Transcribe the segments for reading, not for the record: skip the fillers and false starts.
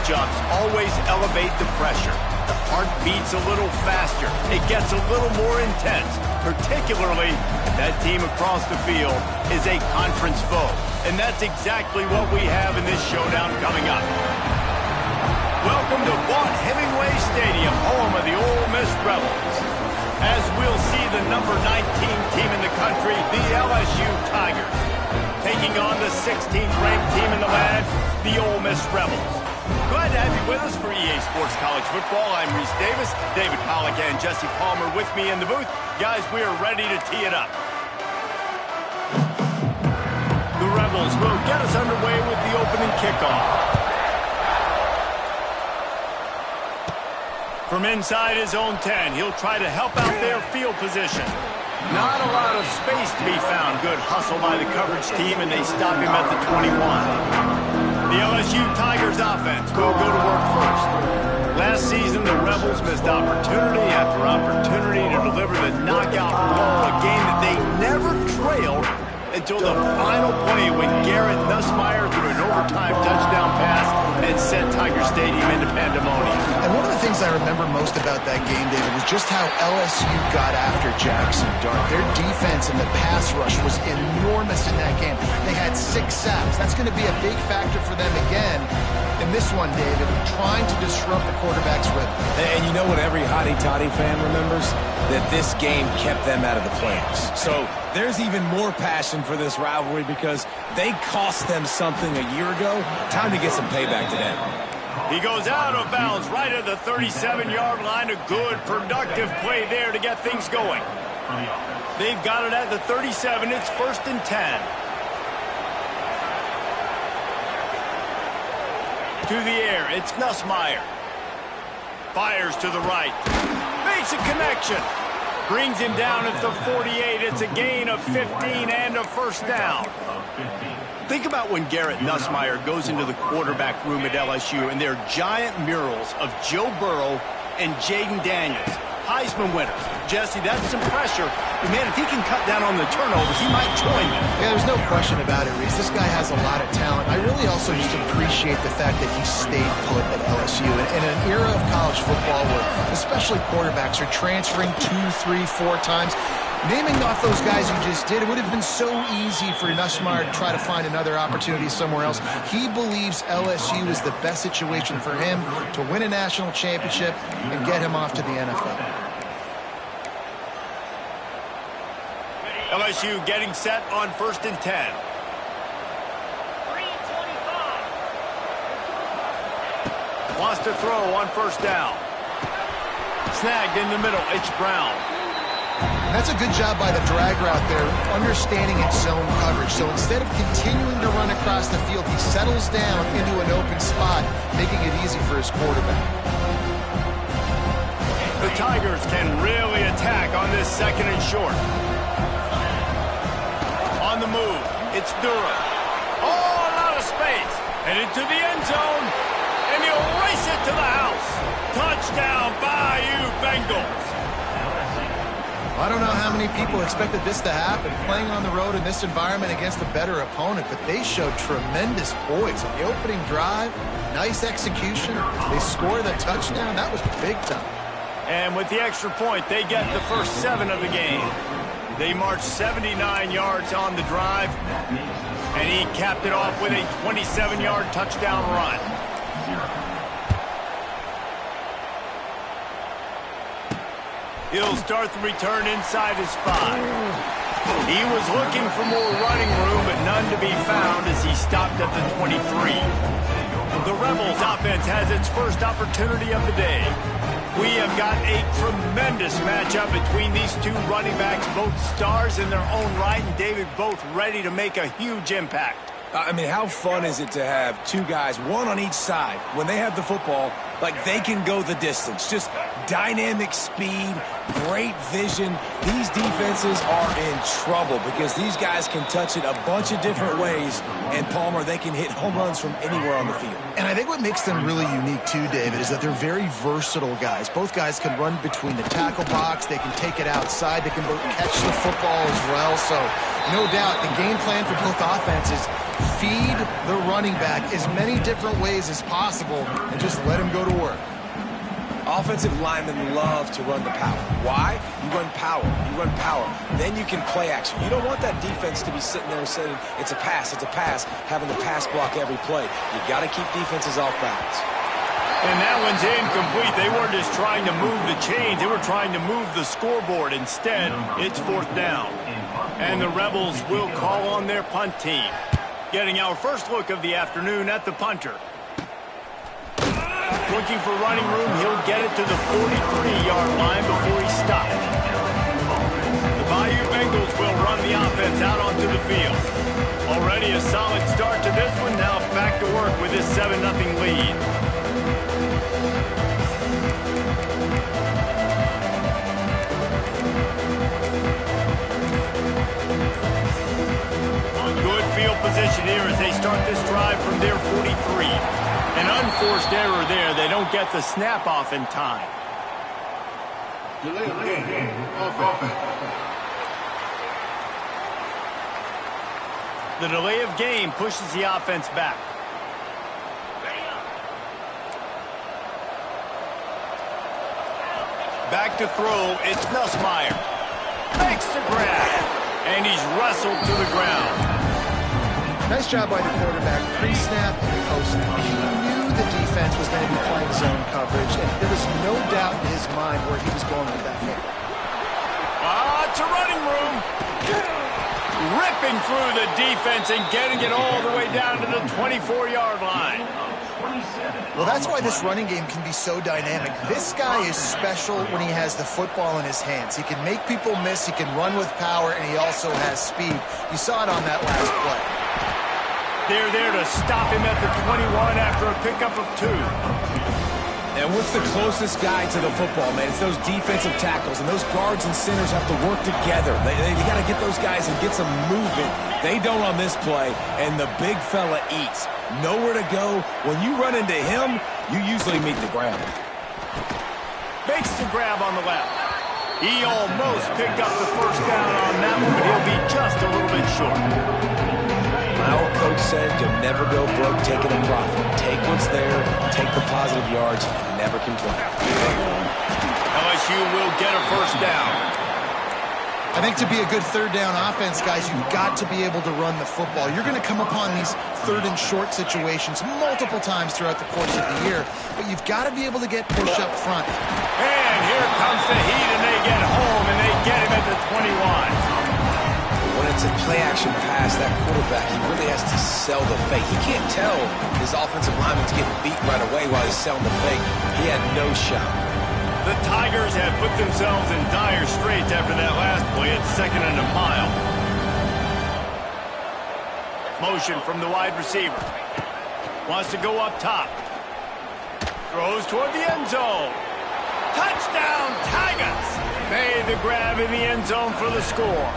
matchups always elevate the pressure. The heart beats a little faster. It gets a little more intense, particularly if that team across the field is a conference foe. And that's exactly what we have in this showdown coming up. Welcome to Vaught-Hemingway Stadium, home of the Ole Miss Rebels. As we'll see the number 19 team in the country, the LSU Tigers, taking on the 16th ranked team in the land, the Ole Miss Rebels. Glad to have you with us for EA Sports College Football. I'm Reese Davis, David Pollack and Jesse Palmer with me in the booth. Guys, we are ready to tee it up. The Rebels will get us underway with the opening kickoff. From inside his own 10, he'll try to help out their field position. Not a lot of space to be found. Good hustle by the coverage team, and they stop him at the 21. The LSU Tigers offense will go to work first. Last season, the Rebels missed opportunity after opportunity to deliver the knockout blow, a game that they never trailed until the final play when Garrett Nussmeier threw an overtime touchdown pass and sent Tiger Stadium into pandemonium. And one of the things I remember most about that game, David, was just how LSU got after Jackson Dart. Their defense and the pass rush was enormous in that game. They had 6 sacks. That's going to be a big factor for them again in this one, David, trying to disrupt the quarterback's rhythm. And you know what every hotty-toddy fan remembers? That this game kept them out of the playoffs. So there's even more passion for this rivalry because they cost them something a year ago. Time to get some payback today. He goes out of bounds right at the 37-yard line. A good, productive play there to get things going. They've got it at the 37. It's 1st and 10. To the air, it's Nussmeier. Fires to the right. Makes a connection. Brings him down at the 48. It's a gain of 15 and a first down. Think about when Garrett Nussmeier goes into the quarterback room at LSU and there are giant murals of Joe Burrow and Jaden Daniels, Heisman winners. Jesse, that's some pressure. But man, if he can cut down on the turnovers, he might join them. Yeah, there's no question about it, Reese. This guy has a lot of talent. I really also just appreciate the fact that he stayed put at LSU. In an era of college football where especially quarterbacks are transferring 2, 3, 4 times, naming off those guys you just did, it would have been so easy for Nussmeier to try to find another opportunity somewhere else. He believes LSU is the best situation for him to win a national championship and get him off to the NFL. LSU getting set on 1st and 10. Wants to throw on 1st down. Snagged in the middle. It's Brown. That's a good job by the drag route there, understanding its zone coverage. So instead of continuing to run across the field, he settles down into an open spot, making it easy for his quarterback. The Tigers can really attack on this 2nd and short. On the move, it's Durham. Oh, a lot of space. And into the end zone. And he'll race it to the house. Touchdown, Bayou Bengals. I don't know how many people expected this to happen, playing on the road in this environment against a better opponent, but they showed tremendous poise on the opening drive. Nice execution. They score the touchdown. That was big time. And with the extra point, they get the first 7 of the game. They marched 79 yards on the drive, and he capped it off with a 27-yard touchdown run. He'll start the return inside his 5. He was looking for more running room, but none to be found as he stopped at the 23. The Rebels offense has its first opportunity of the day. We have got a tremendous matchup between these 2 running backs, both stars in their own right, and David, both ready to make a huge impact. I mean, how fun is it to have 2 guys, one on each side, when they have the football, like they can go the distance. Just dynamic speed, great vision. These defenses are in trouble because these guys can touch it a bunch of different ways, and Palmer, they can hit home runs from anywhere on the field. And I think what makes them really unique too, David, is that they're very versatile guys. Both guys can run between the tackle box, they can take it outside, they can both catch the football as well. So no doubt the game plan for both offenses, feed the running back as many different ways as possible and just let him go to work. Offensive linemen love to run the power. Why? You run power. You run power. Then you can play action. You don't want that defense to be sitting there saying, it's a pass, having to pass block every play. You got to keep defenses off balance. And that one's incomplete. They weren't just trying to move the chains. They were trying to move the scoreboard. Instead, it's 4th down. And the Rebels will call on their punt team. Getting our first look of the afternoon at the punter. Looking for running room, he'll get it to the 43-yard line before he stops. The Bayou Bengals will run the offense out onto the field. Already a solid start to this one, now back to work with this 7-0 lead. Good field position here as they start this drive from their 43. An unforced error there. They don't get the snap off in time. The delay of game pushes the offense back. Back to throw. It's Nussmeier. Makes the grab. And he's wrestled to the ground. Nice job by the quarterback, pre-snap and post-snap. He knew the defense was going to be playing zone coverage, and there was no doubt in his mind where he was going with that football. It's a running room. Ripping through the defense and getting it all the way down to the 24-yard line. Well, that's why this running game can be so dynamic. This guy is special when he has the football in his hands. He can make people miss, he can run with power, and he also has speed. You saw it on that last play. They're there to stop him at the 21 after a pickup of 2. And what's the closest guy to the football, man? It's those defensive tackles, and those guards and centers have to work together. They got to get those guys and get some movement. They don't on this play, and the big fella eats. Nowhere to go. When you run into him, you usually meet the ground. Makes the grab on the left. He almost picked up the first down on that one, but he'll be just a little bit short. My old coach said you'll never go broke taking a profit. Take what's there, take the positive yards, and never complain. LSU will get a first down. I think to be a good third down offense, guys, you've got to be able to run the football. You're going to come upon these third and short situations multiple times throughout the course of the year, but you've got to be able to get push up front. And here comes the heat, and they get home, and they get him at the 21. When it's a play-action pass, that quarterback, he really has to sell the fake. He can't tell his offensive lineman's getting beat right away while he's selling the fake. He had no shot. The Tigers have put themselves in dire straits after that last play at 2nd and a mile. Motion from the wide receiver. Wants to go up top. Throws toward the end zone. Touchdown, Tigers! Made the grab in the end zone for the score.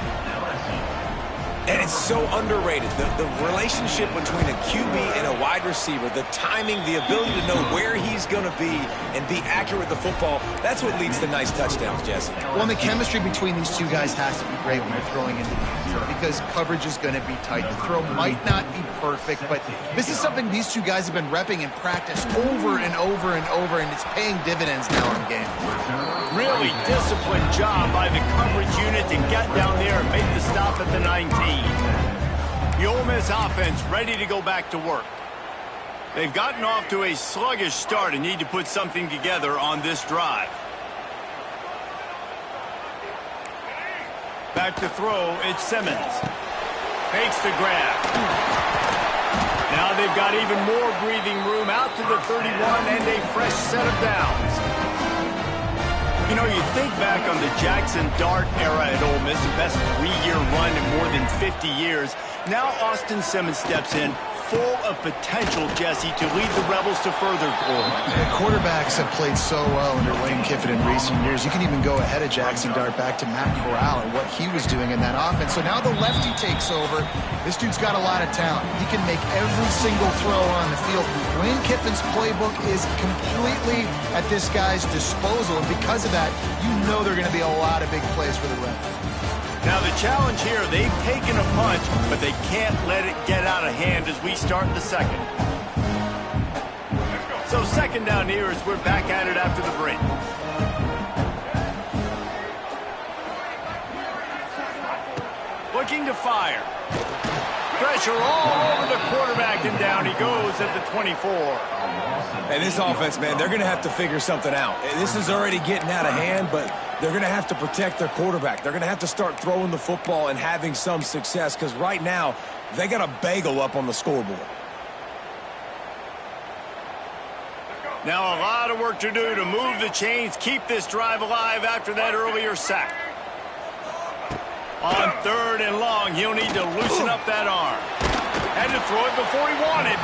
And it's so underrated. The relationship between a QB and a wide receiver, the timing, the ability to know where he's going to be and be accurate with the football, that's what leads to nice touchdowns, Jesse. Well, and the chemistry between these two guys has to be great when you're throwing into the end zone because coverage is going to be tight. The throw might not be perfect, but this is something these two guys have been repping in practice over and over and over, and it's paying dividends now in game. Really disciplined job by the coverage unit to get down there and make the stop at the 19. The Ole Miss offense ready to go back to work. They've gotten off to a sluggish start and need to put something together on this drive. Back to throw, it's Simmons. Makes the grab. Now they've got even more breathing room out to the 31 and a fresh set of downs. You know, you think back on the Jackson Dart era at Ole Miss, the best 3-year run in more than 50 years. Now Austin Simmons steps in, full of potential, Jesse, to lead the Rebels to further glory. Quarterbacks have played so well under Lane Kiffin in recent years. You can even go ahead of Jackson Dart back to Matt Corral and what he was doing in that offense. So now the lefty takes over. This dude's got a lot of talent. He can make every single throw on the field. Lane Kiffin's playbook is completely at this guy's disposal, and because of that, you know there are going to be a lot of big plays for the Rebels. Now the challenge here, they've taken a punch, but they can't let it get out of hand as we start the second. So second down here as we're back at it after the break. Looking to fire. Pressure all over the quarterback, and down he goes at the 24. And this offense, man, they're going to have to figure something out. This is already getting out of hand, but they're going to have to protect their quarterback. They're going to have to start throwing the football and having some success, because right now they got a bagel up on the scoreboard. Now a lot of work to do to move the chains, keep this drive alive after that earlier sack. On third and long, he'll need to loosen up that arm. Had to throw it before he wanted.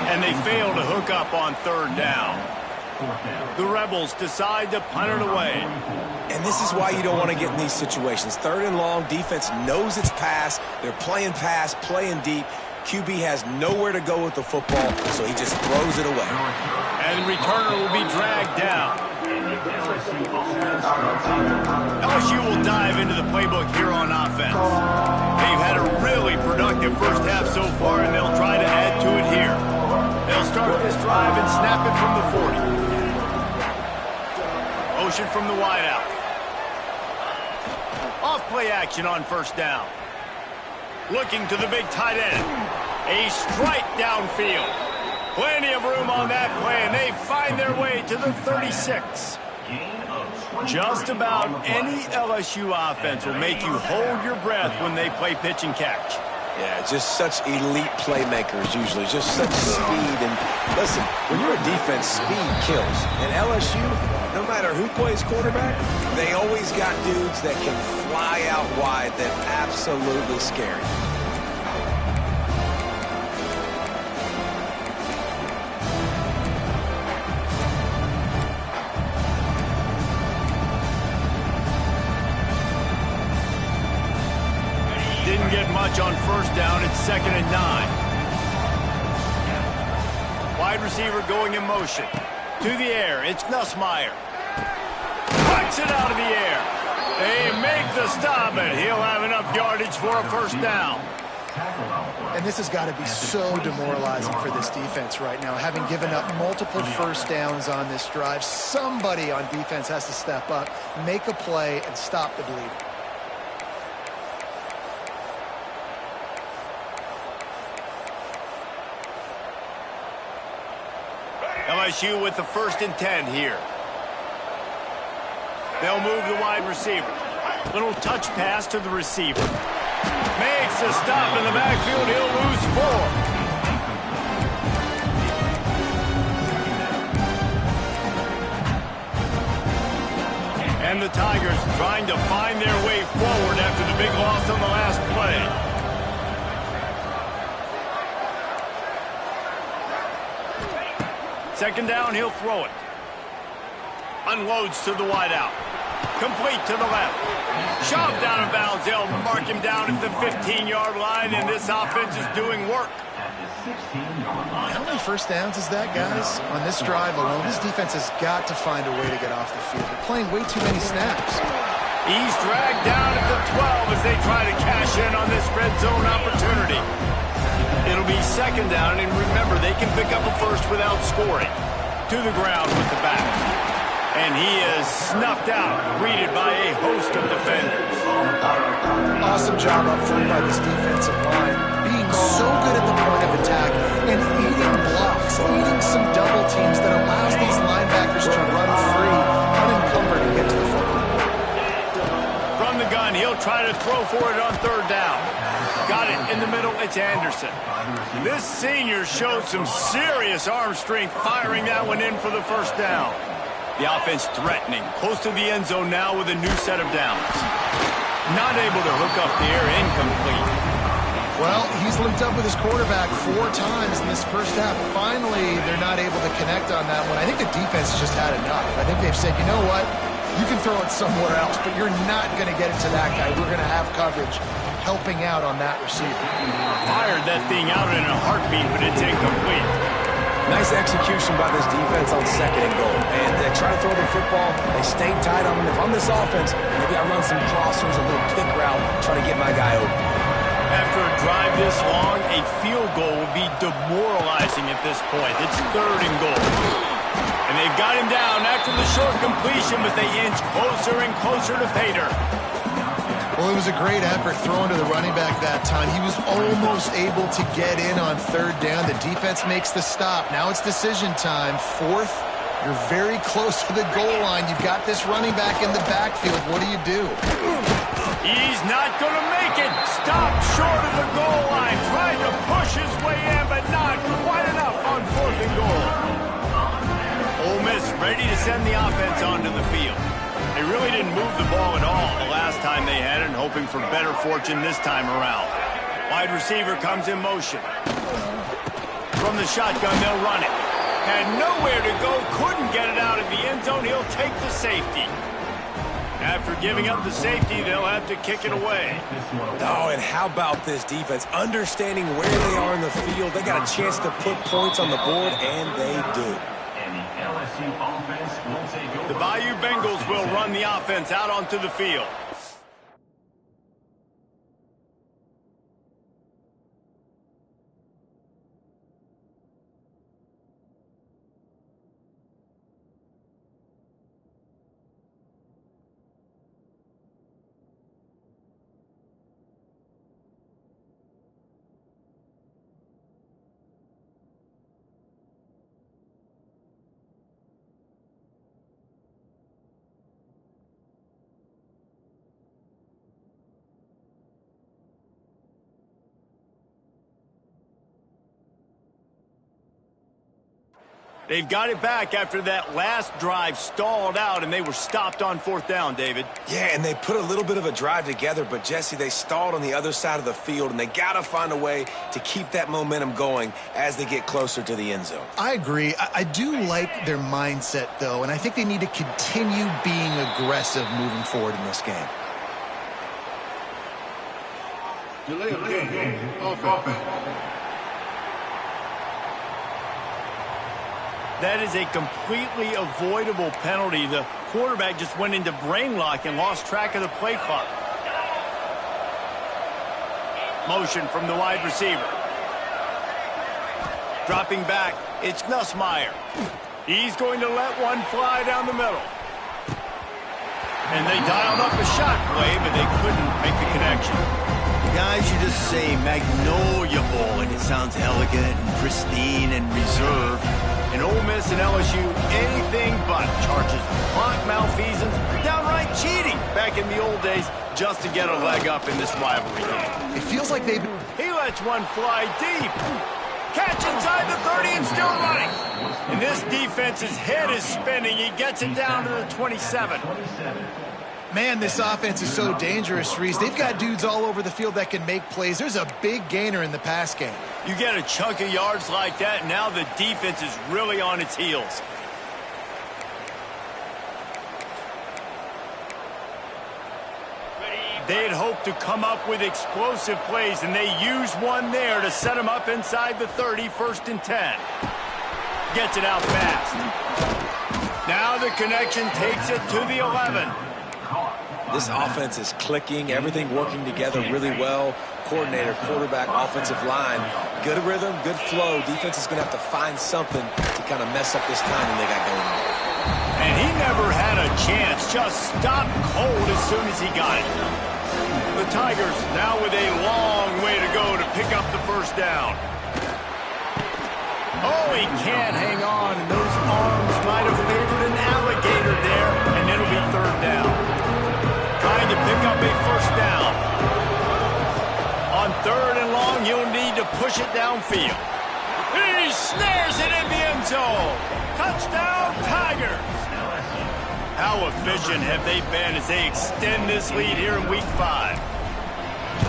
And they fail to hook up on third down. The Rebels decide to punt it away. And this is why you don't want to get in these situations. Third and long, defense knows it's pass. They're playing pass, playing deep. QB has nowhere to go with the football, so he just throws it away. And the returner will be dragged down. LSU will dive into the playbook here on offense. They've had a really productive first half so far, and they'll try to add to it here. They'll start this drive and snap it from the 40. Motion from the wideout. Off play action on first down. Looking to the big tight end. A strike downfield. Plenty of room on that play, and they find their way to the 36. Just about any LSU offense will make you hold your breath when they play pitch and catch. Yeah, just such elite playmakers usually, just such speed. And listen, when you're a defense, speed kills. And LSU, no matter who plays quarterback, they always got dudes that can fly out wide that absolutely scary. Didn't get much on first down. It's 2nd and 9. Wide receiver going in motion. To the air. It's Nussmeier. Pucks it out of the air. They make the stop, and he'll have enough yardage for a first down. And this has got to be so demoralizing for this defense right now. Having given up multiple first downs on this drive, somebody on defense has to step up, make a play, and stop the bleeding. LSU with the 1st and 10 here. They'll move the wide receiver. Little touch pass to the receiver. Makes a stop in the backfield. He'll lose 4. And the Tigers trying to find their way forward after the big loss on the last play. Second down, he'll throw it. Unloads to the wideout. Complete to the left. Shoved out of bounds. They'll mark him down at the 15-yard line, and this offense is doing work. How many first downs is that, guys? On this drive alone, this defense has got to find a way to get off the field. They're playing way too many snaps. He's dragged down at the 12 as they try to cash in on this red zone opportunity. It'll be second down, and remember, they can pick up a first without scoring. To the ground with the back. And he is snuffed out, greeted by a host of defenders. Awesome job up front by this defensive line. Being so good at the point of attack and eating blocks, eating some double teams that allows these linebackers to run free, unencumbered, and get to the football. From the gun, he'll try to throw for it on third down. Got it in the middle, it's Anderson. This senior showed some serious arm strength firing that one in for the first down. The offense threatening, close to the end zone now with a new set of downs. Not able to hook up there, incomplete. Well, he's linked up with his quarterback 4 times in this first half. Finally, they're not able to connect on that one. I think the defense just had enough. I think they've said, you know what? You can throw it somewhere else, but you're not going to get it to that guy. We're going to have coverage helping out on that receiver. Fired that thing out in a heartbeat, but it's incomplete. Nice execution by this defense on 2nd and goal. And they try to throw the football. They stay tight on them. If I'm this offense, maybe I run some crossers, a little pick route, try to get my guy open. After a drive this long, a field goal will be demoralizing at this point. It's 3rd and goal. And they've got him down after the short completion, but they inch closer and closer to pay dirt. Well, it was a great effort throwing to the running back that time. He was almost able to get in on 3rd down. The defense makes the stop. Now it's decision time. 4th, you're very close to the goal line. You've got this running back in the backfield. What do you do? He's not going to make it. Stopped short of the goal line. Tried to push his way in, but not quite enough on 4th and goal. Ole Miss ready to send the offense onto the field. They really didn't move the ball at all the last time they had it, and hoping for better fortune this time around. Wide receiver comes in motion. From the shotgun, they'll run it. Had nowhere to go, couldn't get it out of the end zone. He'll take the safety. After giving up the safety, they'll have to kick it away. Oh, and how about this defense? Understanding where they are in the field. They got a chance to put points on the board, and they do. The Bayou Bengals will run the offense out onto the field. They've got it back after that last drive stalled out, and they were stopped on 4th down, David. Yeah, and they put a little bit of a drive together, but, Jesse, they stalled on the other side of the field, and they got to find a way to keep that momentum going as they get closer to the end zone. I agree. I do like their mindset, though, and I think they need to continue being aggressive moving forward in this game. Delay of game. Offense. That is a completely avoidable penalty. The quarterback just went into brain lock and lost track of the play clock. Motion from the wide receiver. Dropping back, it's Nussmeier. He's going to let one fly down the middle. And they dialed up a shot play, but they couldn't make the connection. Guys, you just say Magnolia Bowl, and it sounds elegant and pristine and reserved. And Ole Miss and LSU, anything but. Charges clock malfeasance, downright cheating back in the old days just to get a leg up in this rivalry game. It feels like they've... He lets one fly deep. Catch inside the 30 and still running. And this defense's head is spinning. He gets it down to the 27. Man, this offense is so dangerous, Reese. They've got dudes all over the field that can make plays. There's a big gainer in the pass game. You get a chunk of yards like that, now the defense is really on its heels. They had hoped to come up with explosive plays, and they used one there to set them up inside the 30, 1st and 10. Gets it out fast. Now the connection takes it to the 11. This offense is clicking, everything working together really well. Coordinator, quarterback, offensive line. Good rhythm, good flow. Defense is going to have to find something to kind of mess up this timing they got going on. And he never had a chance. Just stopped cold as soon as he got it. The Tigers now with a long way to go to pick up the 1st down. Oh, he can't hang on. And those arms might have favored an alligator there, and it'll be 3rd down. Trying to pick up a 1st down. On 3rd and long, you'll need to push it downfield. He snares it in the end zone. Touchdown, Tigers. How efficient have they been as they extend this lead here in Week 5?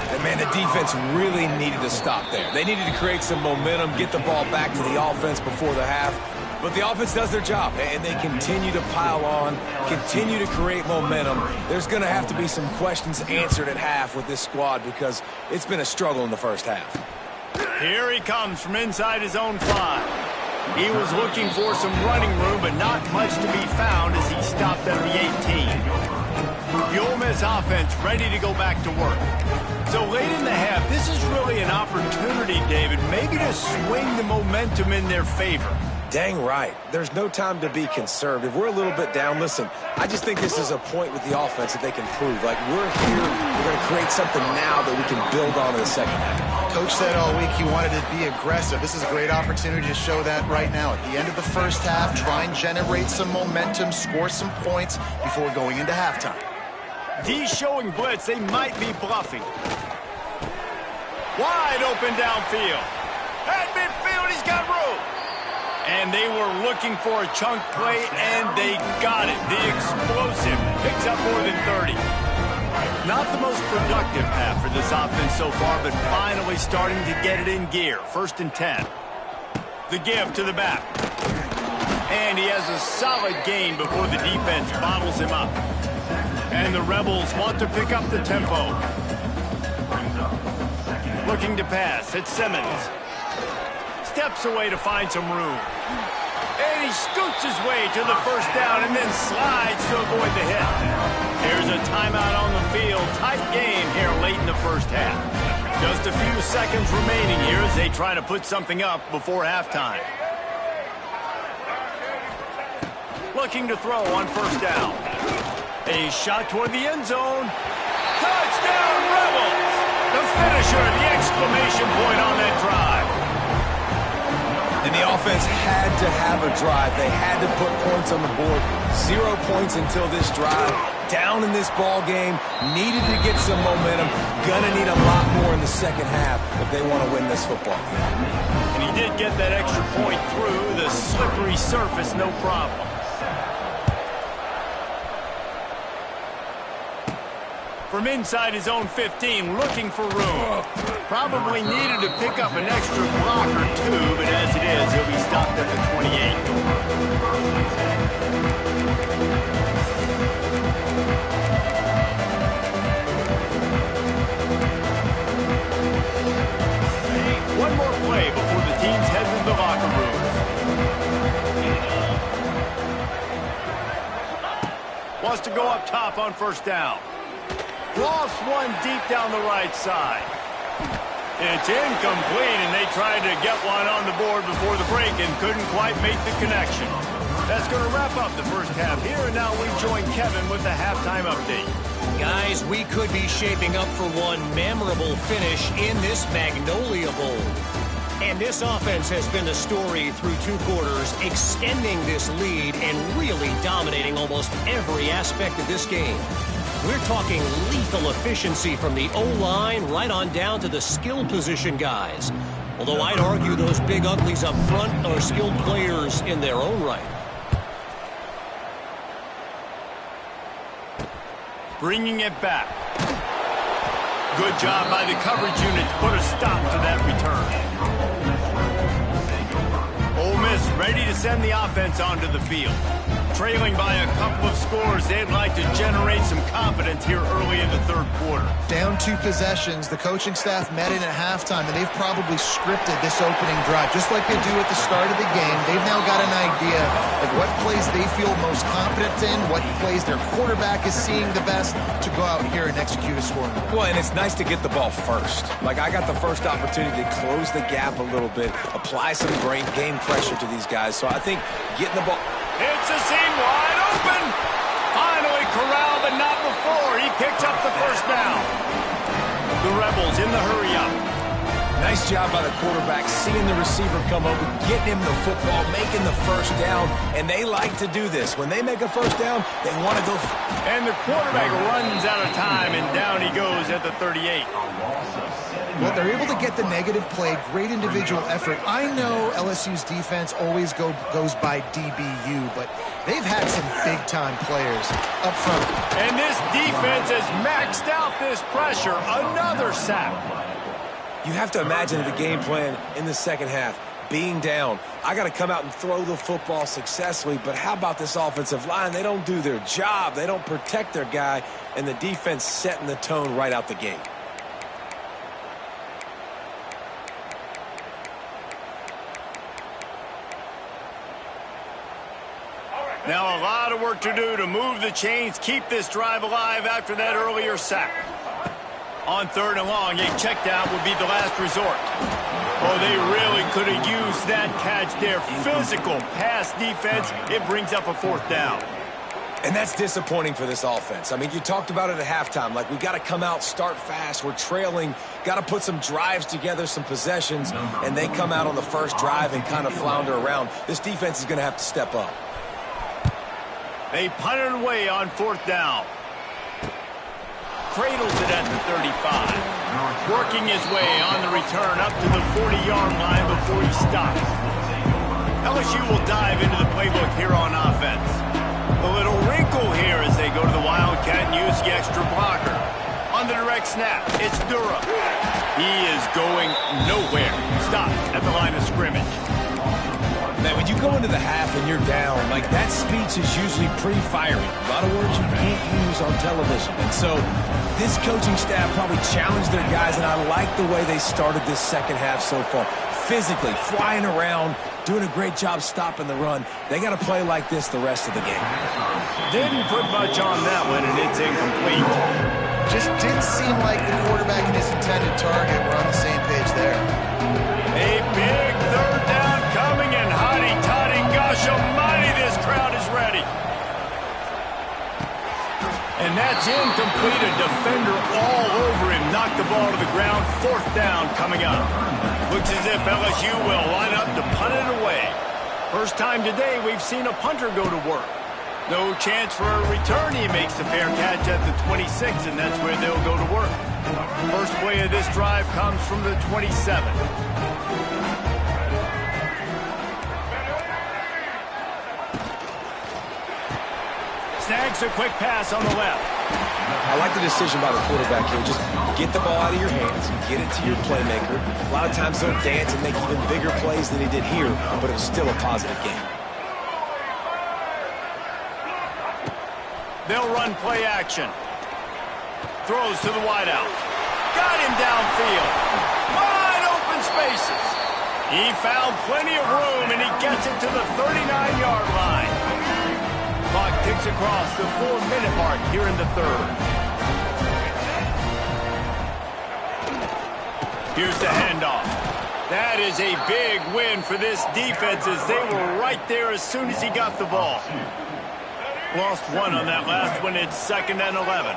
And, man, the defense really needed to stop there. They needed to create some momentum, get the ball back to the offense before the half. But the offense does their job, and they continue to pile on, continue to create momentum. There's going to have to be some questions answered at half with this squad because it's been a struggle in the first half. Here he comes from inside his own 5. He was looking for some running room, but not much to be found as he stopped at the 18. The Ole Miss offense ready to go back to work. So late in the half, this is really an opportunity, David, maybe to swing the momentum in their favor. Dang right. There's no time to be conservative. We're a little bit down. Listen, I just think this is a point with the offense that they can prove. Like, we're here, we're going to create something now that we can build on in the second half. Coach said all week he wanted to be aggressive. This is a great opportunity to show that right now. At the end of the first half, try and generate some momentum, score some points before going into halftime. D showing blitz. They might be bluffing. Wide open downfield. At midfield, he's got room. And they were looking for a chunk play, and they got it. The explosive picks up more than 30. Not the most productive half for this offense so far, but finally starting to get it in gear. 1st and 10. The give to the back. And he has a solid gain before the defense bottles him up. And the Rebels want to pick up the tempo. Looking to pass. It's Simmons. Steps away to find some room. And he scoots his way to the first down and then slides to avoid the hit. There's a timeout on the field. Tight game here late in the first half. Just a few seconds remaining here as they try to put something up before halftime. Looking to throw on first down. A shot toward the end zone. Touchdown, Rebels! The finisher, the exclamation point on that drive. And the offense had to have a drive. They had to put points on the board. 0 points until this drive. Down in this ball game. Needed to get some momentum. Gonna need a lot more in the second half if they want to win this football game. And he did get that extra point through the slippery surface, no problem. From inside his own 15, looking for room. Probably needed to pick up an extra block or two, but as it is, he'll be stopped at the 28. One more play before the teams head to the locker room. Wants to go up top on first down. Lost one deep down the right side. It's incomplete, and they tried to get one on the board before the break and couldn't quite make the connection. That's going to wrap up the first half here, and now we join Kevin with the halftime update. Guys, we could be shaping up for one memorable finish in this Magnolia Bowl. And this offense has been the story through 2 quarters, extending this lead and really dominating almost every aspect of this game. We're talking lethal efficiency from the O-line right on down to the skill position guys. Although I'd argue those big uglies up front are skilled players in their own right. Bringing it back. Good job by the coverage unit to put a stop to that return. Ole Miss ready to send the offense onto the field. Trailing by a couple of scores, they'd like to generate some confidence here early in the 3rd quarter. Down 2 possessions, the coaching staff met in at halftime, and they've probably scripted this opening drive. Just like they do at the start of the game, they've now got an idea of what plays they feel most confident in, what plays their quarterback is seeing the best to go out here and execute a scoring. Well, and it's nice to get the ball first. Like, I got the first opportunity to close the gap a little bit, apply some great game pressure to these guys. So I think getting the ball... It's a seam wide open. Finally corralled, but not before. He picks up the first down. The Rebels in the hurry-up. Nice job by the quarterback, seeing the receiver come over, getting him the football, making the first down, and they like to do this. When they make a first down, they want to go. And the quarterback runs out of time, and down he goes at the 38. Well, they're able to get the negative play, great individual effort. I know LSU's defense always goes by DBU, but they've had some big-time players up front. And this defense has maxed out this pressure. Another sack. You have to imagine the game plan in the second half. Being down, I got to come out and throw the football successfully, but how about this offensive line? They don't do their job. They don't protect their guy, and the defense setting the tone right out the gate. Now a lot of work to do to move the chains, keep this drive alive after that earlier sack. On 3rd and long, a check down would be the last resort. Oh, they really could have used that catch there. Physical pass defense. It brings up a 4th down. And that's disappointing for this offense. I mean, you talked about it at halftime. Like, we got to come out, start fast. We're trailing. Got to put some drives together, some possessions. And they come out on the first drive and kind of flounder around. This defense is going to have to step up. They punted away on 4th down. Cradles it at the 35. Working his way on the return up to the 40-yard line before he stops. LSU will dive into the playbook here on offense. A little wrinkle here as they go to the Wildcat and use the extra blocker. On the direct snap, it's Durham. He is going nowhere. Stop at the line of scrimmage. Man, when you go into the half and you're down, like, that speech is usually pre-firing. A lot of words you can't use on television. And so this coaching staff probably challenged their guys, and I like the way they started this second half so far. Physically, flying around, doing a great job stopping the run. They got to play like this the rest of the game. Didn't put much on that one, and it's incomplete. Just didn't seem like the quarterback and his intended target were on the same page there. A big 3rd down coming, and hotty-toddy, gosh almighty, this crowd is ready. And that's incomplete. A defender all over him. Knocked the ball to the ground. 4th down coming up. Looks as if LSU will line up to punt it away. First time today we've seen a punter go to work. No chance for a return. He makes the fair catch at the 26, and that's where they'll go to work. First play of this drive comes from the 27. Snags a quick pass on the left. I like the decision by the quarterback here. Just get the ball out of your hands and get it to your playmaker. A lot of times they'll dance and make even bigger plays than he did here, but it was still a positive game. They'll run play action. Throws to the wideout. Got him downfield. Wide open spaces. He found plenty of room, and he gets it to the 39-yard line. Clock ticks across the 4-minute mark here in the 3rd. Here's the handoff. That is a big win for this defense as they were right there as soon as he got the ball. Lost one on that last one. It's 2nd and 11.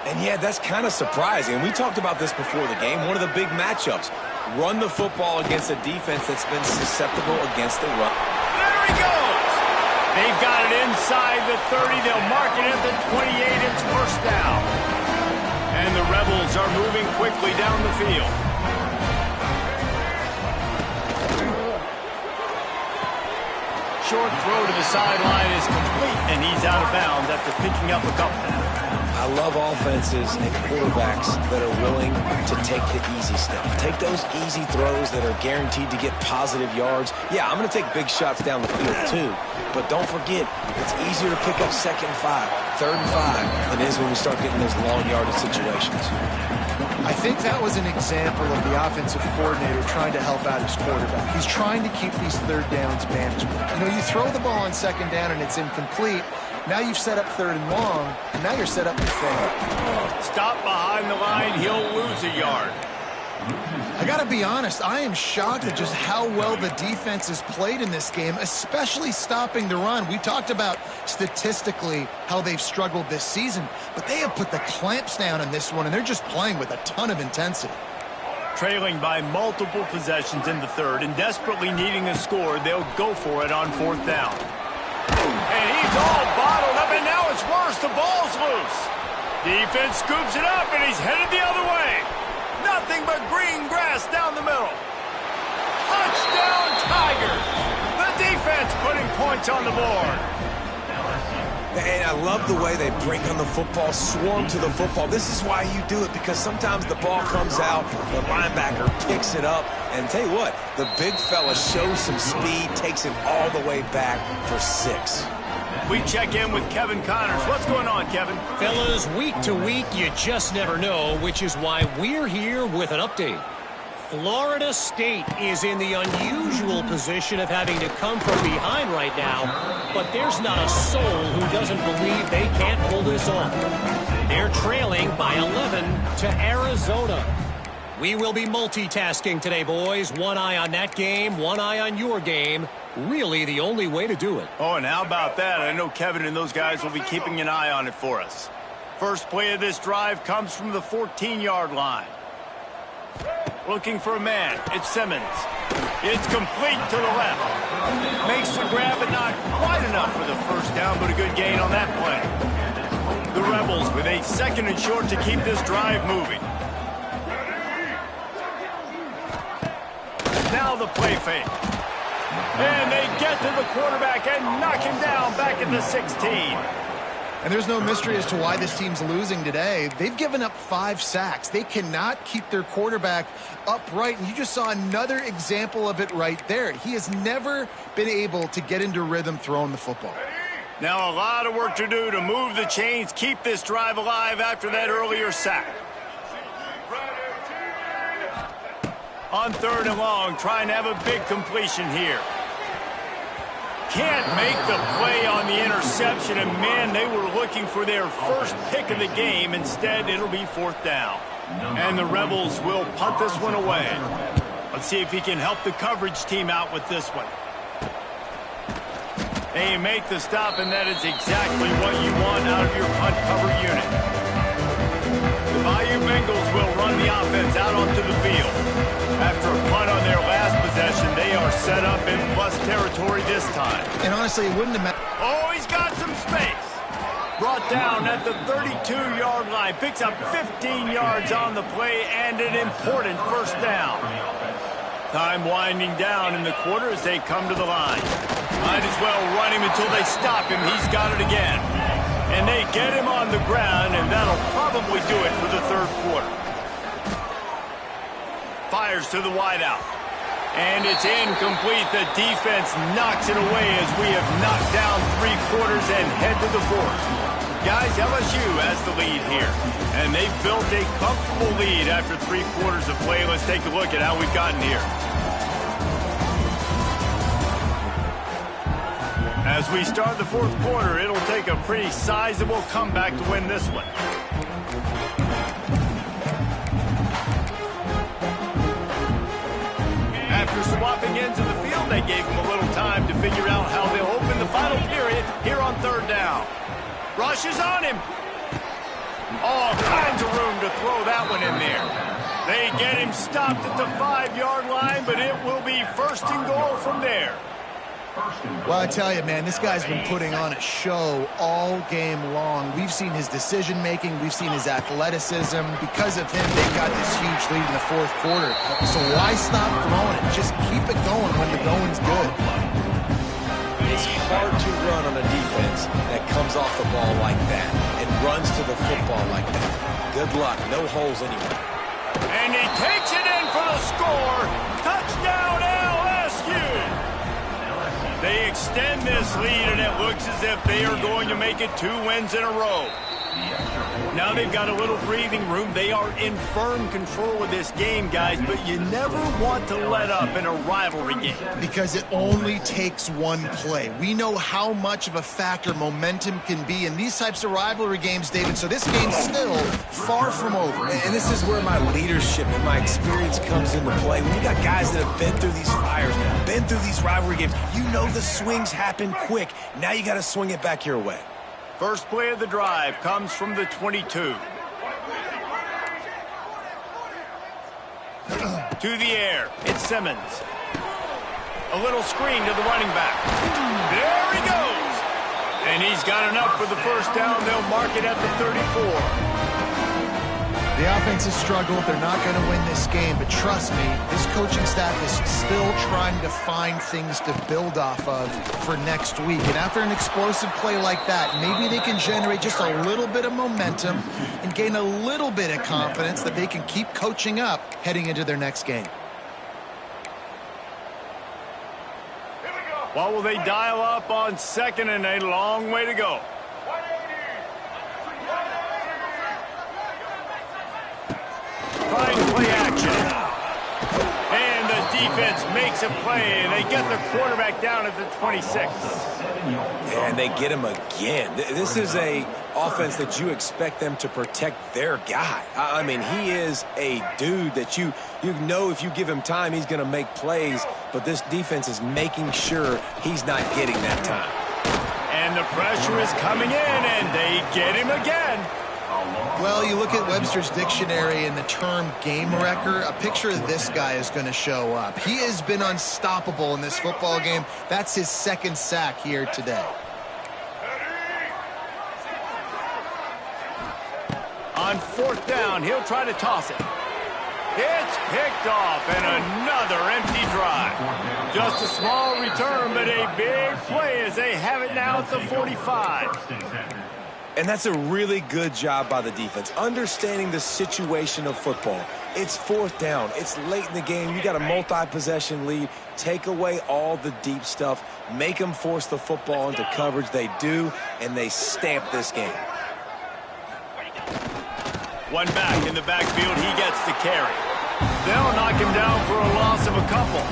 And yeah, that's kind of surprising. We talked about this before the game. One of the big matchups. Run the football against a defense that's been susceptible against the run. There he goes. They've got it inside the 30. They'll mark it at the 28. It's 1st down. And the Rebels are moving quickly down the field. Short throw to the sideline is complete, and he's out of bounds after picking up a couple. I love offenses and quarterbacks that are willing to take the easy stuff. Take those easy throws that are guaranteed to get positive yards. Yeah, I'm going to take big shots down the field too. But don't forget, it's easier to pick up 2nd and 5, 3rd and 5 than it is when we start getting those long yardage situations. I think that was an example of the offensive coordinator trying to help out his quarterback. He's trying to keep these 3rd downs manageable. You know, you throw the ball on 2nd down and it's incomplete. Now you've set up 3rd and long, and now you're set up to fail. Stop behind the line, he'll lose a yard. I got to be honest, I am shocked at just how well the defense has played in this game, especially stopping the run. We talked about statistically how they've struggled this season, but they have put the clamps down in this one, and they're just playing with a ton of intensity. Trailing by multiple possessions in the 3rd and desperately needing a score, they'll go for it on 4th down. And he's all bottled up, and now it's worse. The ball's loose. Defense scoops it up, and he's headed the other way. Nothing but green grass down the middle. Touchdown, Tigers! The defense putting points on the board. And I love the way they break on the football, swarm to the football. This is why you do it, because sometimes the ball comes out, the linebacker picks it up, and tell you what, the big fella shows some speed, takes it all the way back for 6. We check in with Kevin Connors. What's going on, Kevin? Fellas, week to week, you just never know, which is why we're here with an update. Florida State is in the unusual position of having to come from behind right now, but there's not a soul who doesn't believe they can't pull this off. They're trailing by 11 to Arizona. We will be multitasking today, boys. One eye on that game, one eye on your game. Really the only way to do it. Oh, and how about that? I know Kevin and those guys will be keeping an eye on it for us. First play of this drive comes from the 14-yard line. Looking for a man. It's Simmons. It's complete to the left. Makes the grab, but not quite enough for the first down, but a good gain on that play. The Rebels with a 2nd and short to keep this drive moving. Now the play fake. And they get to the quarterback and knock him down back at the 16. And there's no mystery as to why this team's losing today. They've given up 5 sacks. They cannot keep their quarterback upright. And you just saw another example of it right there. He has never been able to get into rhythm throwing the football. Now a lot of work to do to move the chains, keep this drive alive after that earlier sack. On 3rd and long, trying to have a big completion here. Can't make the play on the interception, and man, they were looking for their first pick of the game. Instead, it'll be 4th down. And the Rebels will punt this one away. Let's see if he can help the coverage team out with this one. They make the stop, and that is exactly what you want out of your punt cover unit. The Bayou Bengals will run the offense out onto the field. After a punt on their last possession, they are set up in plus territory this time. And honestly, it wouldn't have mattered. Oh, he's got some space. Brought down at the 32-yard line. Picks up 15 yards on the play and an important first down. Time winding down in the quarter as they come to the line. Might as well run him until they stop him. He's got it again. And they get him on the ground, and that'll probably do it for the 3rd quarter. Fires to the wideout. And it's incomplete. The defense knocks it away as we have knocked down 3 quarters and head to the 4th. Guys, LSU has the lead here. And they've built a comfortable lead after 3 quarters of play. Let's take a look at how we've gotten here. As we start the 4th quarter, it'll take a pretty sizable comeback to win this one. After swapping ends of the field, they gave him a little time to figure out how they'll open the final period here on 3rd down. Rush is on him. All kinds of room to throw that one in there. They get him stopped at the 5-yard line, but it will be 1st and goal from there. Well, I tell you, man, this guy's been putting on a show all game long. We've seen his decision-making. We've seen his athleticism. Because of him, they got this huge lead in the 4th quarter. So why stop throwing it? Just keep it going when the going's good. It's hard to run on a defense that comes off the ball like that and runs to the football like that. Good luck. No holes anywhere. And he takes it in for the score. Touchdown, LSU! They extend this lead, and it looks as if they are going to make it 2 wins in a row. Now they've got a little breathing room. They are in firm control of this game, guys, but you never want to let up in a rivalry game. Because it only takes one play. We know how much of a factor momentum can be in these types of rivalry games, David, so this game's still far from over. And this is where my leadership and my experience comes into play. When you got guys that have been through these fires, been through these rivalry games, you know the swings happen quick. Now you got to swing it back your way. First play of the drive comes from the 22. To the air, it's Simmons. A little screen to the running back. There he goes. And he's got enough for the first down. They'll mark it at the 34. The offense has struggled. They're not going to win this game, but trust me, this coaching staff is still trying to find things to build off of for next week. And after an explosive play like that, maybe they can generate just a little bit of momentum and gain a little bit of confidence that they can keep coaching up heading into their next game. What will they dial up on 2nd and a long way to go? Fine play action. And the defense makes a play, and they get the quarterback down at the 26. And they get him again. This is a offense that you expect them to protect their guy. I mean, he is a dude that you know if you give him time, he's going to make plays, but this defense is making sure he's not getting that time. And the pressure is coming in, and they get him again. Well, you look at Webster's dictionary and the term game wrecker, a picture of this guy is going to show up. He has been unstoppable in this football game. That's his 2nd sack here today. On 4th down, he'll try to toss it. It's picked off, and another empty drive. Just a small return, but a big play as they have it now at the 45. And that's a really good job by the defense, understanding the situation of football. It's 4th down. It's late in the game. You got a multi-possession lead. Take away all the deep stuff. Make them force the football into coverage. They do, and they stamp this game. One back in the backfield. He gets the carry. They'll knock him down for a loss of a couple.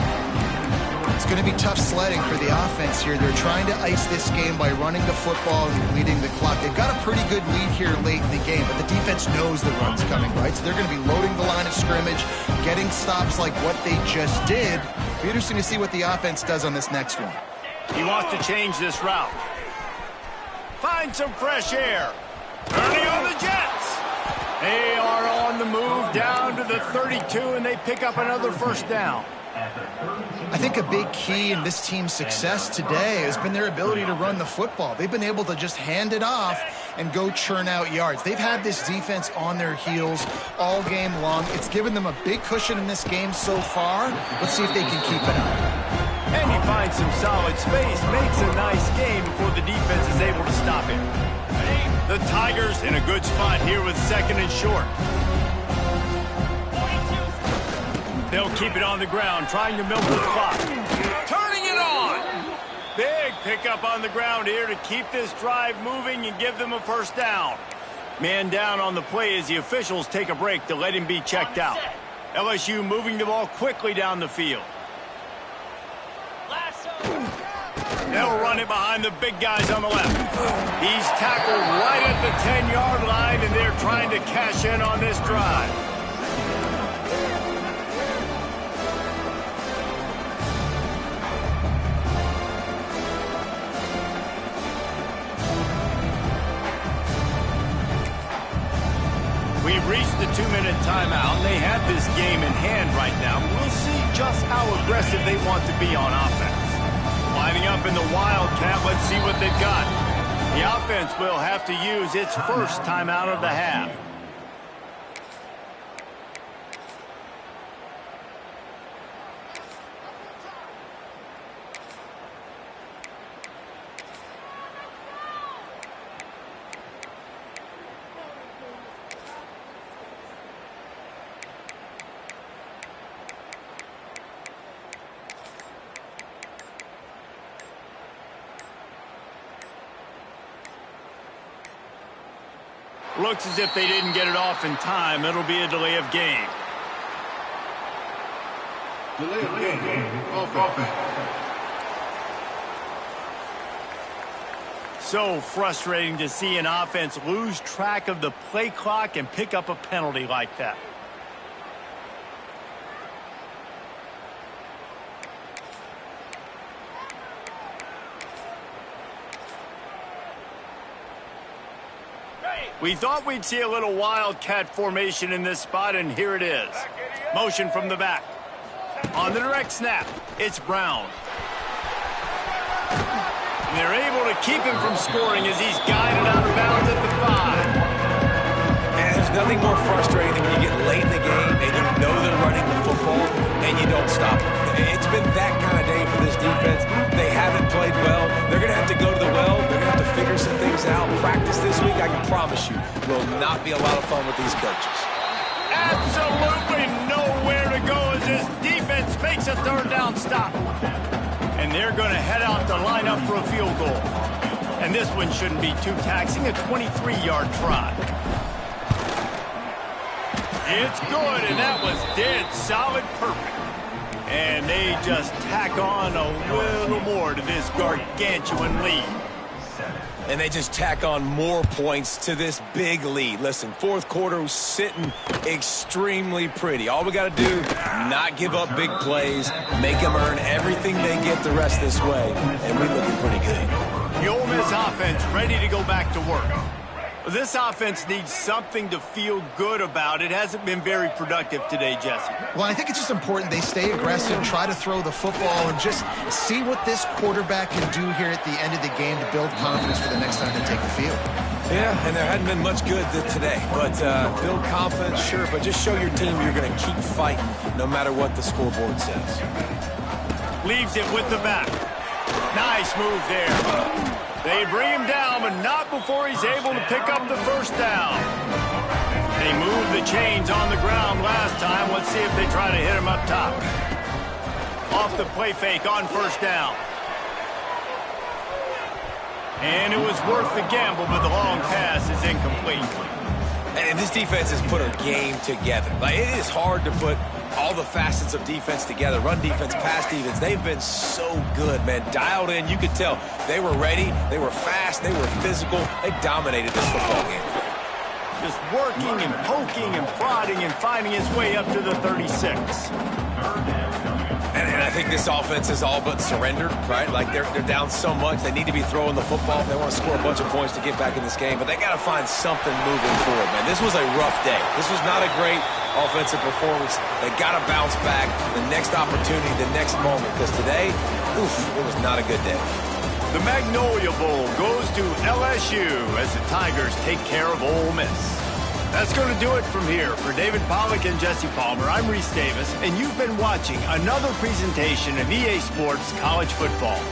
It's going to be tough sledding for the offense here. They're trying to ice this game by running the football and leading the clock. They've got a pretty good lead here late in the game, but the defense knows the run's coming, right? So they're going to be loading the line of scrimmage, getting stops like what they just did. It'll be interesting to see what the offense does on this next one. He wants to change this route. Find some fresh air. Turning on the Jets. They are on the move down to the 32, and they pick up another 1st down. I think a big key in this team's success today has been their ability to run the football. They've been able to just hand it off and go churn out yards. They've had this defense on their heels all game long. It's given them a big cushion in this game so far. Let's see if they can keep it up. And he finds some solid space, makes a nice game before the defense is able to stop him. The Tigers in a good spot here with 2nd and short. They'll keep it on the ground, trying to milk the clock. Turning it on! Big pickup on the ground here to keep this drive moving and give them a 1st down. Man down on the play as the officials take a break to let him be checked out. LSU moving the ball quickly down the field. They'll run it behind the big guys on the left. He's tackled right at the 10-yard line, and they're trying to cash in on this drive. We've reached the 2-minute timeout. They have this game in hand right now. We'll see just how aggressive they want to be on offense. Lining up in the Wildcat, let's see what they've got. The offense will have to use its 1st timeout of the half. Looks as if they didn't get it off in time. It'll be a delay of game. Delay of game. Offense. So frustrating to see an offense lose track of the play clock and pick up a penalty like that. We thought we'd see a little Wildcat formation in this spot, and here it is. Motion from the back. On the direct snap, it's Brown. And they're able to keep him from scoring as he's guided out of bounds at the 5. And there's nothing more frustrating than late in the game and you know they're running the football and you don't stop them. It's been that kind of day for this defense. They haven't played well. They're going to have to go to the well. They're going to have to figure some things out. Practice this week, I can promise you, will not be a lot of fun with these coaches. Absolutely nowhere to go as this defense makes a third down stop. And they're going to head out to line up for a field goal. And this one shouldn't be too taxing, a 23-yard try. It's good, and that was dead solid perfect. And they just tack on a little more to this gargantuan lead. And they just tack on more points to this big lead. Listen, fourth quarter was sitting extremely pretty. All we got to do, not give up big plays, make them earn everything they get the rest this way, and we're looking pretty good. The Ole Miss offense ready to go back to work. This offense needs something to feel good about. It hasn't been very productive today, Jesse. Well, I think it's just important they stay aggressive, try to throw the football, and just see what this quarterback can do here at the end of the game to build confidence for the next time they take the field. Yeah, and there hadn't been much good today. But build confidence, sure, but just show your team you're going to keep fighting no matter what the scoreboard says. Leaves it with the back. Nice move there. They bring him down, but not before he's able to pick up the first down. They moved the chains on the ground last time. Let's see if they try to hit him up top. Off the play fake on first down. And it was worth the gamble, but the long pass is incomplete. And this defense has put a game together. Like, it is hard to put all the facets of defense together. Run defense, pass defense. They've been so good, man. Dialed in. You could tell they were ready. They were fast. They were physical. They dominated this football game. Just working and poking and prodding and finding his way up to the 36. And I think this offense is all but surrendered, right? Like, they're down so much. They need to be throwing the football. They want to score a bunch of points to get back in this game. But they got to find something moving forward, man. This was a rough day. This was not a great offensive performance. They got to bounce back the next opportunity, the next moment. Because today, it was not a good day. The Magnolia Bowl goes to LSU as the Tigers take care of Ole Miss. That's going to do it from here. For David Pollack and Jesse Palmer, I'm Reese Davis, and you've been watching another presentation of EA Sports College Football.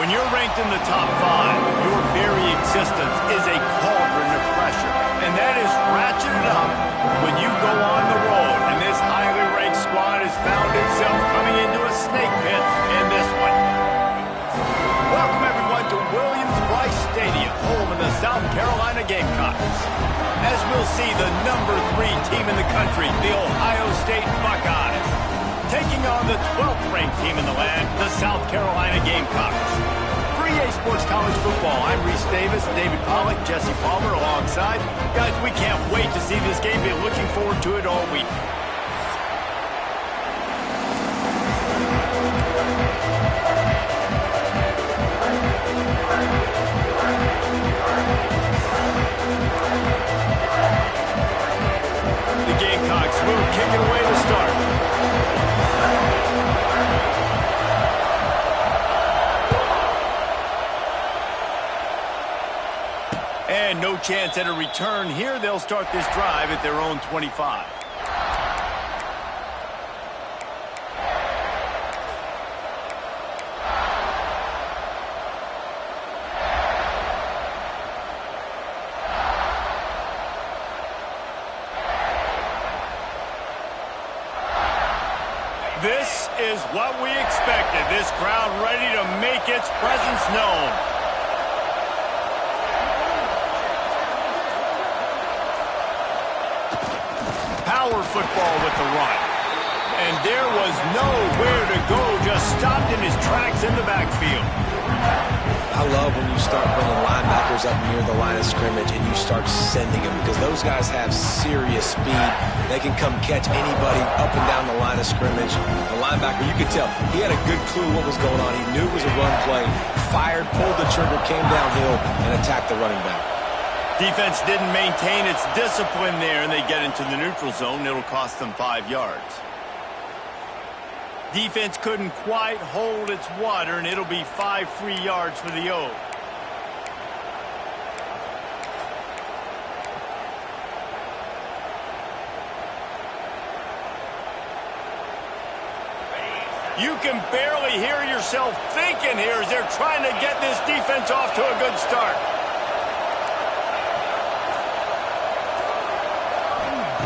When you're ranked in the top 5, your very existence is a cauldron of pressure. And that is ratcheted up when you go on the road. And this highly ranked squad has found itself coming into a snake pit in this one. Welcome, everyone, to Williams-Brice Stadium, home of the South Carolina Gamecocks. As we'll see, the number 3 team in the country, the Ohio State Buckeyes, taking on the 12th ranked team in the land, the South Carolina Gamecocks. For EA Sports College Football, I'm Reese Davis, David Pollack, Jesse Palmer alongside. Guys, we can't wait to see this game. Been looking forward to it all week. The Gamecocks will kick it away to start. And no chance at a return here. They'll start this drive at their own 25. This is what we expected. This crowd ready to make its presence known. Power football with the run. And there was nowhere to go, just stopped in his tracks in the backfield. I love when you start bringing linebackers up near the line of scrimmage and you start sending them, because those guys have serious speed. They can come catch anybody up and down the line of scrimmage. The linebacker, you could tell, he had a good clue what was going on. He knew it was a run play, fired, pulled the trigger, came downhill, and attacked the running back. Defense didn't maintain its discipline there, and they get into the neutral zone. It'll cost them 5 yards. Defense couldn't quite hold its water, and it'll be 5 free yards for the O. You can barely hear yourself thinking here as they're trying to get this defense off to a good start.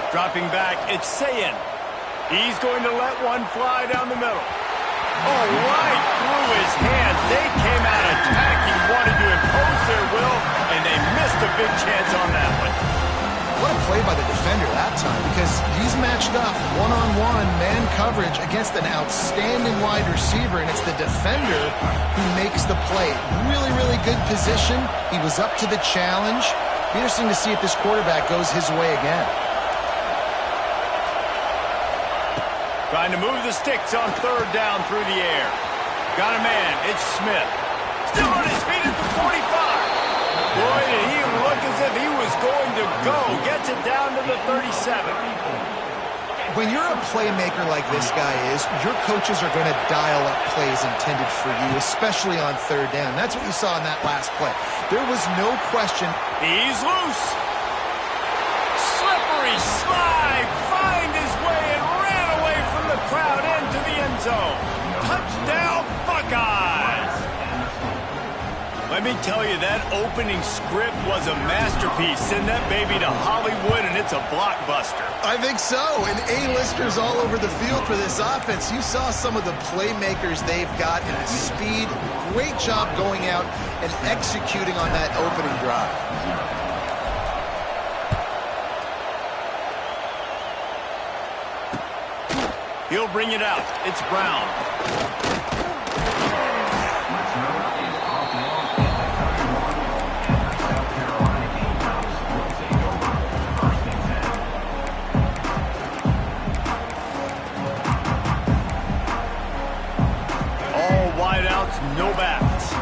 Dropping back, it's Sayin. He's going to let one fly down the middle. Oh, right through his hands. They came out attacking, wanted to impose their will, and they missed a big chance on that one. What a play by the defender that time, because he's matched up one-on-one man coverage against an outstanding wide receiver, and it's the defender who makes the play. Really, really good position. He was up to the challenge. Be interesting to see if this quarterback goes his way again. Trying to move the sticks on 3rd down through the air. Got a man. It's Smith. Still on his feet at the 45. Boy, did he look as if he was going to go. Gets it down to the 37. When you're a playmaker like this guy is, your coaches are going to dial up plays intended for you, especially on 3rd down. That's what you saw in that last play. There was no question. He's loose. Slippery slide. Find his way and ran away from the crowd into the end zone. Touchdown, Buckeyes. Let me tell you, that opening script was a masterpiece. Send that baby to Hollywood, and it's a blockbuster. I think so, and A-listers all over the field for this offense. You saw some of the playmakers they've got and the speed. Great job going out and executing on that opening drive. He'll bring it out. It's Brown. All wideouts, no backs.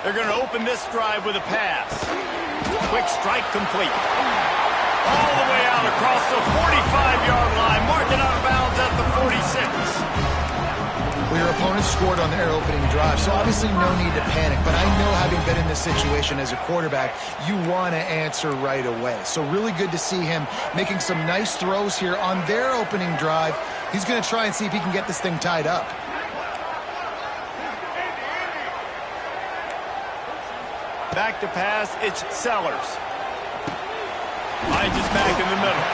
They're going to open this drive with a pass. Quick strike complete. All the way out across the 45-yard line. Marking out of bounds at the 46. Well, your opponents scored on their opening drive, so obviously no need to panic. But I know, having been in this situation as a quarterback, you want to answer right away. So really good to see him making some nice throws here on their opening drive. He's going to try and see if he can get this thing tied up. Back to pass, it's Sellers. Finds his back in the middle.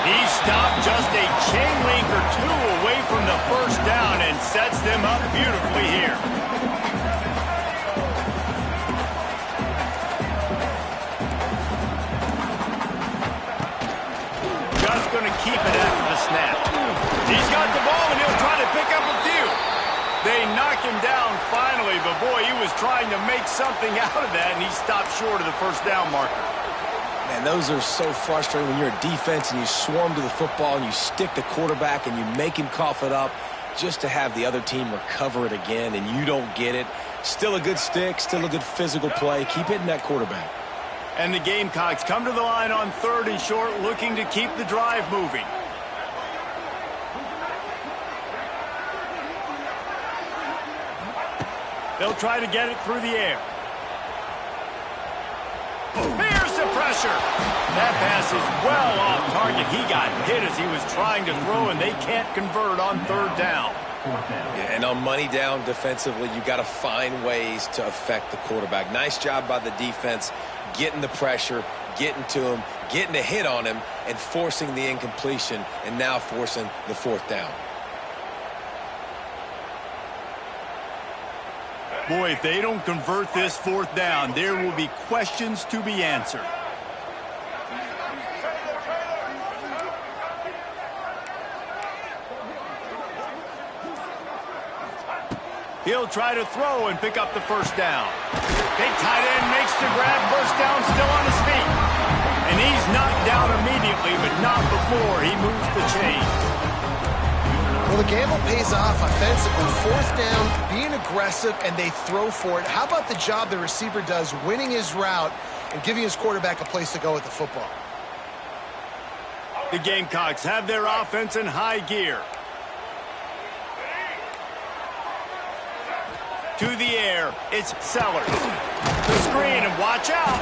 He stopped just a chain link or two away from the first down and sets them up beautifully here. Just going to keep it after the snap. He's got the ball and he'll try to pick up a few. They knock him down finally, but boy, he was trying to make something out of that, and he stopped short of the first down marker. Man, those are so frustrating when you're a defense and you swarm to the football and you stick the quarterback and you make him cough it up just to have the other team recover it again and you don't get it. Still a good stick, still a good physical play. Keep hitting that quarterback. And the Gamecocks come to the line on 3rd and short, looking to keep the drive moving. They'll try to get it through the air. Here's the pressure. That pass is well off target. He got hit as he was trying to throw, and they can't convert on 3rd down. Yeah, and on money down defensively, you got to find ways to affect the quarterback. Nice job by the defense, getting the pressure, getting to him, getting a hit on him, and forcing the incompletion, and now forcing the 4th down. Boy, if they don't convert this 4th down, there will be questions to be answered. He'll try to throw and pick up the first down. Big tight end makes the grab, first down, still on his feet. And he's knocked down immediately, but not before he moves the chains. Well, the gamble pays off offensively. 4th down, being aggressive, and they throw for it. How about the job the receiver does winning his route and giving his quarterback a place to go with the football? The Gamecocks have their offense in high gear. To the air, it's Sellers. The screen, and watch out.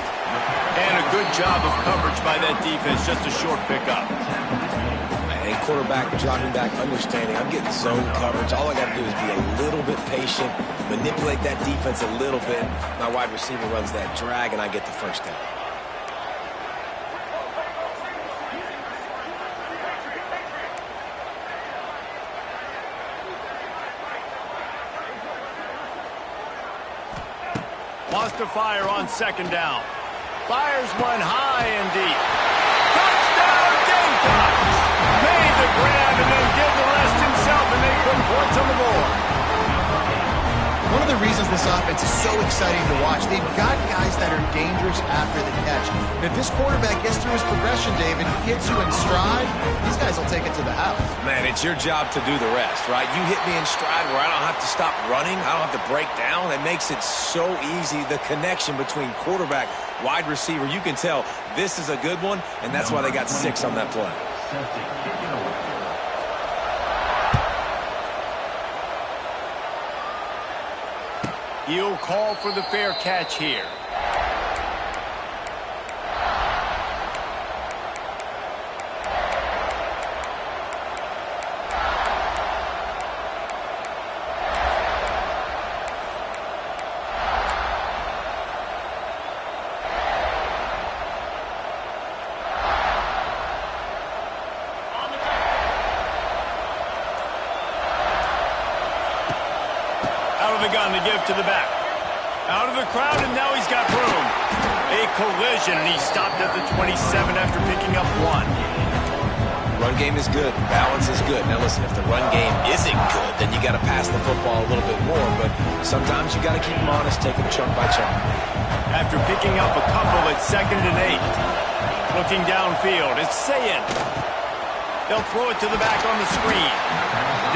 And a good job of coverage by that defense, just a short pickup. And quarterback dropping back, understanding I'm getting zone coverage. All I got to do is be a little bit patient, manipulate that defense a little bit. My wide receiver runs that drag, and I get the first down. Wants to fire on 2nd down. Fires one high and deep. Touchdown, Gamecocks! Made the grab and then did the rest himself, and they put points on the board. One of the reasons this offense is so exciting to watch, they've got guys that are dangerous after the catch. And if this quarterback gets through his progression, David, hits you in stride, these guys will take it to the house. Man, it's your job to do the rest, right? You hit me in stride where I don't have to stop running. I don't have to break down. It makes it so easy. The connection between quarterback, wide receiver, you can tell this is a good one, and that's why they got 6 on that play. He'll call for the fair catch here. To give to the back. Out of the crowd, and now he's got room. A collision, and he stopped at the 27 after picking up 1. Run game is good. Balance is good. Now listen, if the run game isn't good, then you got to pass the football a little bit more. But sometimes you got to keep them honest, take them chunk by chunk. After picking up a couple at 2nd and 8. Looking downfield, it's Sayin. They'll throw it to the back on the screen.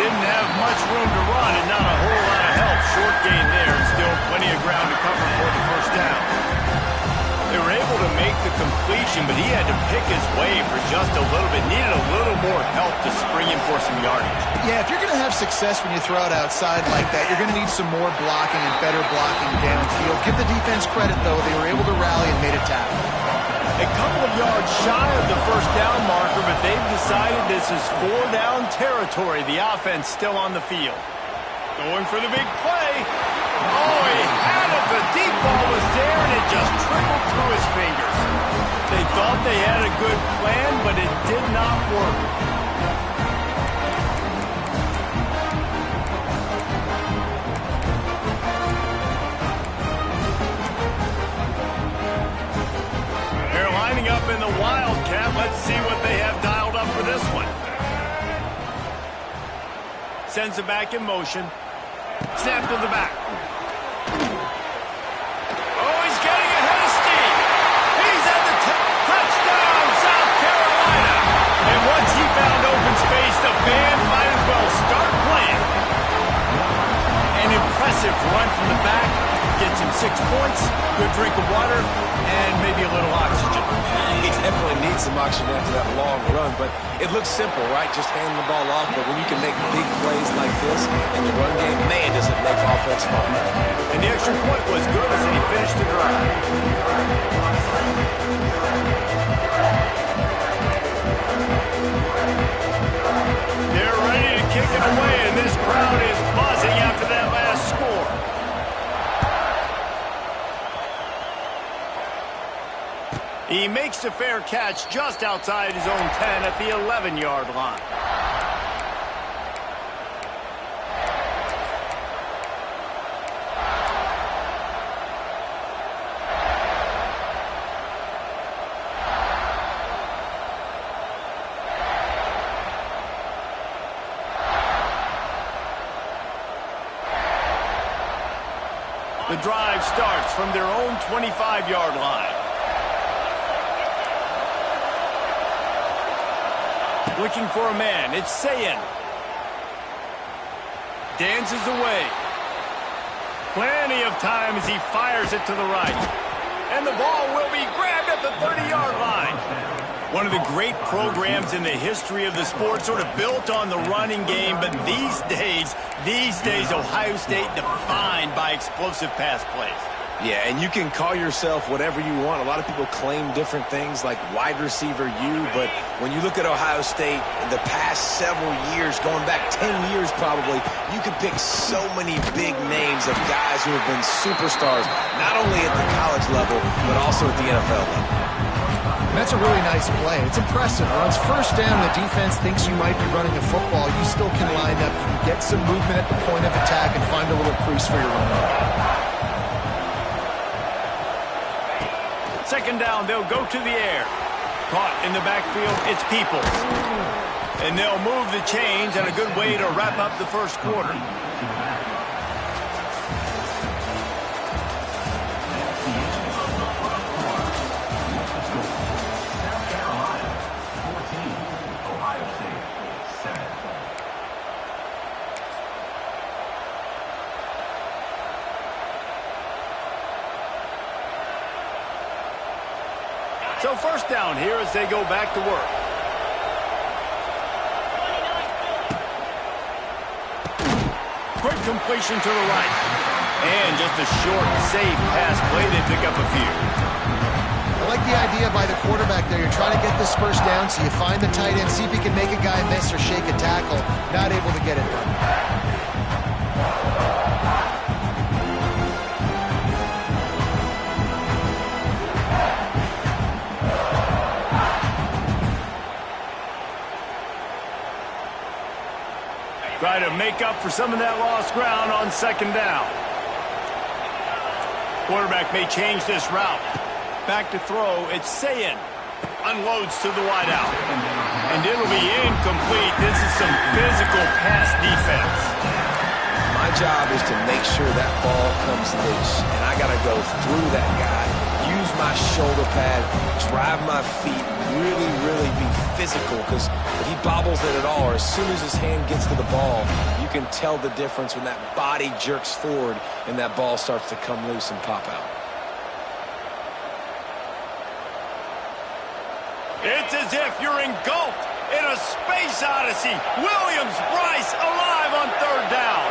Didn't have much room to run and not a whole lot of help. Short gain there and still plenty of ground to cover for the first down. They were able to make the completion, but he had to pick his way for just a little bit. Needed a little more help to spring him for some yardage. Yeah, if you're going to have success when you throw it outside like that, you're going to need some more blocking and better blocking downfield. Give the defense credit, though. They were able to rally and made a tackle. A couple of yards shy of the first down marker, but they've decided this is 4-down territory. The offense still on the field. Going for the big play. Oh, he had it. The deep ball was there, and it just trickled through his fingers. They thought they had a good plan, but it did not work. They're lining up in the Wildcat. Let's see what they have dialed up for this one. Sends it back in motion. Snap to the back. Oh, he's getting ahead of steam. He's at the touchdown, South Carolina. And once he found open space, the band might as well start playing. An impressive run from the back. Gets him 6 points, good drink of water, and maybe a little oxygen. He definitely needs some oxygen after that long run, but it looks simple, right? Just handing the ball off, but when you can make big plays like this in the run game, man, does it make offense fun. And the extra point was good as he finished the drive. They're ready to kick it away, and this crowd is buzzing after that last score. He makes a fair catch just outside his own 10 at the 11-yard line. The drive starts from their own 25-yard line. Looking for a man. It's Sayin. Dances away. Plenty of time as he fires it to the right. And the ball will be grabbed at the 30-yard line. One of the great programs in the history of the sport, sort of built on the running game, but these days, Ohio State defined by explosive pass plays. Yeah, and you can call yourself whatever you want. A lot of people claim different things like wide receiver U, but when you look at Ohio State in the past several years, going back 10 years probably, you can pick so many big names of guys who have been superstars, not only at the college level, but also at the NFL level. That's a really nice play. It's impressive. Once first down, the defense thinks you might be running a football. You still can line up, you can get some movement at the point of attack, and find a little crease for your running. Second down, they'll go to the air. Caught in the backfield, it's Peoples. And they'll move the chains, and a good way to wrap up the first quarter. So first down here as they go back to work. Quick completion to the right. And just a short, safe pass play. They pick up a few. I like the idea by the quarterback there. You're trying to get this first down, so you find the tight end, see if he can make a guy miss or shake a tackle. Not able to get it done. Try to make up for some of that lost ground on second down. Quarterback may change this route. Back to throw, it's Sayin. Unloads to the wideout. And it'll be incomplete. This is some physical pass defense. My job is to make sure that ball comes loose. And I got to go through that guy, use my shoulder pad, drive my feet, really be physical, because if he bobbles it at all, or as soon as his hand gets to the ball, you can tell the difference when that body jerks forward and that ball starts to come loose and pop out. as if you're engulfed in a space odyssey. Williams-Brice alive on third down.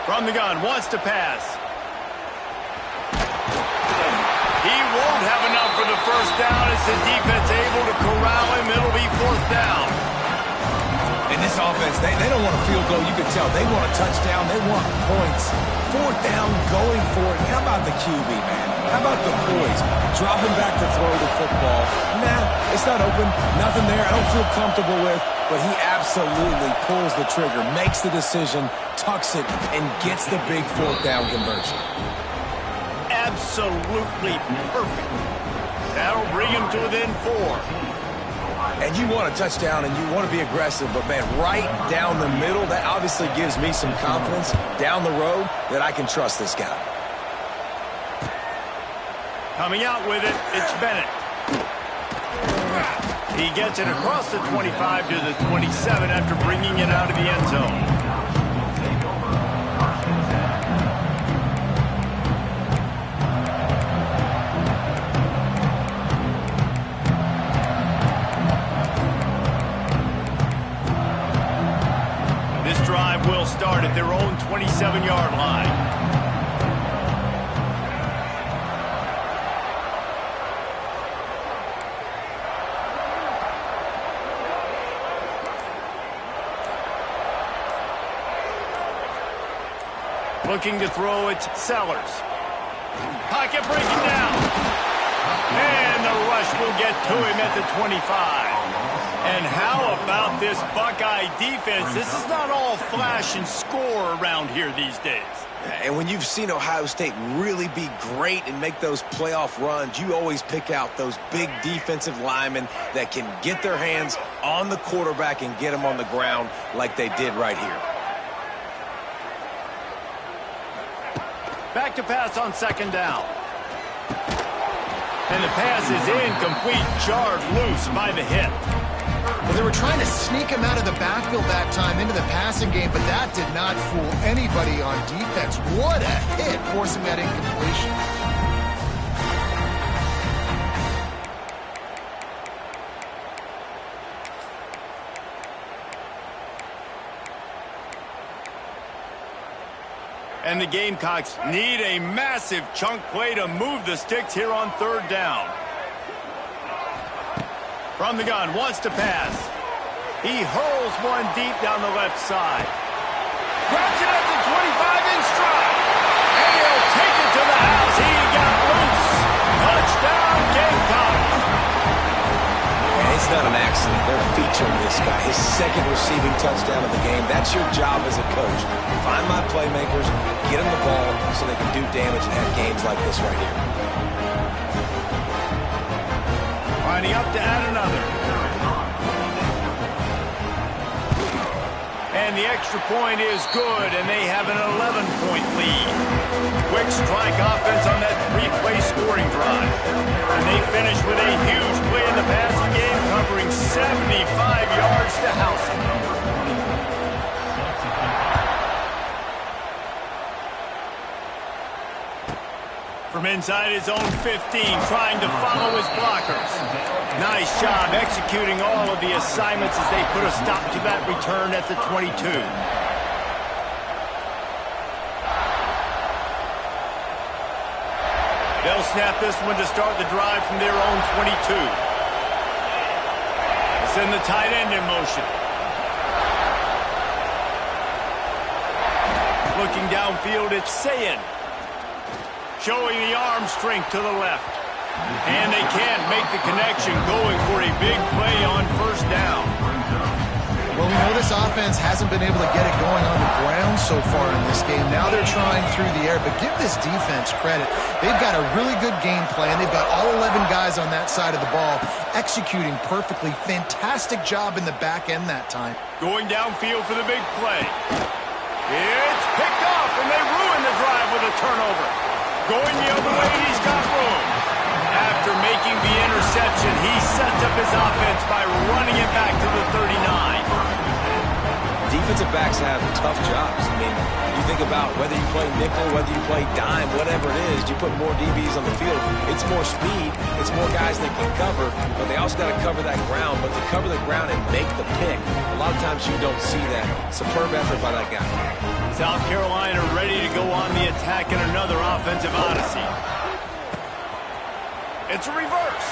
From the gun, wants to pass. He won't have enough for the first down as the defense able to corral him. It'll be fourth down. In this offense, they don't want a field goal. You can tell they want a touchdown. They want points. Fourth down, going for it. How about the QB, man? How about the boys dropping back to throw the football? Nah, it's not open. Nothing there I don't feel comfortable with. But he absolutely pulls the trigger, makes the decision, tucks it, and gets the big fourth down conversion. Absolutely perfect. That'll bring him to within 4. And you want a touchdown and you want to be aggressive, but, man, right down the middle, that obviously gives me some confidence down the road that I can trust this guy. Coming out with it, it's Bennett. He gets it across the 25 to the 27 after bringing it out of the end zone. This drive will start at their own 27-yard line. Looking to throw it, Sellers. Pocket breaking down. And the rush will get to him at the 25. And how about this Buckeye defense? This is not all flash and score around here these days. And when you've seen Ohio State really be great and make those playoff runs, you always pick out those big defensive linemen that can get their hands on the quarterback and get him on the ground like they did right here. Back to pass on second down. And the pass is incomplete, jarred loose by the hit. Well, they were trying to sneak him out of the backfield that time into the passing game, but that did not fool anybody on defense. What a hit, forcing that incompletion. And the Gamecocks need a massive chunk play to move the sticks here on third down. From the gun, wants to pass. He hurls one deep down the left side. Grabs it at the 25 in stride. And he'll take it to the house. He got loose. Touchdown, Gamecocks. And it's not an accident. They're featuring this guy. His second receiving touchdown of the game. That's your job as a coach. Find my playmakers, get them the ball so they can do damage and have games like this right here. Lining up to add another. And the extra point is good, and they have an 11-point lead. Quick strike offense on that three-play scoring drive. And they finish with a huge play in the passing game, covering 75 yards to house it. From inside his own 15, trying to follow his blockers. Nice job executing all of the assignments as they put a stop to that return at the 22. They'll snap this one to start the drive from their own 22. They send the tight end in motion. Looking downfield, it's Sayin. Showing the arm strength to the left. And they can't make the connection, going for a big play on first down. Well, we know this offense hasn't been able to get it going on the ground so far in this game. Now they're trying through the air, but give this defense credit. They've got a really good game plan. They've got all 11 guys on that side of the ball executing perfectly. Fantastic job in the back end that time. Going downfield for the big play. It's picked off, and they ruin the drive with a turnover. Going the other way, and he's got room. After making the interception, he sets up his offense by running it back to the 39. defensive backs have tough jobs. I mean, you think about whether you play nickel, whether you play dime, whatever it is, you put more DBs on the field. It's more speed. It's more guys that can cover, but they also got to cover that ground. But to cover the ground and make the pick, a lot of times you don't see that. Superb effort by that guy. South Carolina ready to go on the attack in another offensive odyssey. It's a reverse.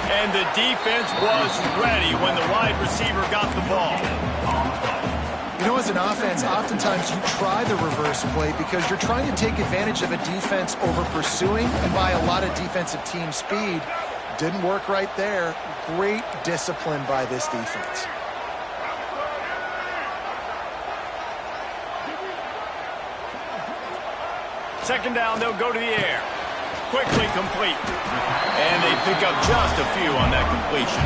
And the defense was ready when the wide receiver got the ball. You know, as an offense, oftentimes you try the reverse play because you're trying to take advantage of a defense over pursuing and by a lot of defensive team speed. Didn't work right there. Great discipline by this defense. Second down, they'll go to the air. Quickly complete. And they pick up just a few on that completion.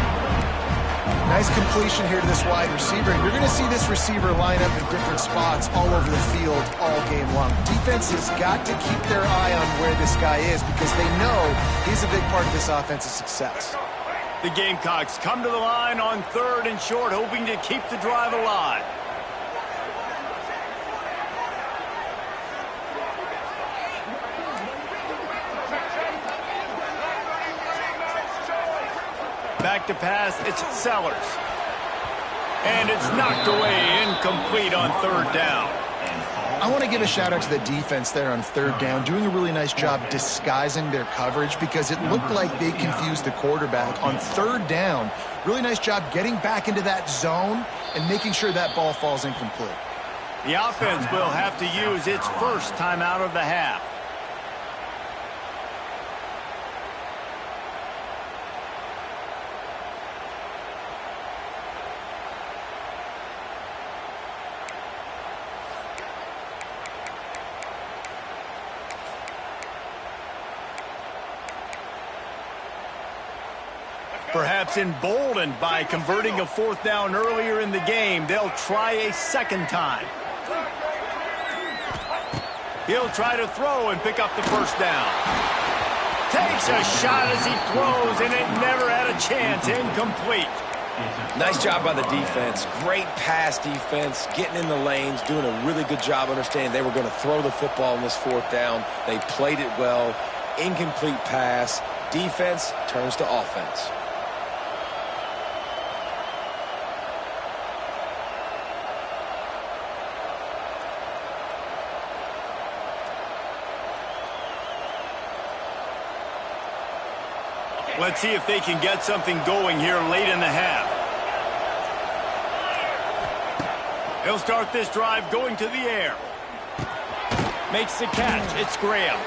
Nice completion here to this wide receiver. And you're going to see this receiver line up in different spots all over the field all game long. Defense has got to keep their eye on where this guy is because they know he's a big part of this offense's success. The Gamecocks come to the line on 3rd and short, hoping to keep the drive alive. Back to pass, it's Sellers. And it's knocked away, incomplete on 3rd down. I want to give a shout out to the defense there on 3rd down, doing a really nice job disguising their coverage because it looked like they confused the quarterback on 3rd down. Really nice job getting back into that zone and making sure that ball falls incomplete. The offense will have to use its first timeout of the half. Perhaps emboldened by converting a 4th down earlier in the game, they'll try a second time. He'll try to throw and pick up the 1st down. Takes a shot as he throws, and it never had a chance. Incomplete. Nice job by the defense. Great pass defense, getting in the lanes, doing a really good job understanding they were going to throw the football in this 4th down. They played it well. Incomplete pass. Defense turns to offense. Let's see if they can get something going here late in the half. He'll start this drive going to the air. Makes the catch. It's Graham.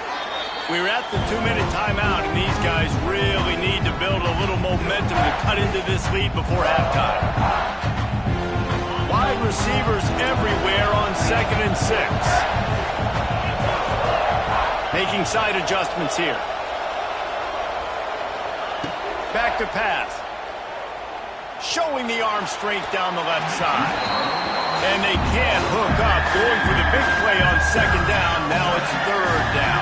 We're at the 2-minute timeout, and these guys really need to build a little momentum to cut into this lead before halftime. Wide receivers everywhere on 2nd and 6. Making side adjustments here. Back to pass. Showing the arm strength down the left side. And they can't hook up. Going for the big play on 2nd down. Now it's 3rd down.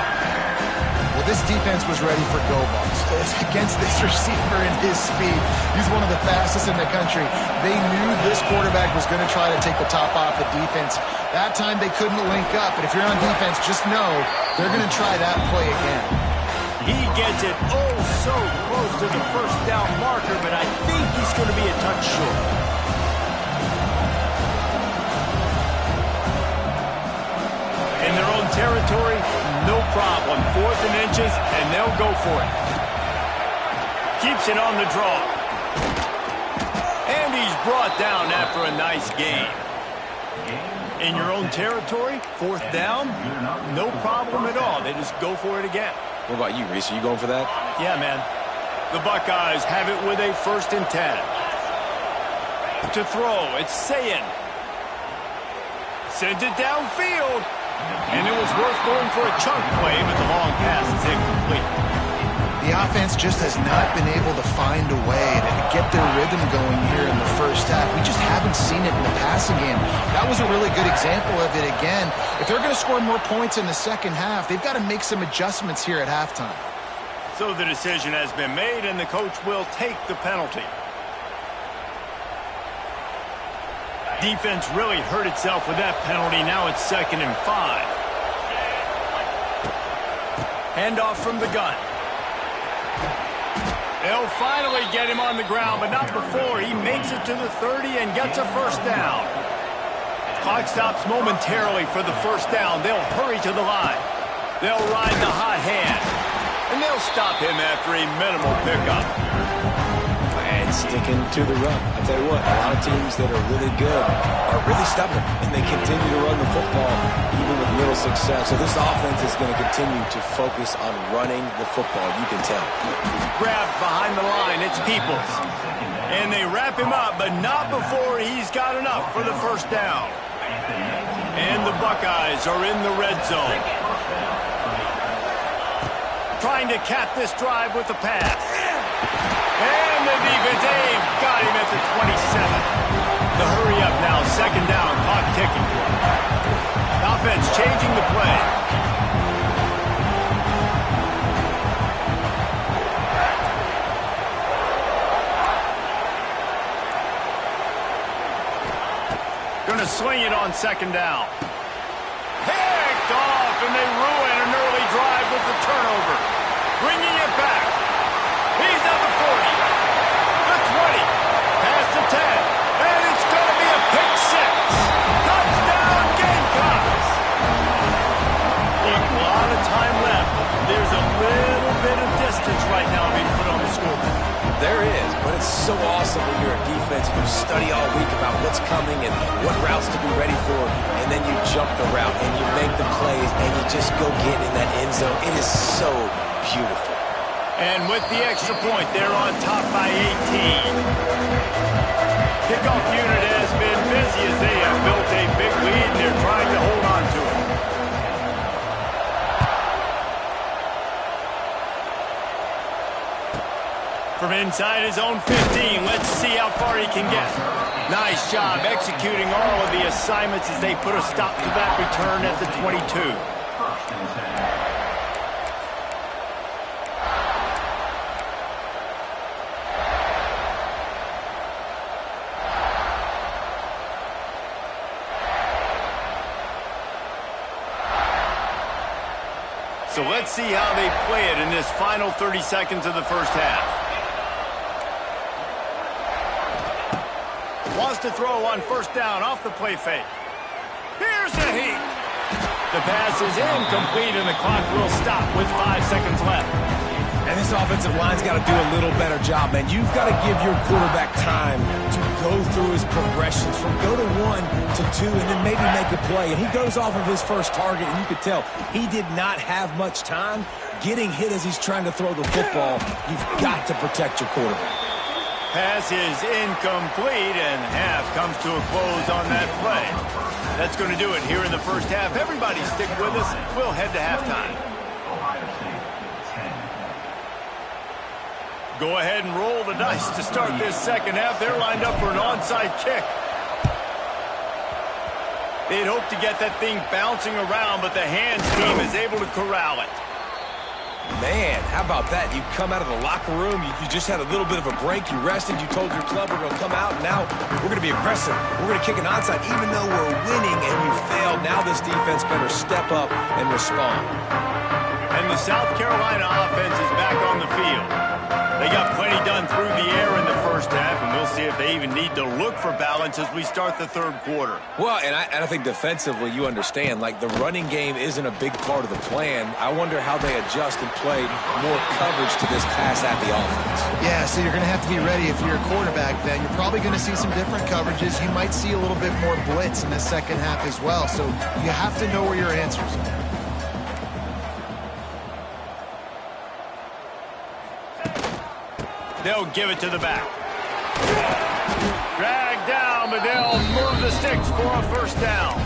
Well, this defense was ready for go balls. Against this receiver and his speed. He's one of the fastest in the country. They knew this quarterback was going to try to take the top off the defense. That time they couldn't link up. But if you're on defense, just know they're going to try that play again. He gets it so close to the 1st down marker, but I think he's going to be a touch short. In their own territory, no problem. 4th and inches, and they'll go for it. Keeps it on the draw. And he's brought down after a nice gain. In your own territory, 4th down, no problem at all. They just go for it again. What about you, Reese? Are you going for that? Yeah, man. The Buckeyes have it with a 1st and 10. To throw, it's Sayin. Sends it downfield. And it was worth going for a chunk play, but the long pass is incomplete. The offense just has not been able to find a way to get their rhythm going here in the 1st half. We just haven't seen it in the passing game. That was a really good example of it again. If they're going to score more points in the 2nd half, they've got to make some adjustments here at halftime. So the decision has been made, and the coach will take the penalty. Defense really hurt itself with that penalty. Now it's 2nd and 5. Handoff from the gun. They'll finally get him on the ground, but not before he makes it to the 30 and gets a first down. Clock stops momentarily for the first down. They'll hurry to the line. They'll ride the hot hand. And they'll stop him after a minimal pickup. And sticking to the run. I tell you what, a lot of teams that are really good are really stubborn, and they continue to run the football even with little success. So this offense is going to continue to focus on running the football, you can tell. Grabbed behind the line, it's Peoples. And they wrap him up, but not before he's got enough for the first down. And the Buckeyes are in the red zone. Trying to cap this drive with the pass. And the defense got him at the 27. The hurry up now, 2nd down, clock ticking. Offense changing the play. Gonna swing it on 2nd down. Picked off, and they ruin an early drive with the turnover. Bringing it back. He's at the 40, the 20, past the 10, and it's going to be a pick 6. Touchdown, Gamecocks! A lot of time left. There's a little bit of distance right now being put on the scoreboard. There is, but it's so awesome when you're a defense and you study all week about what's coming and what routes to be ready for, and then you jump the route and you make the plays and you just go get in that end zone. It is so beautiful. And with the extra point, they're on top by 18. Kickoff unit has been busy as they have built a big lead, and they're trying to hold on to it. From inside his own 15, let's see how far he can get. Nice job executing all of the assignments as they put a stop to that return at the 22. So let's see how they play it in this final 30 seconds of the first half. Wants to throw on 1st down off the play fake. Here's the heat. The pass is incomplete, and the clock will stop with 5 seconds left. And this offensive line's got to do a little better job, man. You've got to give your quarterback time to go through his progressions from go to 1 to 2 and then maybe make a play. And he goes off of his first target, and you could tell he did not have much time getting hit as he's trying to throw the football. You've got to protect your quarterback. Pass is incomplete, and half comes to a close on that play. That's going to do it here in the first half. Everybody stick with us. We'll head to halftime. Go ahead and roll the dice to start this second half. They're lined up for an onside kick. They'd hope to get that thing bouncing around, but the hands team is able to corral it. Man, how about that? You come out of the locker room, you just had a little bit of a break, you rested, you told your club we're going to come out, and now we're going to be aggressive. We're going to kick an onside, even though we're winning and you failed. Now this defense better step up and respond. And the South Carolina offense is back on the field. They got plenty done through the air in the first half, and we'll see if they even need to look for balance as we start the third quarter. Well, and I think defensively, you understand, like the running game isn't a big part of the plan. I wonder how they adjust and play more coverage to this pass-happy offense. Yeah, so you're going to have to be ready if you're a quarterback then. You're probably going to see some different coverages. You might see a little bit more blitz in the second half as well, so you have to know where your answers are. They'll give it to the back. Dragged down, but they'll move the sticks for a first down.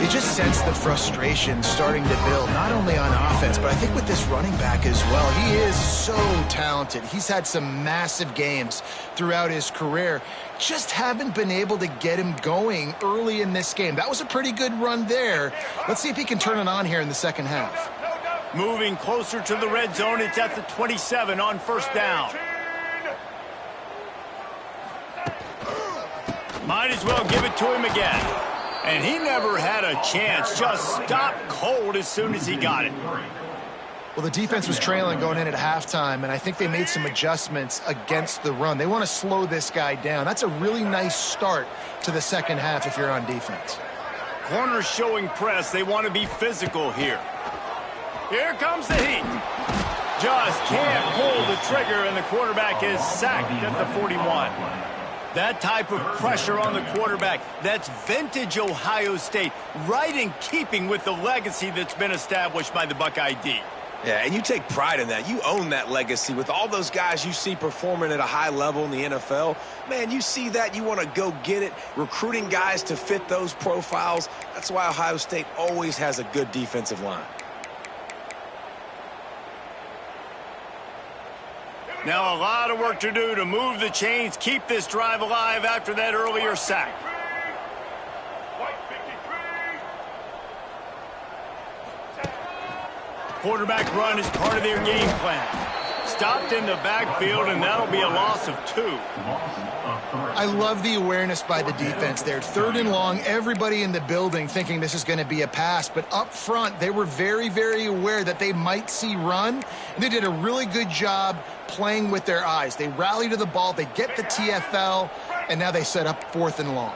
You just sense the frustration starting to build, not only on offense, but I think with this running back as well. He is so talented. He's had some massive games throughout his career. Just haven't been able to get him going early in this game. That was a pretty good run there. Let's see if he can turn it on here in the second half. Moving closer to the red zone, it's at the 27 on first down. Might as well give it to him again. And he never had a chance. Just stopped cold as soon as he got it. Well, the defense was trailing going in at halftime, and I think they made some adjustments against the run. They want to slow this guy down. That's a really nice start to the second half if you're on defense. Corners showing press. They want to be physical here. Here comes the heat. Just can't pull the trigger, and the quarterback is sacked at the 41. That type of pressure on the quarterback, that's vintage Ohio State, right in keeping with the legacy that's been established by the Buckeye D. Yeah, and you take pride in that. You own that legacy with all those guys you see performing at a high level in the NFL. Man, you see that, you want to go get it. Recruiting guys to fit those profiles. That's why Ohio State always has a good defensive line. Now a lot of work to do to move the chains, keep this drive alive after that earlier sack. Quarterback run is part of their game plan. Stopped in the backfield, and that'll be a loss of 2. I love the awareness by the defense there. 3rd and long, everybody in the building thinking this is going to be a pass, but up front, they were very, very aware that they might see run, and they did a really good job playing with their eyes. They rally to the ball, they get the TFL, and now they set up 4th and long.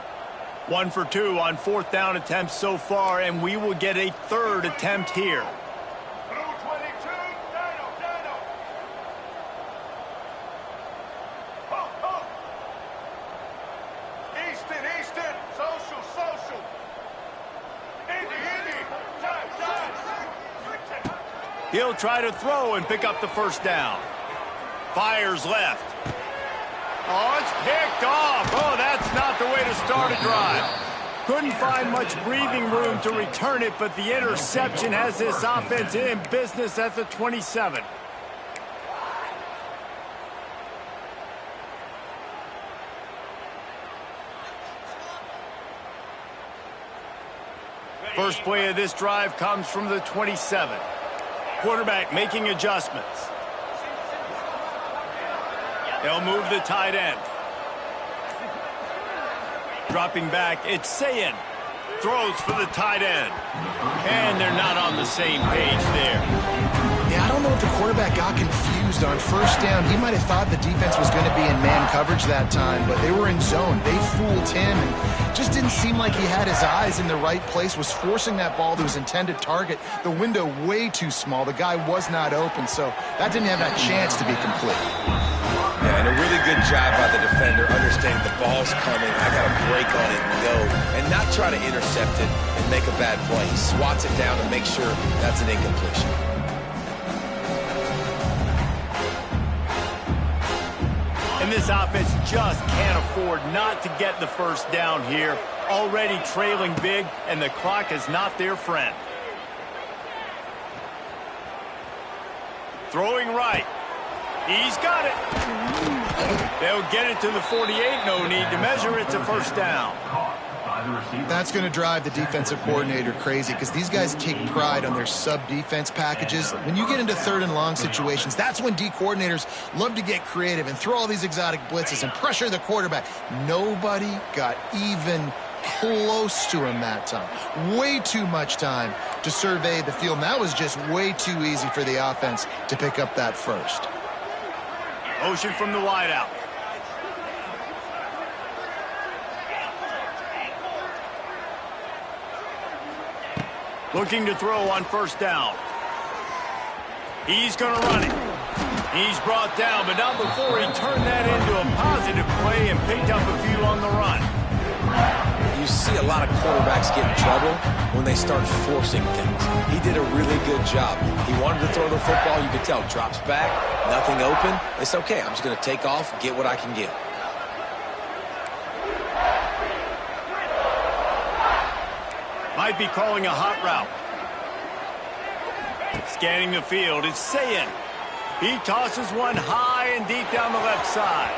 1 for 2 on 4th down attempts so far, and we will get a 3rd attempt here. He'll try to throw and pick up the 1st down. Fires left. Oh, it's picked off. Oh, that's not the way to start a drive. Couldn't find much breathing room to return it, but the interception has this offense in business at the 27. First play of this drive comes from the 27. Quarterback making adjustments. They'll move the tight end. Dropping back, it's Sayin. Throws for the tight end. And they're not on the same page there. Yeah, I don't know if the quarterback got confused on 1st down. He might have thought the defense was going to be in man coverage that time, but they were in zone. They fooled him and just didn't seem like he had his eyes in the right place, was forcing that ball to his intended target. The window way too small. The guy was not open, so that didn't have that chance to be complete. Yeah, and a really good job by the defender, understanding the ball's coming, I got to break on it and go, and not try to intercept it and make a bad play. He swats it down and makes sure that's an incompletion. And this offense just can't afford not to get the 1st down here. Already trailing big, and the clock is not their friend. Throwing right. He's got it. They'll get it to the 48. No need to measure. It's a 1st down. That's going to drive the defensive coordinator crazy because these guys take pride on their sub-defense packages. When you get into 3rd and long situations, that's when D coordinators love to get creative and throw all these exotic blitzes and pressure the quarterback. Nobody got even close to him that time. Way too much time to survey the field. And that was just way too easy for the offense to pick up that 1st. Motion from the wideout. Looking to throw on 1st down. He's going to run it. He's brought down, but not before he turned that into a positive play and picked up a few on the run. You see a lot of quarterbacks get in trouble when they start forcing things. He did a really good job. He wanted to throw the football. You could tell. Drops back, nothing open. It's okay. I'm just going to take off, get what I can get. Might be calling a hot route. Scanning the field, it's Sayin. He tosses one high and deep down the left side.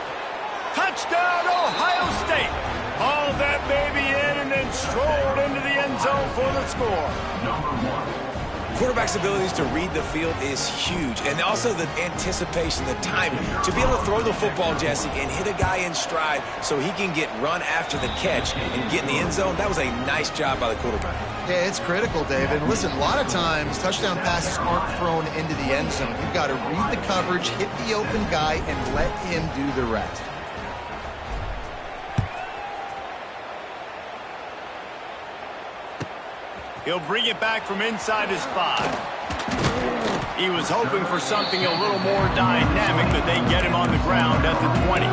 Touchdown, Ohio State. Hauled that baby in and then strolled into the end zone for the score. quarterback's abilities to read the field is huge. And also the anticipation, the timing. To be able to throw the football, Jesse, and hit a guy in stride so he can get run after the catch and get in the end zone, that was a nice job by the quarterback. Yeah, it's critical, David. Listen, a lot of times touchdown passes aren't thrown into the end zone. You've got to read the coverage, hit the open guy, and let him do the rest. He'll bring it back from inside his 5. He was hoping for something a little more dynamic, but they get him on the ground at the 20.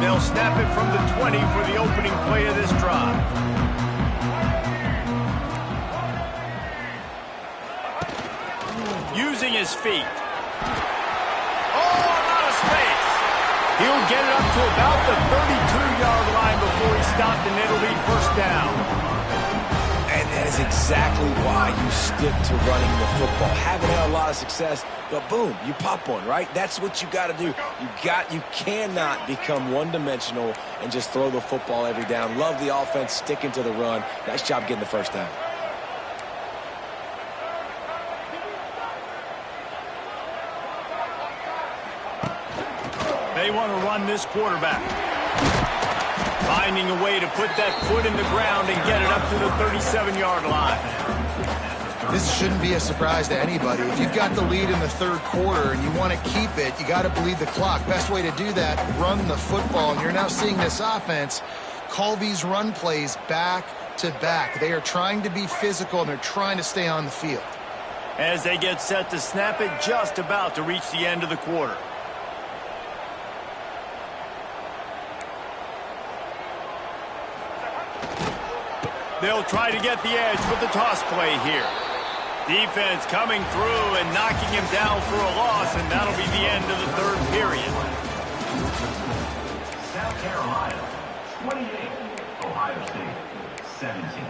They'll snap it from the 20 for the opening play of this drive. Using his feet. Oh, a lot of space. He'll get it up to about the 32-yard line before he stopped, and it'll be first down. And that is exactly why you stick to running the football. Haven't had a lot of success, but boom, you pop one, right? That's what you got to do. You cannot become one-dimensional and just throw the football every down. Love the offense, sticking to the run. Nice job getting the first down. They want to run this quarterback. Finding a way to put that foot in the ground and get it up to the 37-yard line. This shouldn't be a surprise to anybody. If you've got the lead in the third quarter and you want to keep it, you got to bleed the clock. Best way to do that, run the football. And you're now seeing this offense call these run plays back to back. They are trying to be physical, and they're trying to stay on the field. As they get set to snap it, just about to reach the end of the quarter. They'll try to get the edge with the toss play here. Defense coming through and knocking him down for a loss, and that'll be the end of the third period. South Carolina, 28. Ohio State, 17.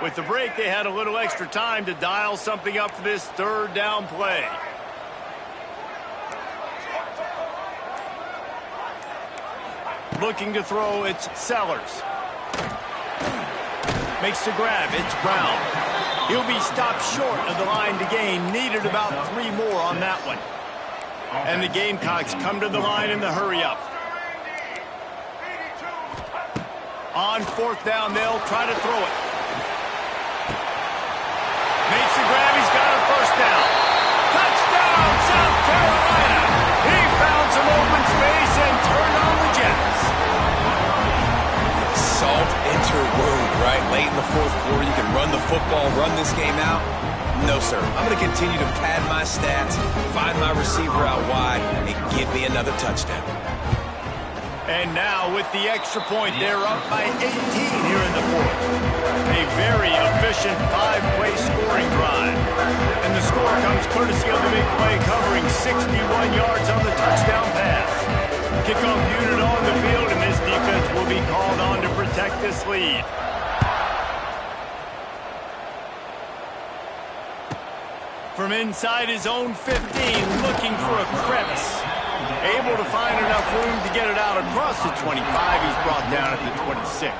With the break, they had a little extra time to dial something up for this third down play. Looking to throw, it's Sellers. Makes the grab, it's Brown. He'll be stopped short of the line to gain. Needed about 3 more on that one. And the Gamecocks come to the line in the hurry-up. On fourth down, they'll try to throw it. Makes the grab, he's got a first down. Touchdown, South Carolina! He found some open space and turned on the Jets. Salt enter wound, right? Late in the fourth quarter, you can run the football, run this game out. No, sir. I'm going to continue to pad my stats, find my receiver out wide, and give me another touchdown. And now, with the extra point, they're up by 18 here in the fourth. A very efficient 5-play scoring drive. And the score comes courtesy of the big play covering 61 yards on the touchdown pass. Kickoff unit on the field, and this defense will be called on to protect this lead. From inside his own 15, looking for a crevice. Able to find enough room to get it out across the 25. He's brought down at the 26.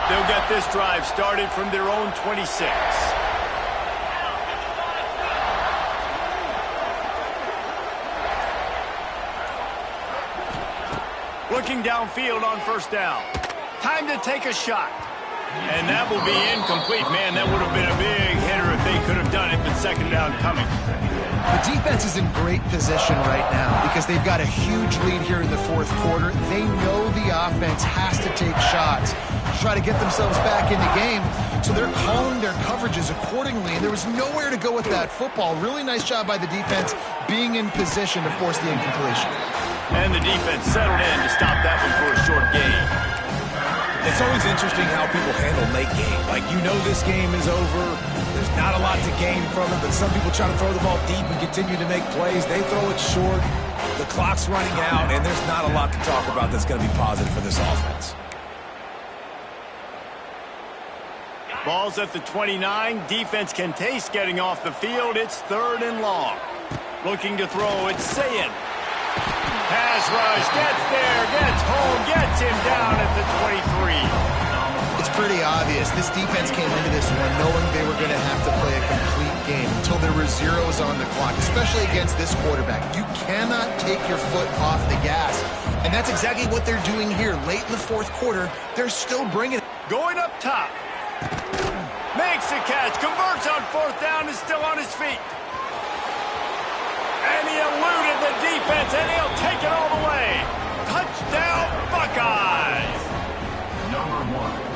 They'll get this drive started from their own 26. Looking downfield on first down. Time to take a shot. And that will be incomplete. Man, that would have been a big hitter if they could have done it, but second down coming. The defense is in great position right now because they've got a huge lead here in the fourth quarter. They know the offense has to take shots to try to get themselves back in the game, so they're calling their coverages accordingly, and there was nowhere to go with that football. Really nice job by the defense being in position to force the incompletion. And the defense settled in to stop that one for a short gain. The It's always interesting how people handle late game. Like, you know this game is over. There's not a lot to gain from it, but some people try to throw the ball deep and continue to make plays. They throw it short. The clock's running out, and there's not a lot to talk about that's going to be positive for this offense. Ball's at the 29. Defense can taste getting off the field. It's 3rd and long. Looking to throw. It's Sayin. Pass rush. Gets there. Gets home. Gets him down at the 23. It's pretty obvious. This defense came into this one knowing they were going to have to play a complete game until there were zeros on the clock, especially against this quarterback. You cannot take your foot off the gas. And that's exactly what they're doing here. Late in the 4th quarter, they're still bringing it. Going up top. Makes the catch. Converts on 4th down. Is still on his feet. And he eluded the defense, and he'll take it all the way. Touchdown, Buckeyes.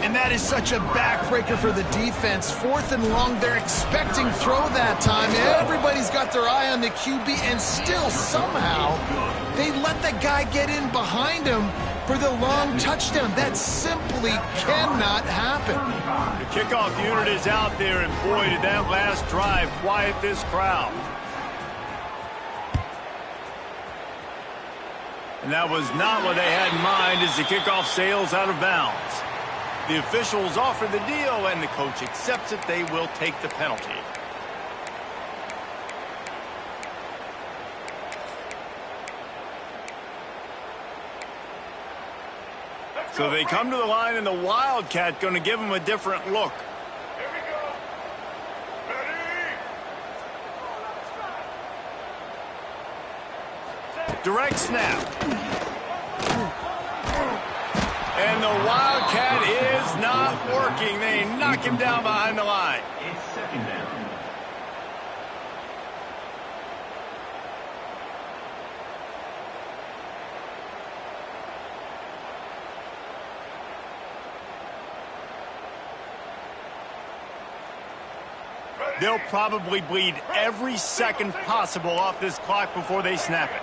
And that is such a backbreaker for the defense. 4th and long, they're expecting throw that time. Everybody's got their eye on the QB, and still somehow they let the guy get in behind him for the long touchdown. That simply cannot happen. The kickoff unit is out there, and boy, did that last drive quiet this crowd. And that was not what they had in mind as the kickoff sails out of bounds. The officials offer the deal, and the coach accepts it. They will take the penalty. So they come to the line, and the Wildcat going to give them a different look. Here we go. Ready? Direct snap. And the Wildcat is not working. They knock him down behind the line. It's 2nd down. They'll probably bleed every second possible off this clock before they snap it.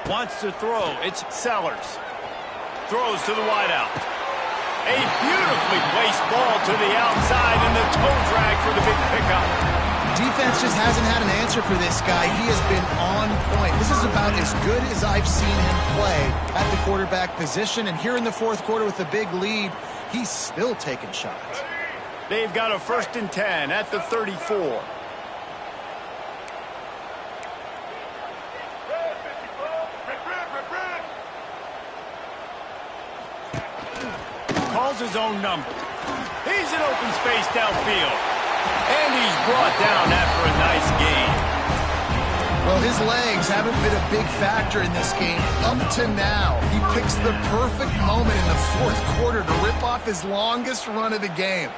Wants to throw. It's Sellers. Throws to the wideout. A beautifully placed ball to the outside, and the toe drag for the big pickup. Defense just hasn't had an answer for this guy. He has been on point. This is about as good as I've seen him play at the quarterback position. And here in the 4th quarter with a big lead, he's still taking shots. They've got a 1st and 10 at the 34. Calls his own number. He's in open space downfield. And he's brought down after a nice gain. Well, his legs haven't been a big factor in this game up to now. He picks the perfect moment in the 4th quarter to rip off his longest run of the game.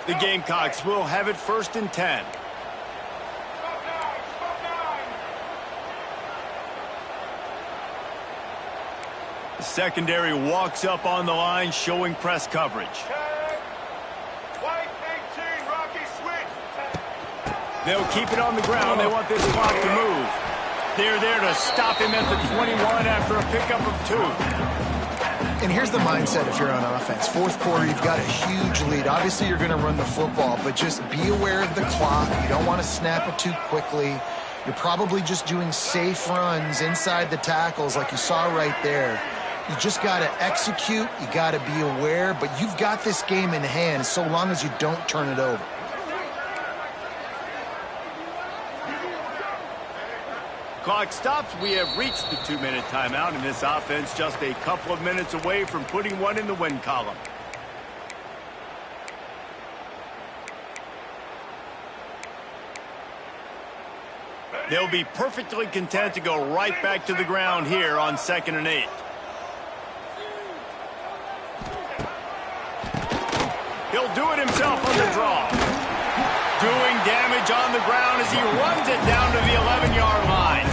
The Gamecocks will have it 1st and 10. The secondary walks up on the line, showing press coverage. White 18, Rocky switch. They'll keep it on the ground. They want this clock to move. They're there to stop him at the 21 after a pickup of 2. And here's the mindset if you're on offense. 4th quarter, you've got a huge lead. Obviously, you're going to run the football, but just be aware of the clock. You don't want to snap it too quickly. You're probably just doing safe runs inside the tackles like you saw right there. You just got to execute. You got to be aware, but you've got this game in hand so long as you don't turn it over. Clock stops. We have reached the 2-minute timeout, and this offense just a couple of minutes away from putting one in the win column. They'll be perfectly content to go right back to the ground here on 2nd and 8. He'll do it himself on the draw. Doing damage on the ground as he runs it down to the 11-yard line.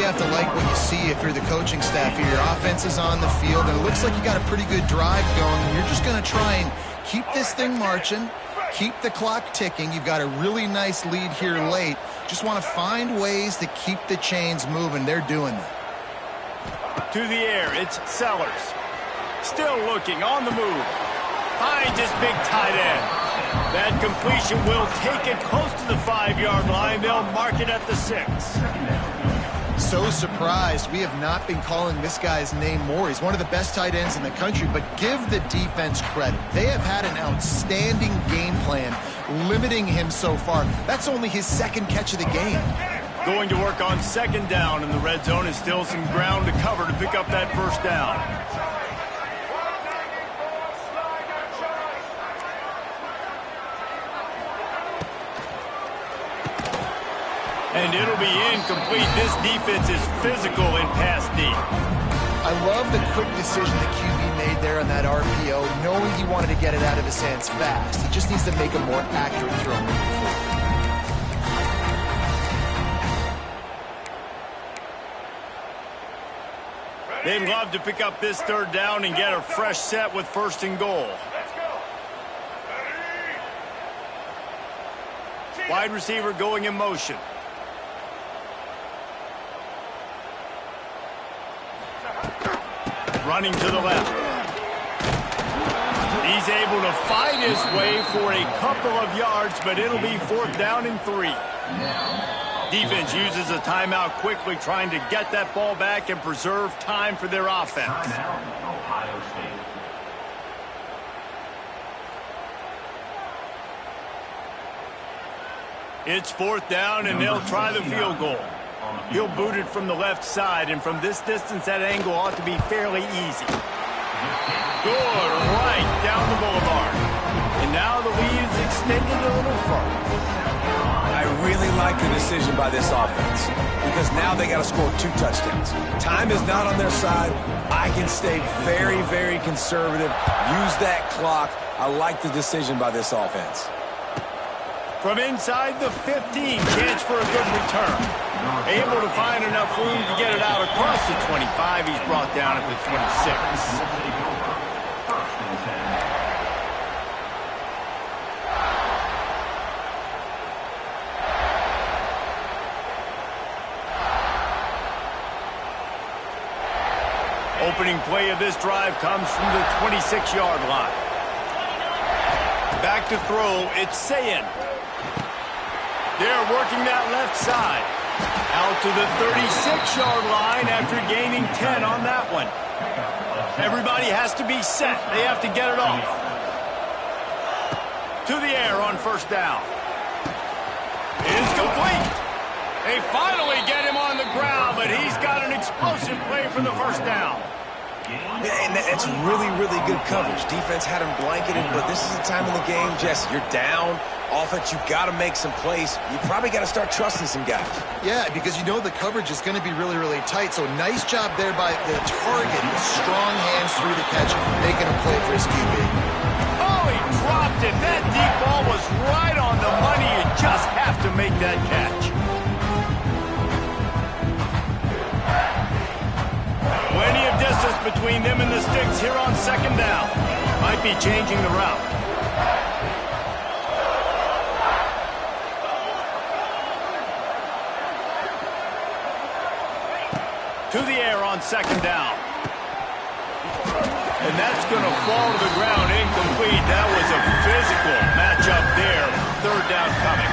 you have to like what you see if you're the coaching staff here. Your offense is on the field, and it looks like you got a pretty good drive going. And you're just going to try and keep this thing marching, keep the clock ticking. You've got a really nice lead here late. Just want to find ways to keep the chains moving. They're doing that. To the air, it's Sellers. Still looking, on the move. Finds his big tight end. That completion will take it close to the 5-yard line. They'll mark it at the 6. So surprised. We have not been calling this guy's name more. He's one of the best tight ends in the country, but give the defense credit. They have had an outstanding game plan limiting him so far. That's only his second catch of the game. Going to work on second down in the red zone, and still some ground to cover to pick up that first down. And it'll be incomplete. This defense is physical in pass D. I love the quick decision the QB made there on that RPO, knowing he wanted to get it out of his hands fast. He just needs to make a more accurate throw moving forward. They'd love to pick up this third down and get a fresh set with 1st and goal. Wide receiver going in motion. Running to the left. He's able to fight his way for a couple of yards, but it'll be 4th down and 3. Defense uses a timeout quickly, trying to get that ball back and preserve time for their offense. Timeout, Ohio State. It's 4th down, and they'll try the field goal. He'll boot it from the left side, and from this distance, that angle ought to be fairly easy. Good, right down the boulevard. And now the lead is extended a little further. I really like the decision by this offense because now they got to score 2 touchdowns. Time is not on their side. I can stay very, very conservative, use that clock. I like the decision by this offense. From inside the 15, chance for a good return. Able to find enough room to get it out across the 25. He's brought down at the 26. Opening play of this drive comes from the 26-yard line. Back to throw, it's Sayin. They're working that left side. Out to the 36-yard line after gaining 10 on that one. Everybody has to be set. They have to get it off. To the air on 1st down. It's complete. They finally get him on the ground, but he's got an explosive play for the 1st down. And that's really, really good coverage. Defense had him blanketed, but this is the time in the game, Jesse. You're down. Offense, you've got to make some plays. You probably got to start trusting some guys. Yeah, because you know the coverage is going to be really, really tight. So nice job there by the target. Strong hands through the catch, making a play for his QB. Oh, he dropped it. That deep ball was right on the money. You just have to make that catch. Plenty of distance between them and the sticks here on 2nd down. Might be changing the route. To the air on 2nd down. And that's going to fall to the ground incomplete. That was a physical matchup there. 3rd down coming.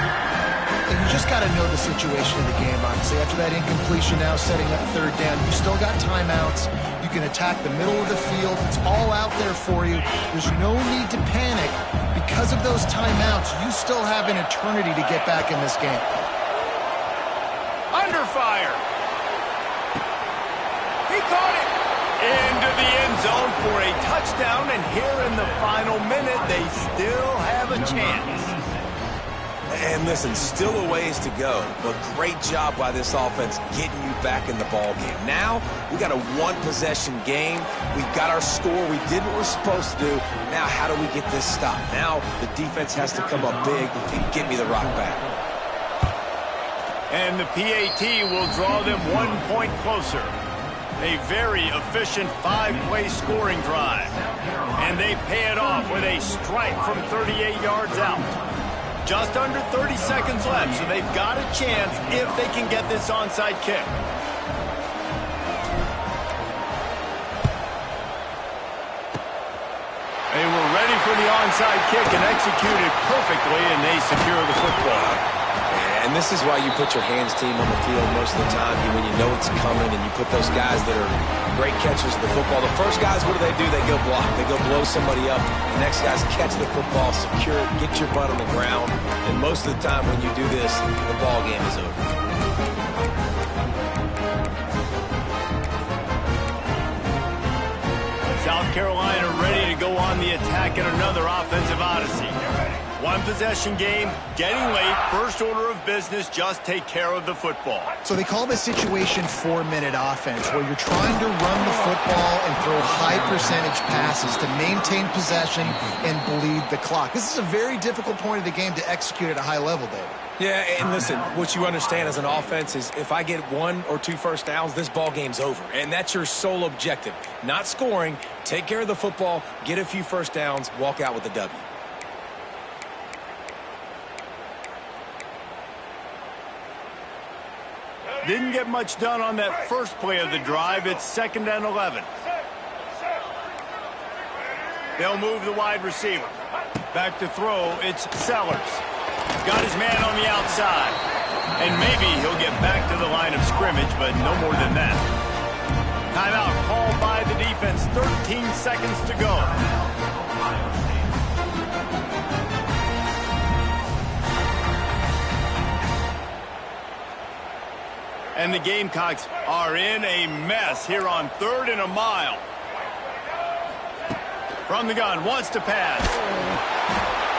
And you just got to know the situation of the game, honestly. After that incompletion now setting up 3rd down, you still got timeouts. You can attack the middle of the field. It's all out there for you. There's no need to panic. Because of those timeouts, you still have an eternity to get back in this game. Under fire. He caught it. Into the end zone for a touchdown, and here in the final minute, they still have a chance. And listen, still a ways to go, but great job by this offense getting you back in the ball game. Now, we got a 1-possession game. We got our score. We did what we're supposed to do. Now, how do we get this stopped? Now, the defense has to come up big and get me the rock back. And the PAT will draw them 1 point closer. A very efficient 5-play scoring drive. And they pay it off with a strike from 38 yards out. Just under 30 seconds left, so they've got a chance if they can get this onside kick. They were ready for the onside kick and executed perfectly, and they secure the football. And this is why you put your hands team on the field most of the time, when you know it's coming, and you put those guys that are great catchers of the football. The first guys, what do? They go block. They go blow somebody up. The next guys catch the football, secure it, get your butt on the ground. And most of the time when you do this, the ball game is over. South Carolina ready to go on the attack in another offensive odyssey. One possession game, getting late, first order of business, just take care of the football. So they call this situation 4-minute offense, where you're trying to run the football and throw high percentage passes to maintain possession and bleed the clock. This is a very difficult point of the game to execute at a high level, David. Yeah, and listen, what you understand as an offense is if I get 1 or 2 first downs, this ball game's over. And that's your sole objective. Not scoring, take care of the football, get a few first downs, walk out with the W. Didn't get much done on that first play of the drive. It's 2nd and 11. They'll move the wide receiver. Back to throw, it's Sellers. Got his man on the outside. And maybe he'll get back to the line of scrimmage, but no more than that. Timeout called by the defense. 13 seconds to go. And the Gamecocks are in a mess here on 3rd and a mile. From the gun, wants to pass.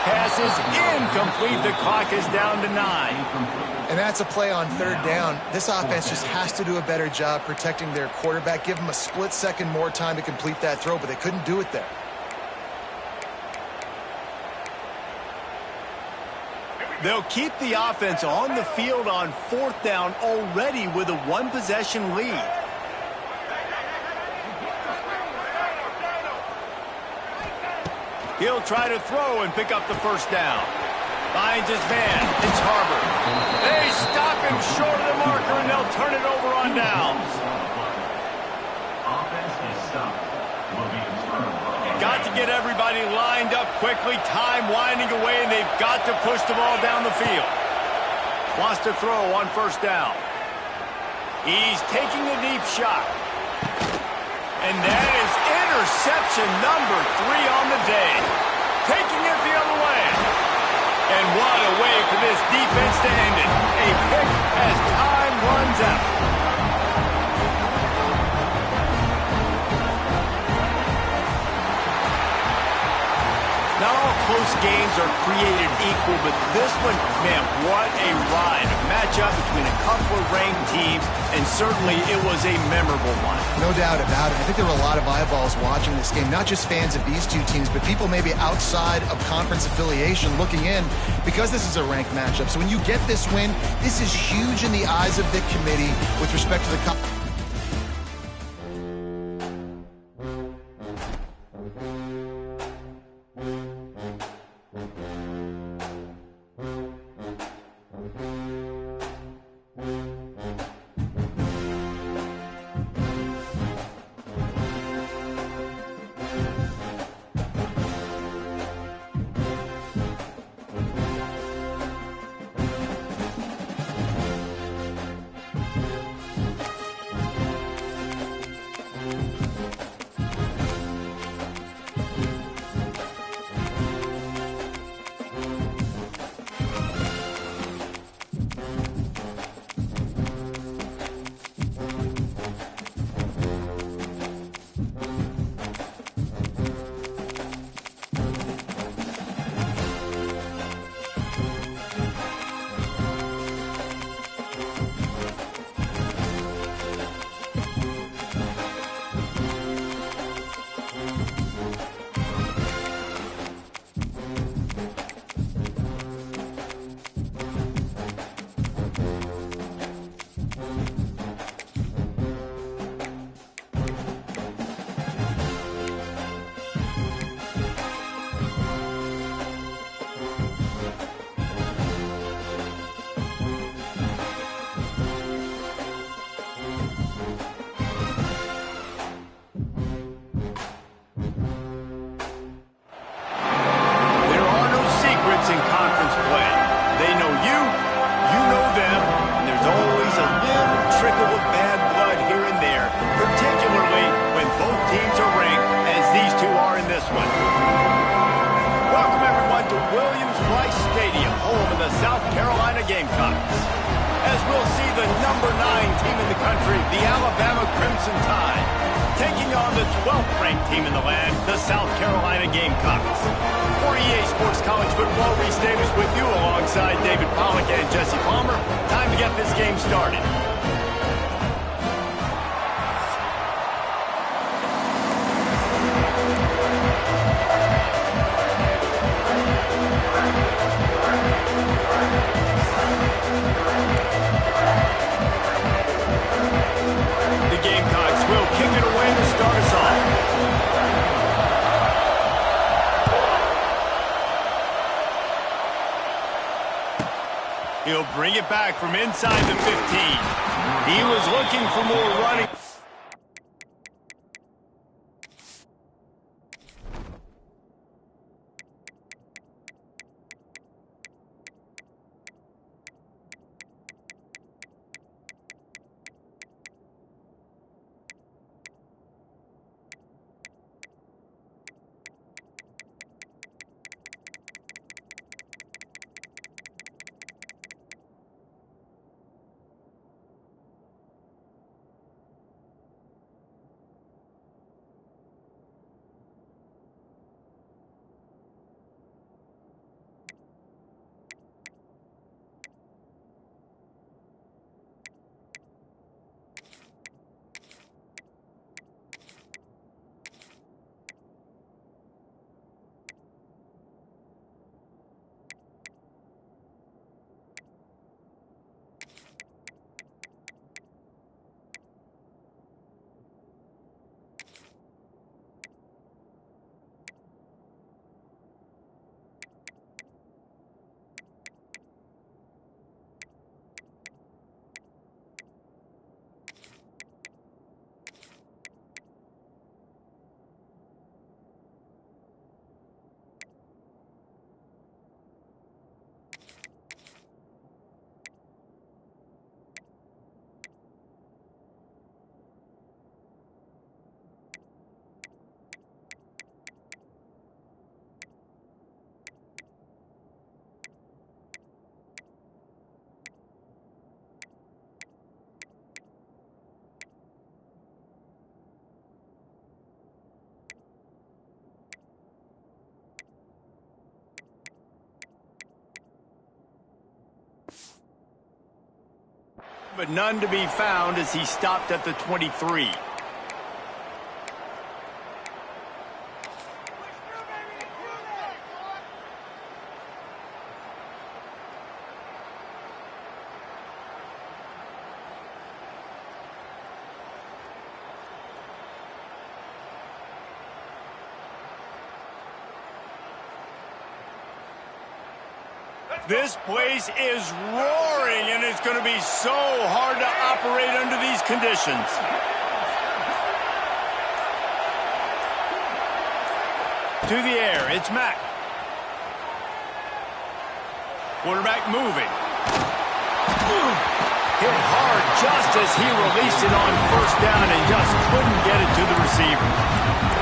Pass is incomplete. The clock is down to 9. And that's a play on 3rd down. This offense just has to do a better job protecting their quarterback. Give them a split second more time to complete that throw, but they couldn't do it there. They'll keep the offense on the field on 4th down already with a 1-possession lead. He'll try to throw and pick up the first down. Finds his man. It's Harbor. They stop him short of the marker, and they'll turn it over on downs. Offense is stopped. Got to get everybody lined up quickly. Time winding away, and they've got to push the ball down the field. Wants to throw on 1st down. He's taking a deep shot. And that is interception number 3 on the day. Taking it the other way. And what a way for this defense to end it. A pick as time runs out. Not all close games are created equal, but this one, man, what a ride. A matchup between a couple of ranked teams, and certainly it was a memorable one. No doubt about it. I think there were a lot of eyeballs watching this game, not just fans of these two teams, but people maybe outside of conference affiliation looking in because this is a ranked matchup. So when you get this win, this is huge in the eyes of the committee with respect to the conference. country, the Alabama Crimson Tide, taking on the 12th-ranked team in the land, the South Carolina Gamecocks. For EA Sports College Football, Reese Davis with you alongside David Pollack and Jesse Palmer. Time to get this game started. The Gamecocks will kick it away to start us off. He'll bring it back from inside the 15. He was looking for more running. But none to be found as he stopped at the 23. This place is roaring, and it's going to be so hard to operate under these conditions. To the air, it's Mack. Quarterback moving. Hit hard just as he released it on first down and just couldn't get it to the receiver.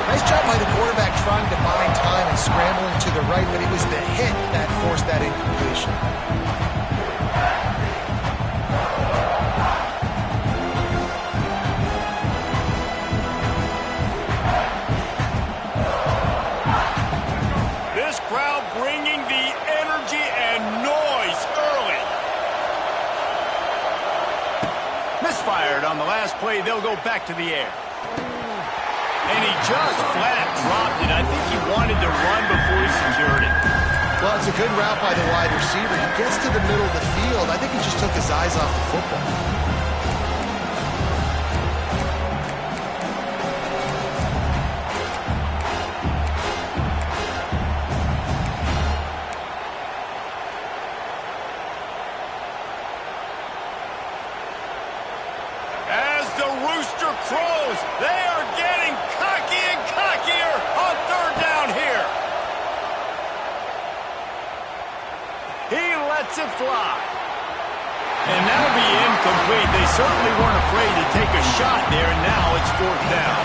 Nice job by the quarterback trying to buy time and scrambling to the right, but it was the hit that forced that incompletion. This crowd bringing the energy and noise early. Misfired on the last play. They'll go back to the air. And he just flat dropped it. I think he wanted to run before he secured it. Well, it's a good route by the wide receiver. He gets to the middle of the field. I think he just took his eyes off the football. As the rooster crows, they are getting cocky and cockier on third down here. He lets it fly. And that'll be incomplete. They certainly weren't afraid to take a shot there, and now it's fourth down.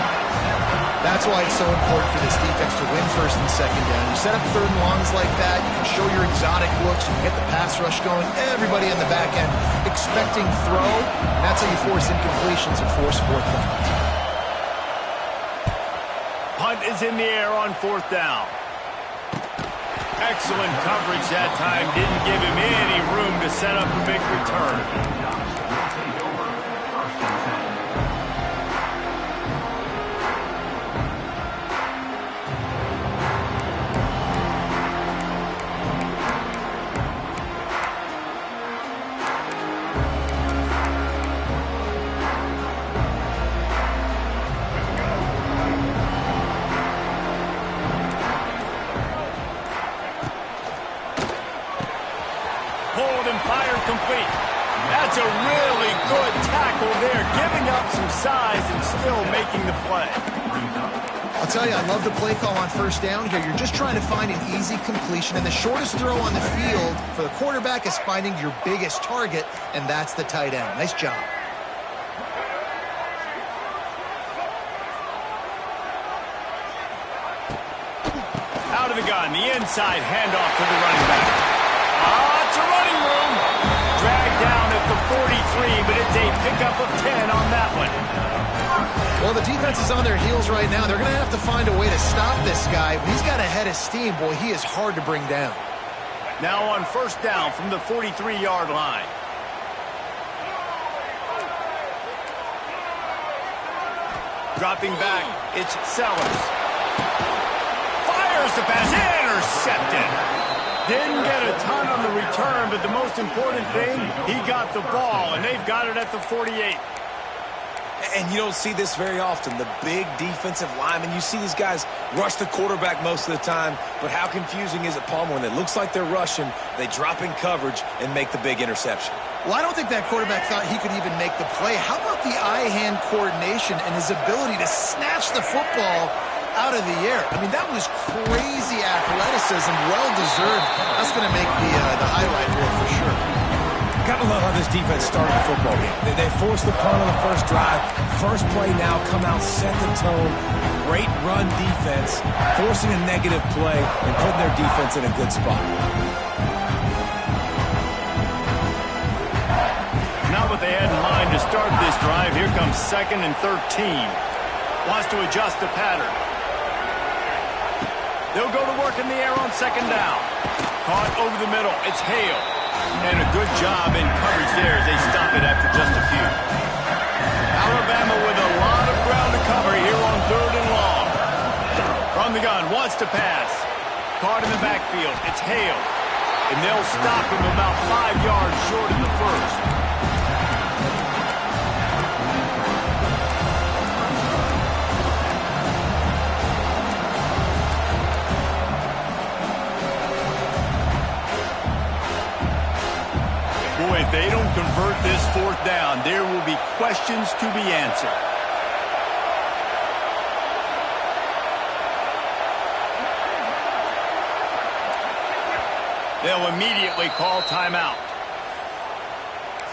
That's why it's so important for this defense to win first and second down. You set up third and longs like that, you can show your exotic looks, you can get the pass rush going, everybody in the back end expecting throw, and that's how you force incompletions and force fourth down. Punt is in the air on fourth down. Excellent coverage that time. Didn't give him any room to set up a big return. Pulled and fired complete. That's a really good tackle there, giving up some size and still making the play. I'll tell you, I love the play call on first down here. You're just trying to find an easy completion, and the shortest throw on the field for the quarterback is finding your biggest target, and that's the tight end. Nice job. Out of the gun, the inside handoff to the running back. It's a running room. Dragged down at the 43, but it's a pickup of 10 on that one. Well, the defense is on their heels right now. They're going to have to find a way to stop this guy. He's got a head of steam. Boy, he is hard to bring down. Now on first down from the 43-yard line. Dropping back, it's Sellers. Fires the pass, intercepted. Didn't get a ton on the return, but the most important thing, he got the ball, and they've got it at the 48. And you don't see this very often. The big defensive linemen, you see these guys rush the quarterback most of the time, but how confusing is it, Palmer, when it looks like they're rushing, they drop in coverage and make the big interception? Well, I don't think that quarterback thought he could even make the play. How about the eye-hand coordination and his ability to snatch the football out of the air? I mean, that was crazy athleticism, well-deserved. That's going to make the highlight reel for sure. Gotta love how this defense started the football game. They forced the punt on the first drive. First play now, come out, set the tone. Great run defense, forcing a negative play and putting their defense in a good spot. Not what they had in mind to start this drive. Here comes 2nd and 13. Wants to adjust the pattern. They'll go to work in the air on 2nd down. Caught over the middle. It's Hale. And a good job in coverage there as they stop it after just a few. Alabama with a lot of ground to cover here on 3rd and long. From the gun, wants to pass. Caught in the backfield. It's Hale. And they'll stop him about 5 yards short of the first. Boy, if they don't convert this 4th down, there will be questions to be answered. They'll immediately call timeout.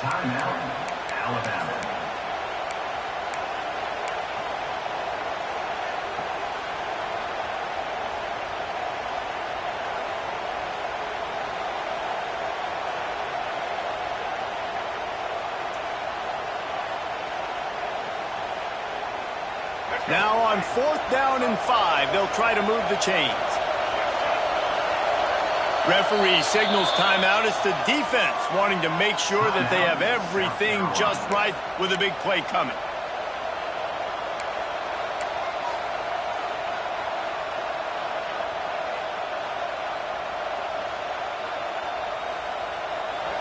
Timeout, Alabama. Now on 4th down and 5, they'll try to move the chains. Referee signals timeout. It's the defense wanting to make sure that they have everything just right with a big play coming.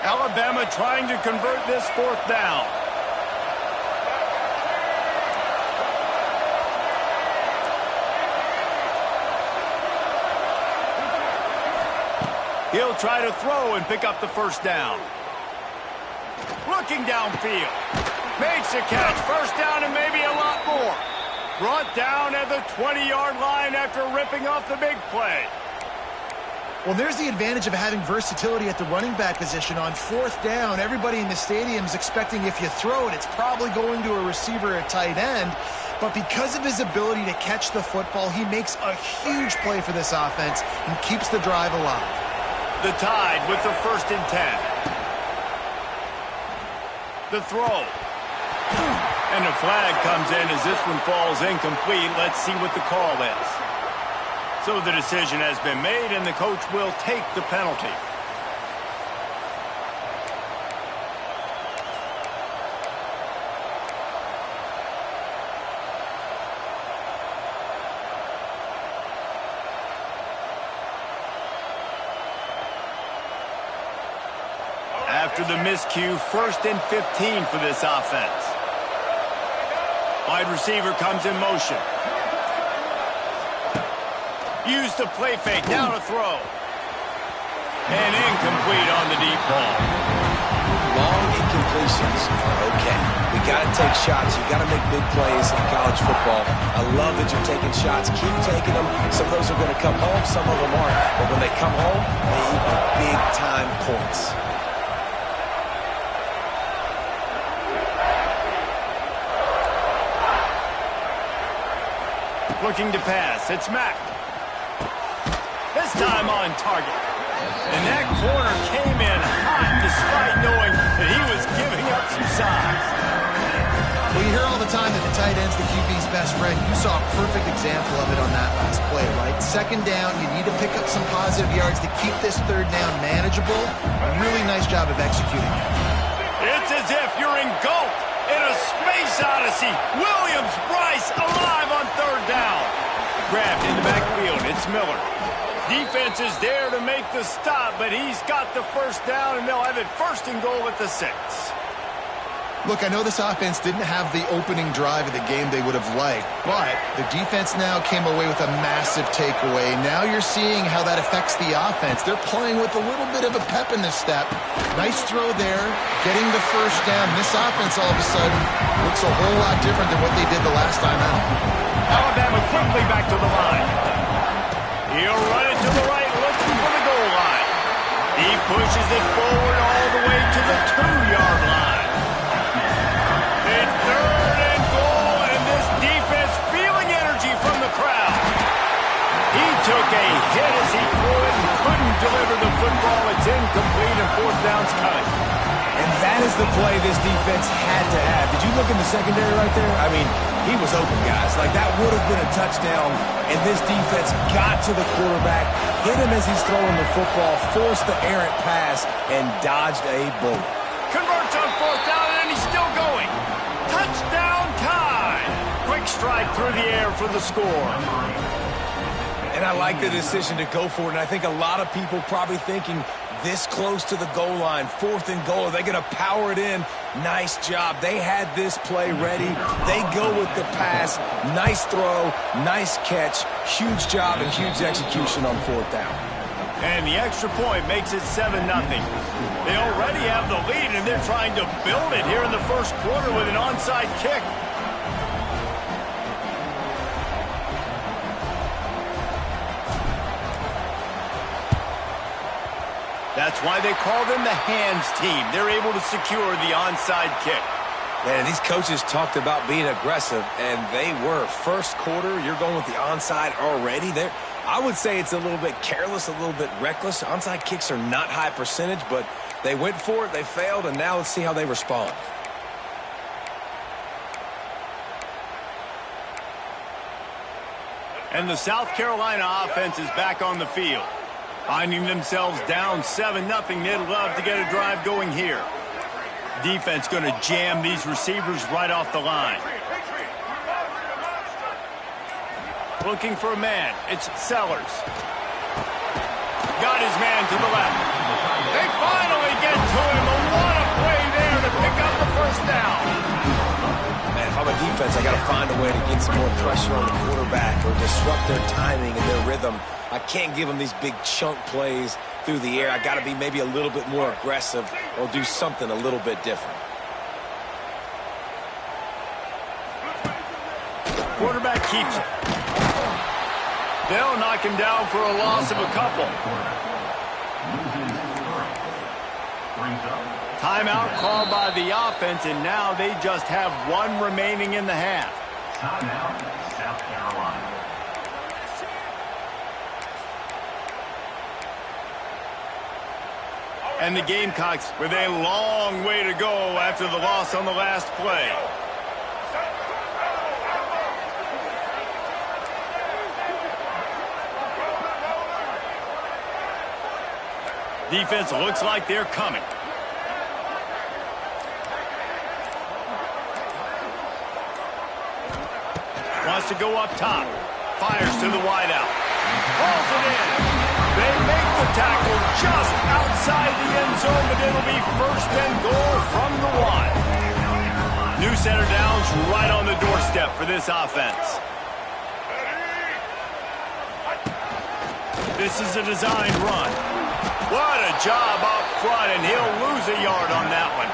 Alabama trying to convert this 4th down. He'll try to throw and pick up the 1st down. Looking downfield. Makes a catch. 1st down and maybe a lot more. Brought down at the 20-yard line after ripping off the big play. Well, there's the advantage of having versatility at the running back position. On fourth down, everybody in the stadium is expecting if you throw it, it's probably going to a receiver or tight end. But because of his ability to catch the football, he makes a huge play for this offense and keeps the drive alive. The Tide with the 1st and 10. The throw. And a flag comes in as this one falls incomplete. Let's see what the call is. So the decision has been made, and the coach will take the penalty. After the miscue, 1st and 15 for this offense. Wide receiver comes in motion. Use the play fake, now to throw. And incomplete on the deep ball. Long incompletions are okay. We got to take shots. You got to make big plays in college football. I love that you're taking shots. Keep taking them. Some of those are going to come home, some of them aren't. But when they come home, they equal big-time points. Looking to pass, it's Mack. This time on target. And that corner came in hot despite knowing that he was giving up some size. Well, you hear all the time that the tight end's the QB's best friend. You saw a perfect example of it on that last play, right? 2nd down, you need to pick up some positive yards to keep this 3rd down manageable. A really nice job of executing it. It's as if you're engulfed in a space odyssey. Williams-Brice alive on 3rd down. Grabbed in the backfield, it's Miller. Defense is there to make the stop, but he's got the 1st down, and they'll have it 1st and goal at the 6. Look, I know this offense didn't have the opening drive of the game they would have liked, but the defense now came away with a massive takeaway. Now you're seeing how that affects the offense. They're playing with a little bit of a pep in the step. Nice throw there, getting the 1st down. This offense all of a sudden looks a whole lot different than what they did the last time out. Alabama quickly back to the line. He'll run it to the right, looking for the goal line. He pushes it forward all the way to the 2-yard line. It's 3rd and goal, and this defense feeling energy from the crowd. He took a hit as he threw it and couldn't deliver the football. It's incomplete, and 4th down's coming. And that is the play this defense had to have. Did you look in the secondary right there? I mean, he was open, guys. Like, that would have been a touchdown, and this defense got to the quarterback, hit him as he's throwing the football, forced the errant pass, and dodged a bullet. Converts on 4th down, and he's still going. Touchdown Tide! Quick strike through the air for the score. And I like the decision to go for it, and I think a lot of people probably thinking this close to the goal line, 4th and goal, are they going to power it in? Nice job. They had this play ready. They go with the pass. Nice throw, nice catch, huge job and huge execution on 4th down. And the extra point makes it 7-0. They already have the lead, and they're trying to build it here in the 1st quarter with an onside kick. That's why they call them the hands team. They're able to secure the onside kick. Man, these coaches talked about being aggressive, and they were. 1st quarter, you're going with the onside already. I would say it's a little bit careless, a little bit reckless. Onside kicks are not high percentage, but they went for it, they failed, and now let's see how they respond. And the South Carolina offense is back on the field. Finding themselves down 7-0, they'd love to get a drive going here. Defense going to jam these receivers right off the line. Looking for a man. It's Sellers. Got his man to the left. They finally get to him. What a play there to pick up the 1st down. Man, if I'm a defense, I got to find a way to get some more pressure on the quarterback or disrupt their timing and their rhythm. I can't give them these big chunk plays through the air. I got to be maybe a little bit more aggressive or do something a little bit different. Quarterback keeps it. They'll knock him down for a loss of a couple. Timeout called by the offense, and now they just have one remaining in the half. Timeout, South Carolina. And the Gamecocks with a long way to go after the loss on the last play. Defense looks like they're coming. Wants to go up top. Fires to the wideout. Pulls it in. They make the tackle just outside the end zone, but it'll be first and goal from the 1. New center downs right on the doorstep for this offense. This is a designed run. What a job up front, and he'll lose a yard on that one.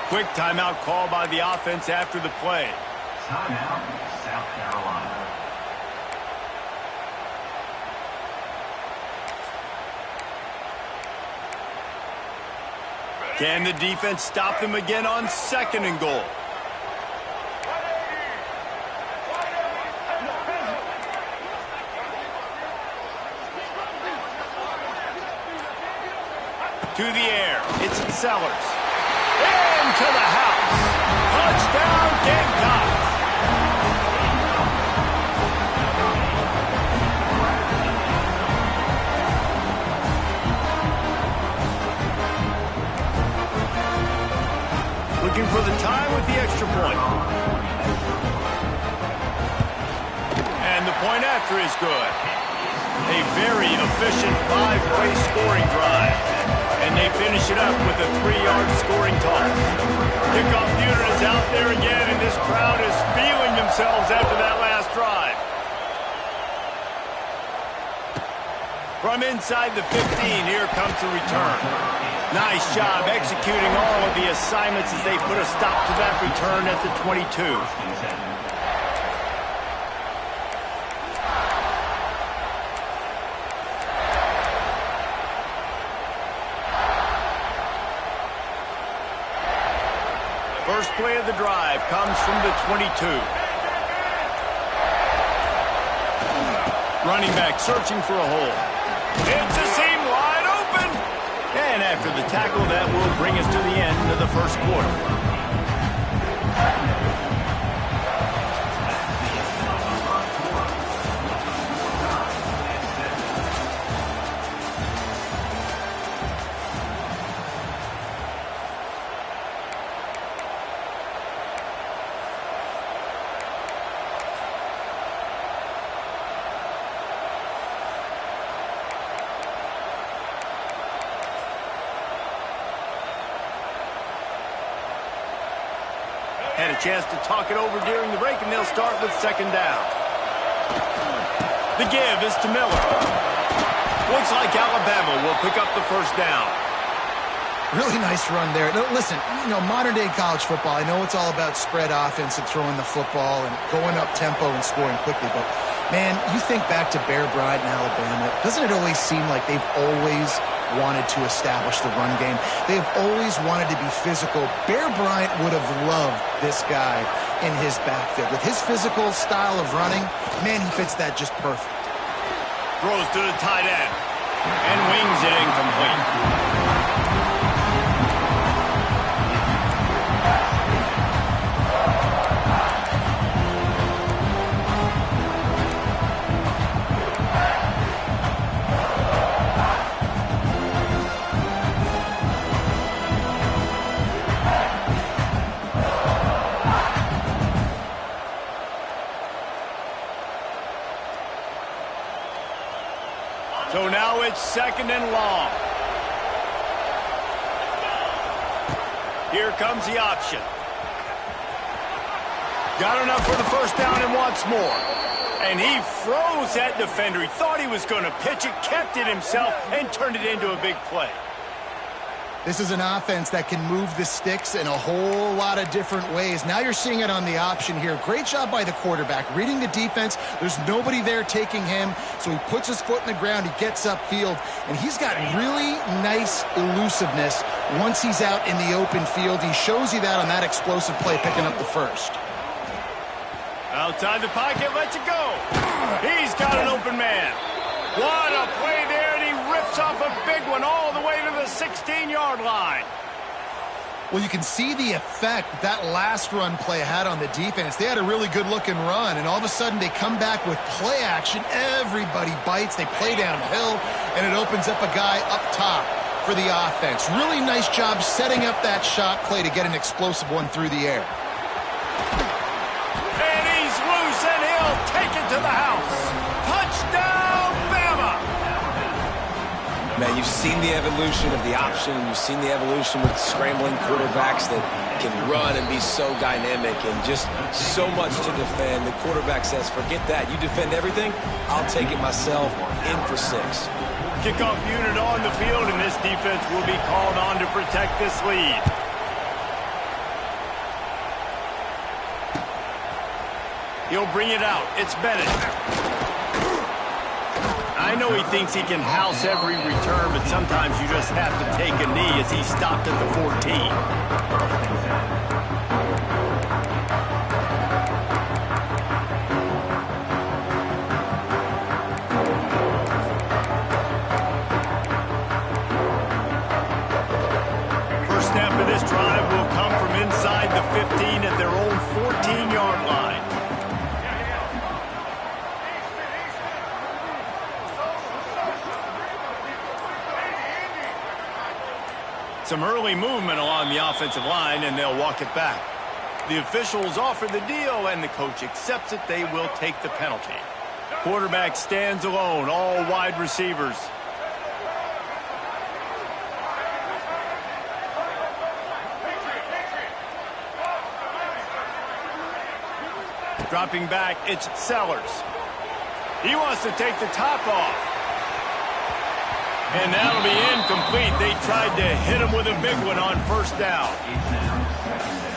Quick timeout call by the offense after the play. Timeout, South Carolina. Can the defense stop them again on 2nd and goal? To the air. It's Sellers. Into the house. Touchdown, Gamecocks. Looking for the time with the extra point. And the point after is good. A very efficient 5-play scoring drive. And they finish it up with a 3-yard scoring toss. Kickoff unit is out there again, and this crowd is feeling themselves after that last drive. From inside the 15, here comes the return. Nice job executing all of the assignments as they put a stop to that return at the 22. First play of the drive comes from the 22. Running back searching for a hole. It's a seam wide open. And after the tackle, that will bring us to the end of the first quarter. Had a chance to talk it over during the break, and they'll start with 2nd down. The give is to Miller. Looks like Alabama will pick up the first down. Really nice run there. No, listen, modern-day college football, I know it's all about spread offense and throwing the football and going up tempo and scoring quickly, but, man, you think back to Bear Bryant in Alabama, doesn't it always seem like they've always wanted to establish the run game? They've always wanted to be physical. Bear Bryant would have loved this guy in his backfield. With his physical style of running, man, he fits that just perfect. Throws to the tight end and wings it incomplete. So now it's 2nd and long. Here comes the option. Got enough for the first down and wants more. And he froze that defender. He thought he was going to pitch it, kept it himself, and turned it into a big play. This is an offense that can move the sticks in a whole lot of different ways. Now you're seeing it on the option here. Great job by the quarterback. Reading the defense, there's nobody there taking him, so he puts his foot in the ground, he gets upfield, and he's got really nice elusiveness once he's out in the open field. He shows you that on that explosive play, picking up the first. Outside the pocket, lets it go. He's got an open man. What a play there, and he rips off a big one all the way to the 16-yard line. Well, you can see the effect that last run play had on the defense. They had a really good-looking run, and all of a sudden they come back with play action. Everybody bites. They play downhill, and it opens up a guy up top for the offense. Really nice job setting up that shot play to get an explosive one through the air. And he's loose, and he'll take it to the house. Touchdown, Bama! Man, you've seen the evolution of the option, and you've seen the evolution with scrambling quarterbacks that can run and be so dynamic and just so much to defend. The quarterback says, forget that. You defend everything, I'll take it myself. In for 6. Kickoff unit on the field, and this defense will be called on to protect this lead. He'll bring it out. It's Bennett. I know he thinks he can house every return, but sometimes you just have to take a knee as he stopped at the 14. First snap of this drive will come from inside the 15 at their own 14-yard line. Some early movement along the offensive line, and they'll walk it back. The officials offer the deal, and the coach accepts it. They will take the penalty. Quarterback stands alone, all wide receivers. Dropping back, it's Sellers. He wants to take the top off. And that'll be incomplete. They tried to hit him with a big one on first down.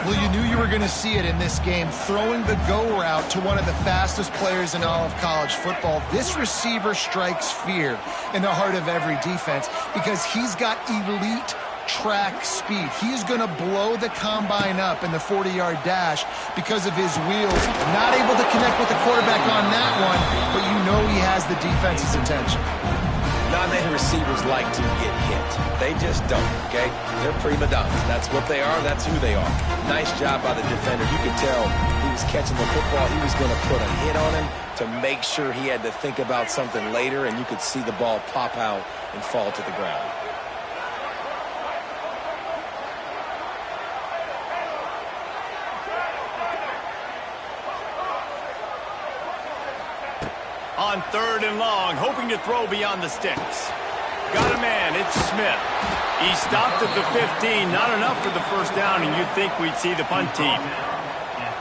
Well, you knew you were going to see it in this game. Throwing the go route to one of the fastest players in all of college football. This receiver strikes fear in the heart of every defense because he's got elite track speed. He's going to blow the combine up in the 40-yard dash because of his wheels. Not able to connect with the quarterback on that one, but you know he has the defense's attention. Not many receivers like to get hit. They just don't, okay? They're prima donnas. That's what they are. That's who they are. Nice job by the defender. You could tell he was catching the football. He was going to put a hit on him to make sure he had to think about something later, and you could see the ball pop out and fall to the ground. On 3rd and long, hoping to throw beyond the sticks. Got a man, it's Smith. He stopped at the 15, not enough for the first down, and you'd think we'd see the punt team.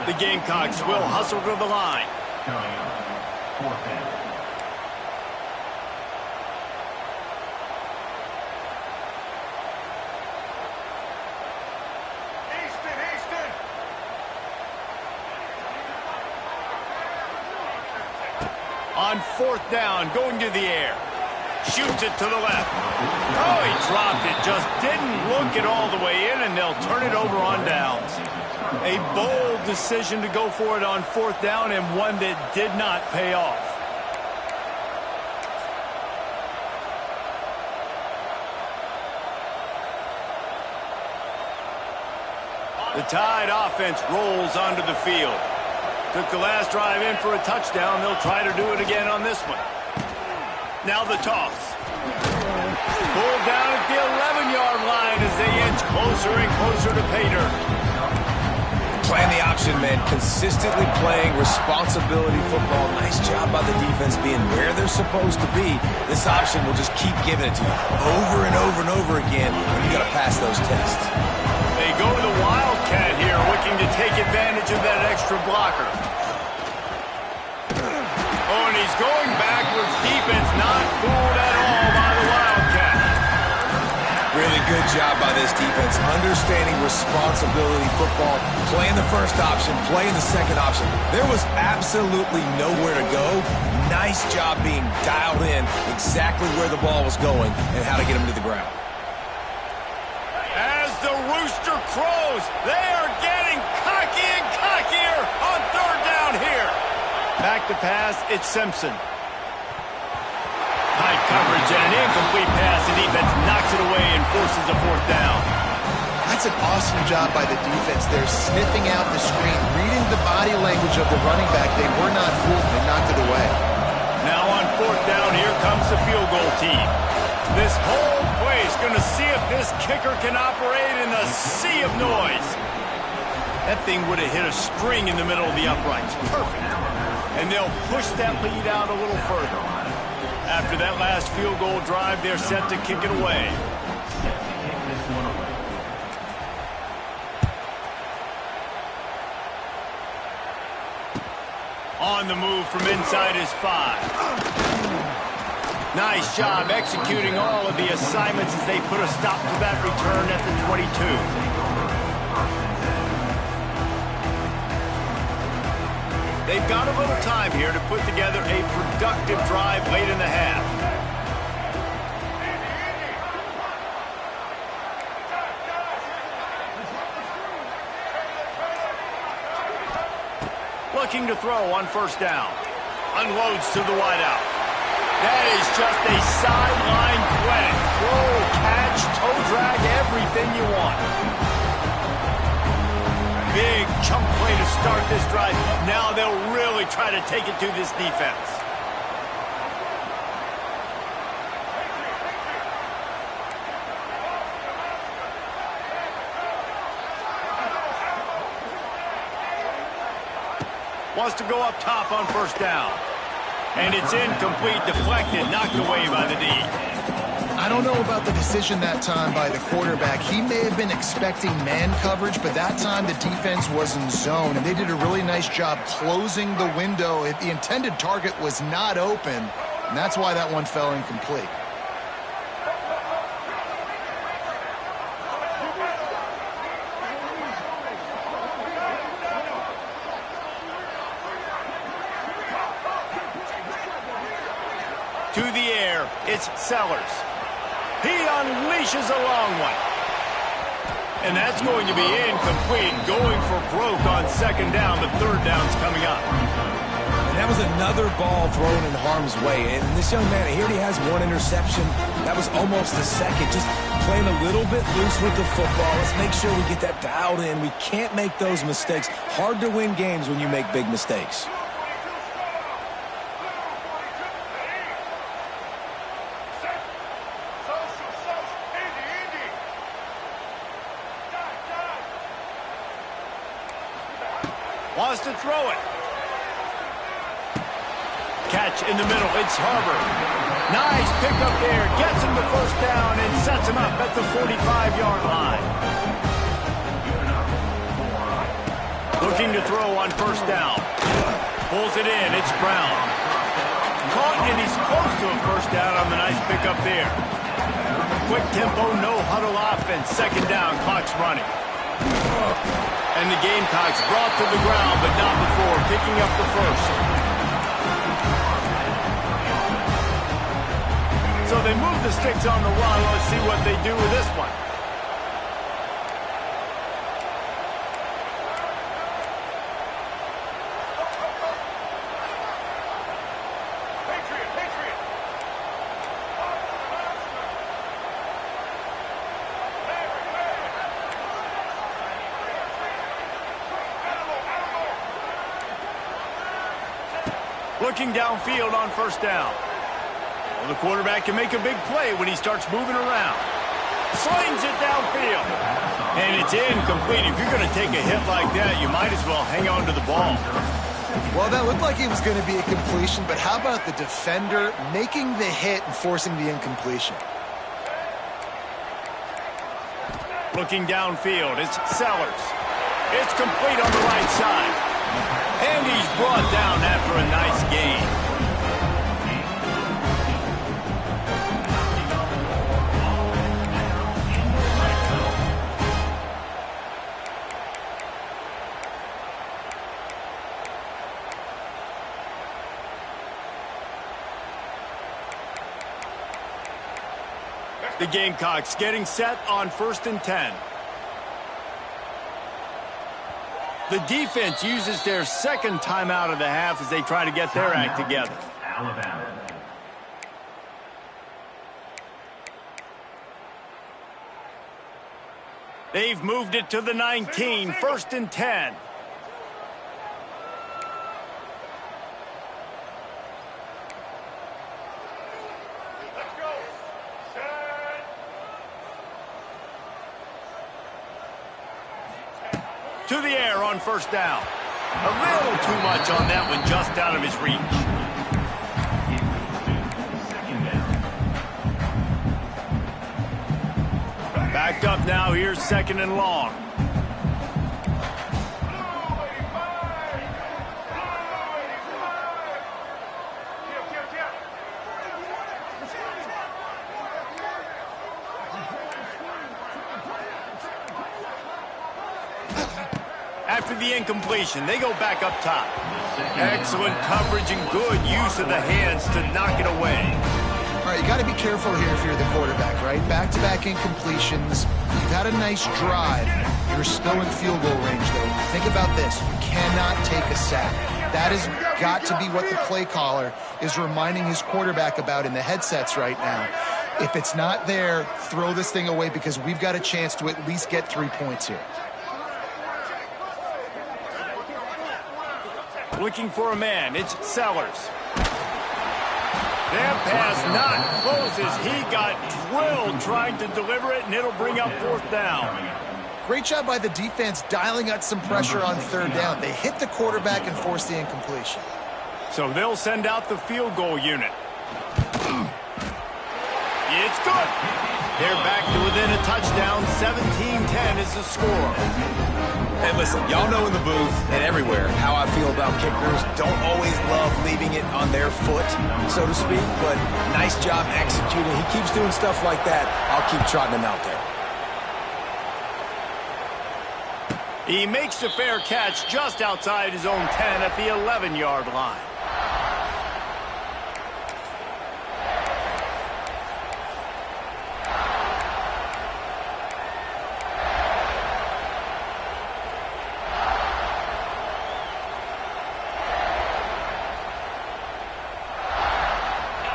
The Gamecocks will hustle to the line. On 4th down, going to the air. Shoots it to the left. Oh, he dropped it. Just didn't look it all the way in, and they'll turn it over on downs. A bold decision to go for it on 4th down, and one that did not pay off. The Tide offense rolls onto the field. Took the last drive in for a touchdown. They'll try to do it again on this one. Now the toss. Pulled down at the 11-yard line as they inch closer and closer to pay dirt. Playing the option, man. Consistently playing responsibility football. Nice job by the defense being where they're supposed to be. This option will just keep giving it to you over and over and over again, and you got to pass those tests. They go to the Wildcat here, looking to take advantage of that extra blocker. Oh, and he's going backwards. Defense not fooled at all by the Wildcat. Really good job by this defense, understanding responsibility football, playing the first option, playing the second option. There was absolutely nowhere to go. Nice job being dialed in exactly where the ball was going and how to get him to the ground. As the rooster crows, they are getting cocky and cockier on third down here. Back to pass, it's Simpson. Tight coverage and an incomplete pass. The defense knocks it away and forces a fourth down. That's an awesome job by the defense. They're sniffing out the screen, reading the body language of the running back. They were not fooled. They knocked it away. Now on fourth down, here comes the field goal team. This whole play is going to see if this kicker can operate in a sea of noise. That thing would have hit a string in the middle of the uprights. Perfect. And they'll push that lead out a little further. After that last field goal drive, they're set to kick it away. On the move from inside his 5. Nice job executing all of the assignments as they put a stop to that return at the 22. They've got a little time here to put together a productive drive late in the half. Looking to throw on first down. Unloads to the wideout. That is just a sideline clinic. Throw, catch, toe drag, everything you want. Big chunk play to start this drive. Now they'll really try to take it to this defense. Wants to go up top on first down. And it's incomplete, deflected, knocked away by the D. I don't know about the decision that time by the quarterback. He may have been expecting man coverage, but that time the defense was in zone, and they did a really nice job closing the window. The intended target was not open, and that's why that one fell incomplete. To the air, it's Sellers. He unleashes a long one. And that's going to be incomplete. Going for broke on second down. The third down's coming up. And that was another ball thrown in harm's way. And this young man, he already has one interception. That was almost the second. Just playing a little bit loose with the football. Let's make sure we get that dialed in. We can't make those mistakes. Hard to win games when you make big mistakes. Wants to throw it. Catch in the middle. It's Harbor. Nice pickup there. Gets him the first down and sets him up at the 45-yard line. Looking to throw on first down. Pulls it in. It's Brown. Caught, and he's close to a first down on the nice pickup there. Quick tempo, no huddle offense. Second down. Clock's running. And the Gamecocks brought to the ground, but not before picking up the first. So they move the sticks on the run. Let's see what they do with this one. Looking downfield on first down. Well, the quarterback can make a big play when he starts moving around. Slings it downfield. And it's incomplete. If you're going to take a hit like that, you might as well hang on to the ball. Well, that looked like it was going to be a completion, but how about the defender making the hit and forcing the incompletion? Looking downfield, it's Sellers. It's complete on the right side. And he's brought down after a nice gain. The Gamecocks getting set on 1st and 10. The defense uses their second timeout of the half as they try to get their act together. Alabama. They've moved it to the 19, 1st and 10. Let's go. Set. To the air on 1st down. A little too much on that one, just out of his reach. Second down. Backed up now, here's 2nd and long. After the incompletion, they go back up top. Excellent coverage and good use of the hands to knock it away. All right, you got to be careful here if you're the quarterback, right? Back-to-back incompletions. You've had a nice drive. You're still in field goal range, though. Think about this. You cannot take a sack. That has got to be what the play caller is reminding his quarterback about in the headsets right now. If it's not there, throw this thing away because we've got a chance to at least get 3 points here. Looking for a man, it's Sellers. That pass not close as he got drilled trying to deliver it, and it'll bring up 4th down. Great job by the defense dialing out some pressure on 3rd down. They hit the quarterback and forced the incompletion. So they'll send out the field goal unit. It's good. They're back to within a touchdown. 17-10 is the score. And listen, y'all know in the booth and everywhere how I feel about kickers. Don't always love leaving it on their foot, so to speak, but nice job executing. He keeps doing stuff like that. I'll keep trotting him out there. He makes a fair catch just outside his own 10 at the 11-yard line.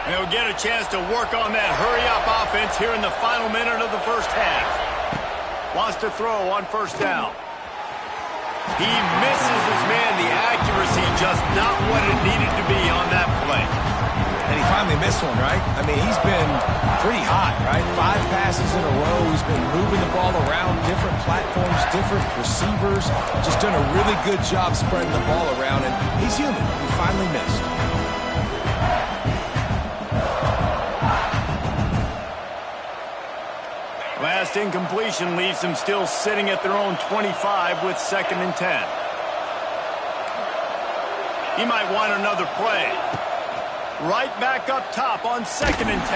They'll get a chance to work on that hurry-up offense here in the final minute of the first half. Wants to throw on 1st down. He misses his man. The accuracy just not what it needed to be on that play. And he finally missed one, right? I mean, he's been pretty hot, right? 5 passes in a row. He's been moving the ball around, different platforms, different receivers. Just done a really good job spreading the ball around, and he's human. He finally missed. Last incompletion leaves them still sitting at their own 25 with 2nd and 10. He might want another play. Right back up top on 2nd and 10.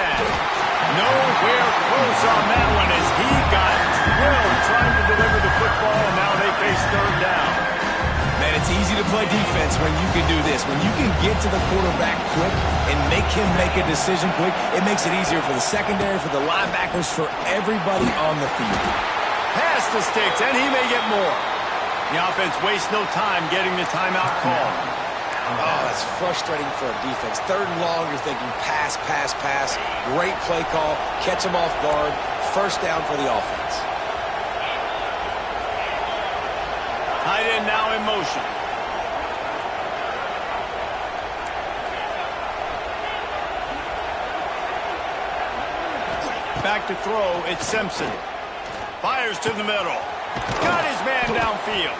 Nowhere close on that one as he got drilled trying to deliver the football, and now they face 3rd down. Man, it's easy to play defense when you can do this. When you can get to the quarterback quick and make him make a decision quick, it makes it easier for the secondary, for the linebackers, for everybody on the field. Pass the sticks, and he may get more. The offense wastes no time getting the timeout call. Oh, that's frustrating for a defense. 3rd and long, you're thinking pass, pass, pass. Great play call. Catch them off guard. 1st down for the offense. Tight end now in motion. Back to throw, it's Simpson. Fires to the middle. Got his man downfield.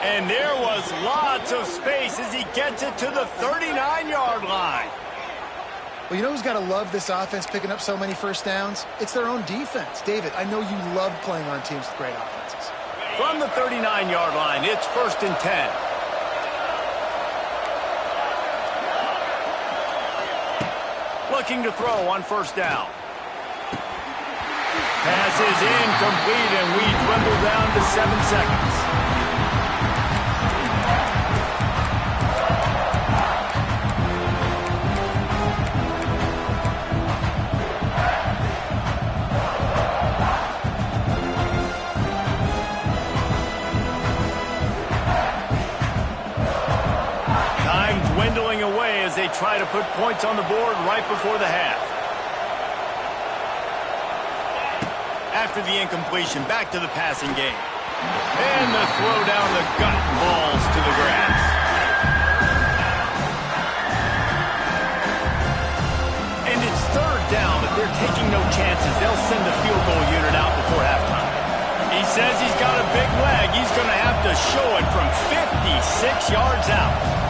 And there was lots of space as he gets it to the 39-yard line. Well, you know who's got to love this offense picking up so many 1st downs? It's their own defense. David, I know you love playing on teams with great offenses. From the 39-yard line, it's 1st and 10. Looking to throw on 1st down. Pass is incomplete, and we dwindle down to 7 seconds. dwindling away as they try to put points on the board right before the half. After the incompletion, back to the passing game. And the throw down the gut falls to the grass. And it's third down, but they're taking no chances. They'll send the field goal unit out before halftime. He says he's got a big leg. He's going to have to show it from 56 yards out.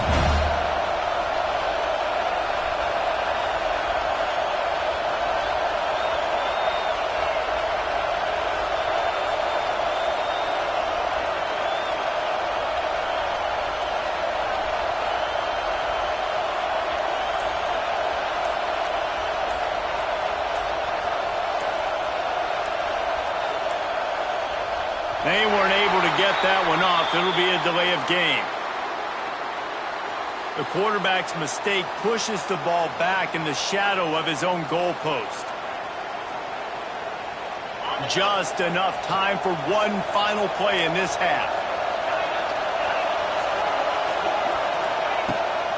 They weren't able to get that one off. It'll be a delay of game. The quarterback's mistake pushes the ball back in the shadow of his own goalpost. Just enough time for one final play in this half.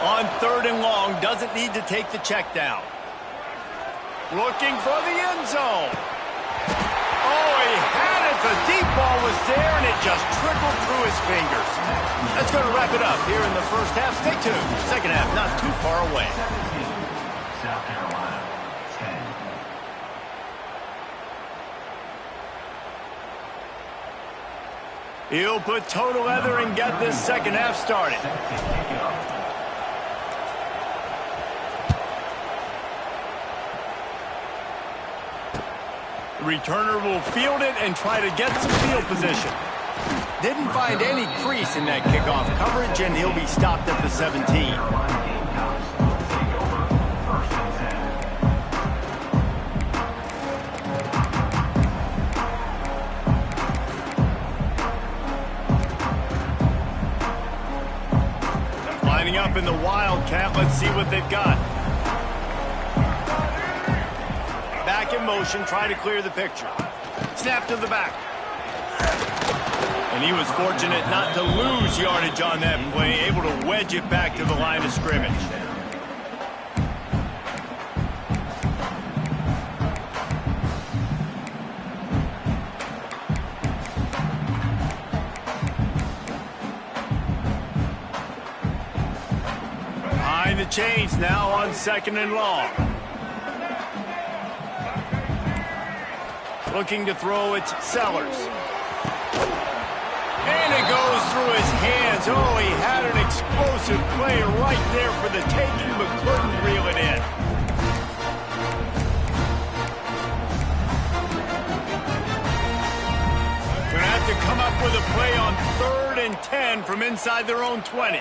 On third and long, doesn't need to take the check down. Looking for the end zone. Oh, he had it. The deep ball was there, and it just trickled through his fingers. That's going to wrap it up here in the first half. Stay tuned. Second half not too far away. South Carolina, 10. He'll put total leather and get this second half started. The returner will field it and try to get some field position. Didn't find any crease in that kickoff coverage, and he'll be stopped at the 17. Lining up in the Wildcat. Let's see what they've got. Back in motion, try to clear the picture. Snap to the back. And he was fortunate not to lose yardage on that play, able to wedge it back to the line of scrimmage. Behind the chains now on second and long. Looking to throw, it's Sellers. And it goes through his hands. Oh, he had an explosive play right there for the taking, but couldn't reel it in. Gonna have to come up with a play on 3rd and 10 from inside their own 20.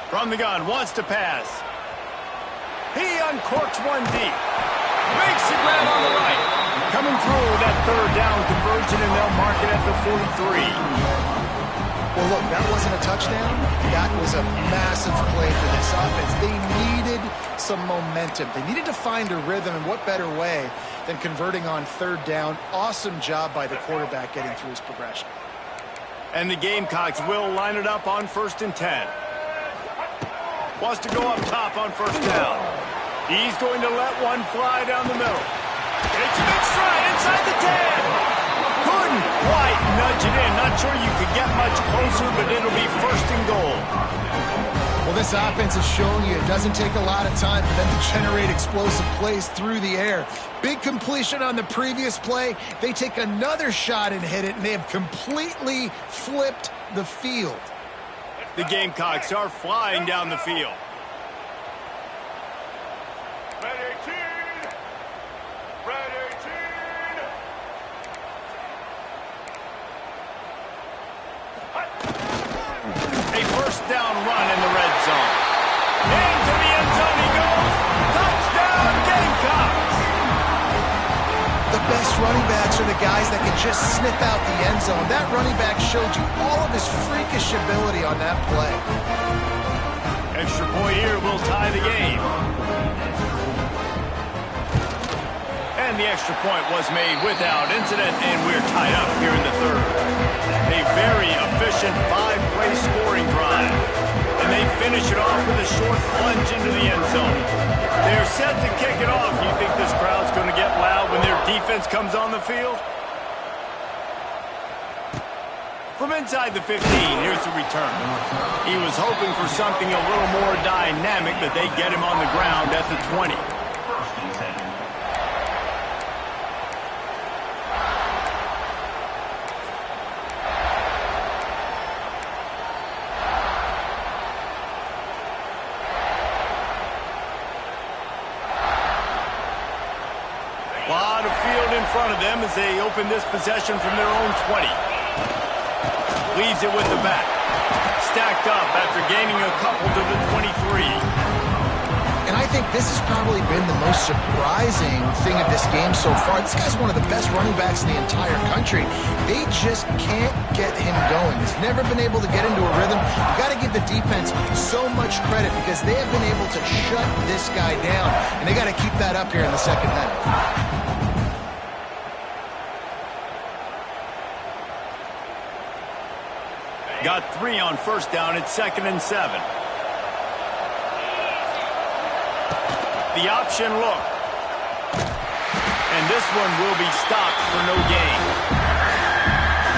From the gun, wants to pass. He uncorks one deep. Makes the grab on the right. Coming through that third down conversion, and they'll mark it at the 43. Well, look, that wasn't a touchdown. That was a massive play for this offense. They needed some momentum. They needed to find a rhythm, and what better way than converting on third down. Awesome job by the quarterback getting through his progression. And the Gamecocks will line it up on 1st and 10. Wants to go up top on first down. He's going to let one fly down the middle. It's a big stride inside the 10. Couldn't quite nudge it in. Not sure you could get much closer, but it'll be 1st and goal. Well, this offense is showing you it doesn't take a lot of time for them to generate explosive plays through the air. Big completion on the previous play. They take another shot and hit it, and they have completely flipped the field. The Gamecocks are flying down the field. Red 18! Red 18! A first down run in the red zone. Into the end zone he goes. Touchdown, Gamecocks! The best running backs are the guys that can just snip out the end zone. That running back showed you all of his freakish ability on that play. Extra point here will tie the game. And the extra point was made without incident, and we're tied up here in the third. A very efficient 5-play scoring drive. And they finish it off with a short plunge into the end zone. They're set to kick it off. You think this crowd's going to get loud when their defense comes on the field? From inside the 15, here's the return. He was hoping for something a little more dynamic, but they get him on the ground at the 20. Lot of field in front of them as they open this possession from their own 20. Leaves it with the back. Stacked up after gaining a couple to the 23. And I think this has probably been the most surprising thing of this game so far. This guy's one of the best running backs in the entire country. They just can't get him going. He's never been able to get into a rhythm. You got to give the defense so much credit because they have been able to shut this guy down. And they got to keep that up here in the second half. Got 3 on first down at 2nd and 7. The option look. And this one will be stopped for no gain.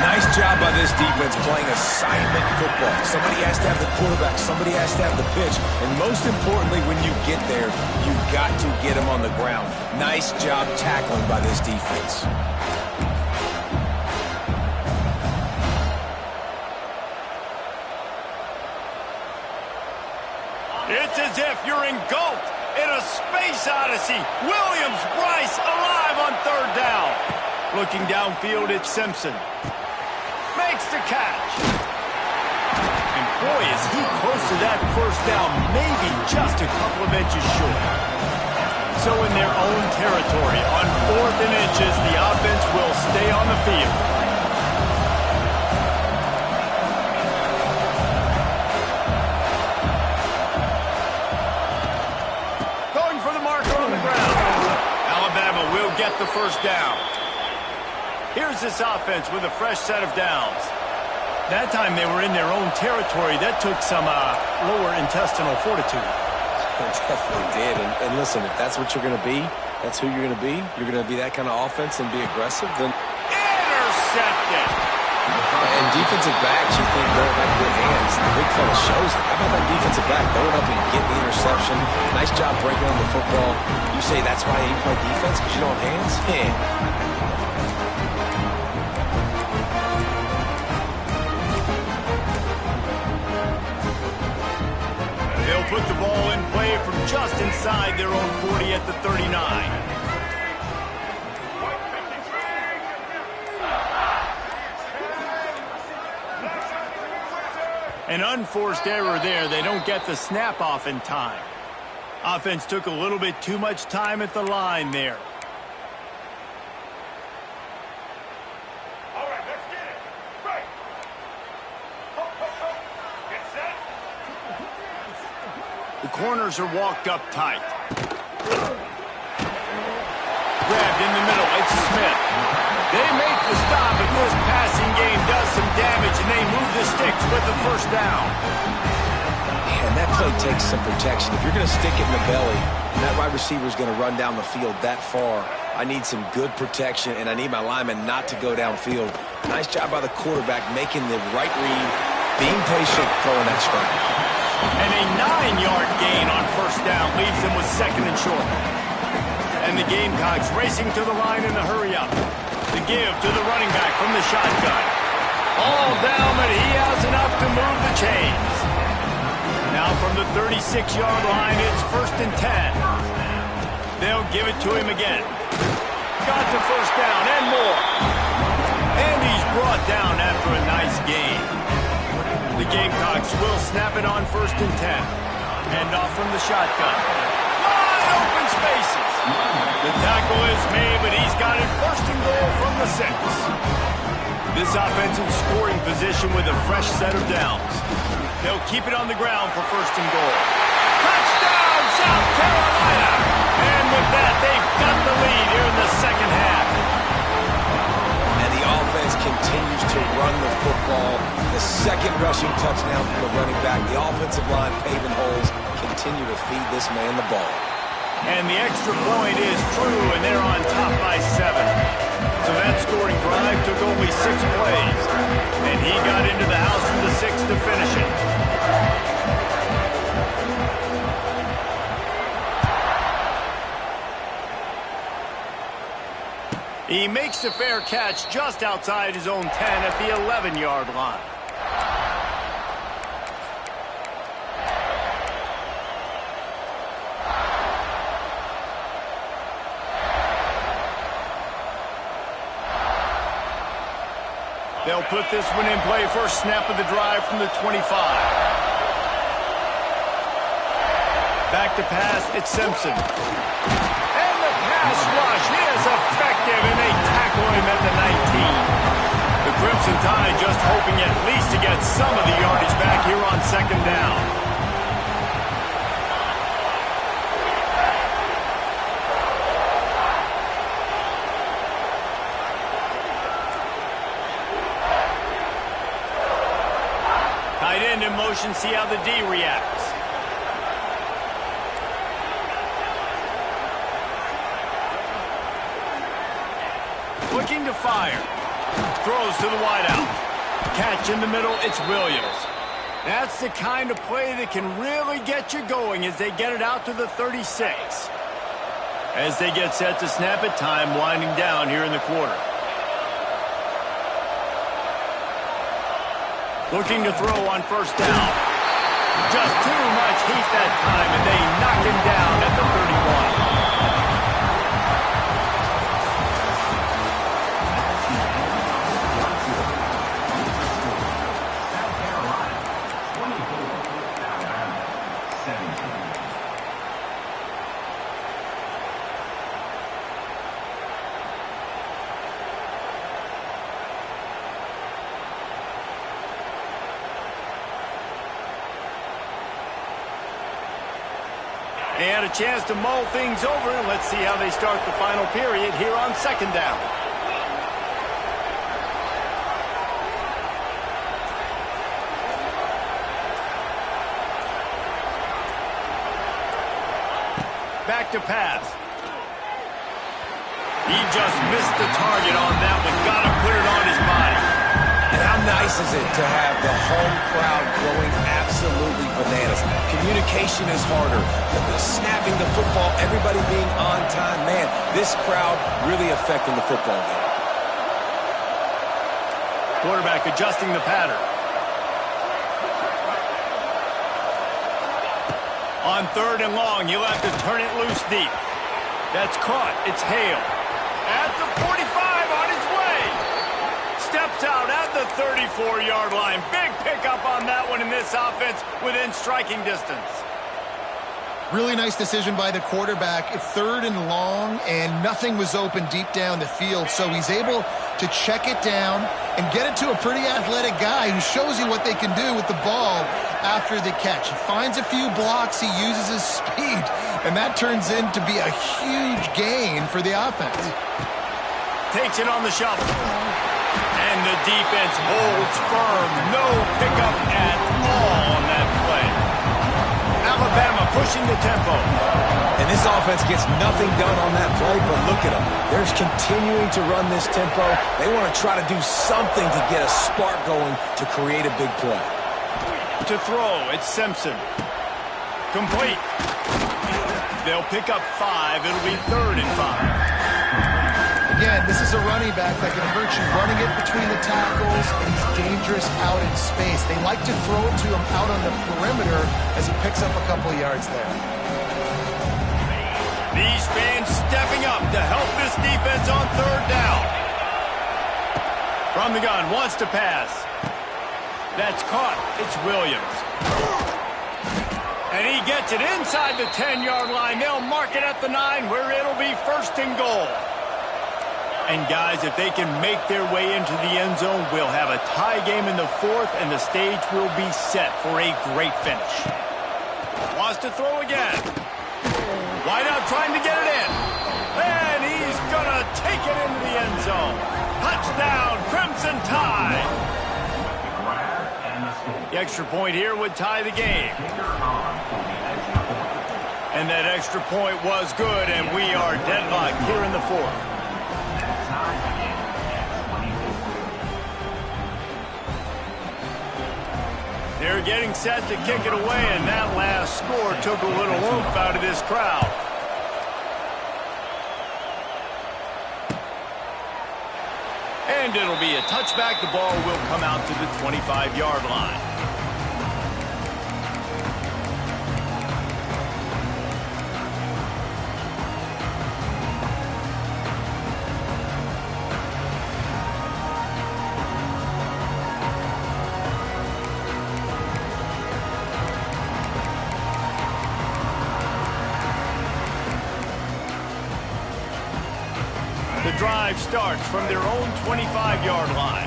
Nice job by this defense playing assignment football. Somebody has to have the quarterback. Somebody has to have the pitch. And most importantly, when you get there, you've got to get him on the ground. Nice job tackling by this defense. It's as if you're engulfed in a space odyssey. Williams-Brice alive on 3rd down. Looking downfield, it's Simpson. Makes the catch. And boy, is he close to that first down, maybe just a couple of inches short. So in their own territory, on 4th and inches, the offense will stay on the field. Get the first down. Here's this offense with a fresh set of downs. That time they were in their own territory. That took some lower intestinal fortitude. It definitely did. And listen, if that's what you're going to be, that's who you're going to be. You're going to be that kind of offense and be aggressive. Then intercepted. And defensive backs, you think they'll have good hands. The big fella shows it. How about that defensive back going up and getting the interception? Nice job breaking on the football. You say that's why you play defense because you don't have hands? Yeah. They'll put the ball in play from just inside their own 40 at the 39. An unforced error there. They don't get the snap off in time. Offense took a little bit too much time at the line there. All right, let's get it. Right. Get set. The corners are walked up tight. Grabbed in the middle. It's Smith. They make the stop, but this passing game does some damage, and they move the sticks with the first down. And that play takes some protection. If you're going to stick it in the belly, and that wide receiver is going to run down the field that far, I need some good protection, and I need my lineman not to go downfield. Nice job by the quarterback making the right read, being patient, throwing that strike. And a 9-yard gain on first down leaves them with 2nd and short. And the Gamecocks racing to the line in a hurry-up. The give to the running back from the shotgun. All down, but he has enough to move the chains. Now from the 36-yard line, it's 1st and 10. They'll give it to him again. Got the first down and more. And he's brought down after a nice gain. The Gamecocks will snap it on 1st and 10. Hand off from the shotgun. Wide open spaces. The tackle is made, but he's got it 1st and goal from the 6. This offensive scoring position with a fresh set of downs. They'll keep it on the ground for 1st and goal. Touchdown, South Carolina! And with that, they've got the lead here in the 2nd. ball. The second rushing touchdown from the running back. The offensive line paving holes. Continue to feed this man the ball. And the extra point is true, and they're on top by 7. So that scoring drive took only 6 plays. And he got into the house for the 6 to finish it. He makes the fair catch just outside his own 10 at the 11-yard line. They'll put this one in play. First snap of the drive from the 25. Back to pass, it's Simpson. And the pass rush is effective, and they tackle him at the 19. The Crimson Tide just hoping at least to get some of the yardage back here on second down. Tight end in motion, see how the D reacts. Looking to fire. Throws to the wideout. Catch in the middle, it's Williams. That's the kind of play that can really get you going as they get it out to the 36. As they get set to snap it, time winding down here in the quarter. Looking to throw on first down. Just too much heat that time, and they knock him down at the 31. They had a chance to mull things over. Let's see how they start the final period here on second down. Back to pass. He just missed the target on that one. Got to put it on his body. And how nice is it to have the home crowd going absolutely bananas? Communication is harder. Snapping the football, everybody being on time. Man, this crowd really affecting the football game. Quarterback adjusting the pattern. On third and long, he'll have to turn it loose deep. That's caught. It's Hale. At the 45, on his way. Steps out at the 34-yard line. Big pickup on that one in this offense within striking distance. Really nice decision by the quarterback. It's third and long, and nothing was open deep down the field, so he's able to check it down and get it to a pretty athletic guy who shows you what they can do with the ball after the catch. He finds a few blocks, he uses his speed, and that turns into be a huge gain for the offense. Takes it on the shovel. And the defense holds firm. No pickup at all on that play. Alabama pushing the tempo. And this offense gets nothing done on that play, but look at them. They're continuing to run this tempo. They want to try to do something to get a spark going to create a big play. To throw, it's Simpson. Complete. They'll pick up 5. It'll be 3rd and 5. Again, this is a running back that can hurt you running it between the tackles, and he's dangerous out in space. They like to throw it to him out on the perimeter as he picks up a couple of yards there. These fans stepping up to help this defense on third down. From the gun, wants to pass. That's caught. It's Williams. And he gets it inside the 10-yard line. They'll mark it at the 9 where it'll be 1st and goal. And guys, if they can make their way into the end zone, we'll have a tie game in the 4th, and the stage will be set for a great finish. Wants to throw again. Wideout trying to get it in. And he's going to take it into the end zone. Touchdown, Crimson Tide. extra point here would tie the game. And that extra point was good, and we are deadlocked here in the fourth. They're getting set to kick it away, and that last score took a little oomph out of this crowd. And it'll be a touchback. The ball will come out to the 25-yard line. The drive starts from their own 25-yard line.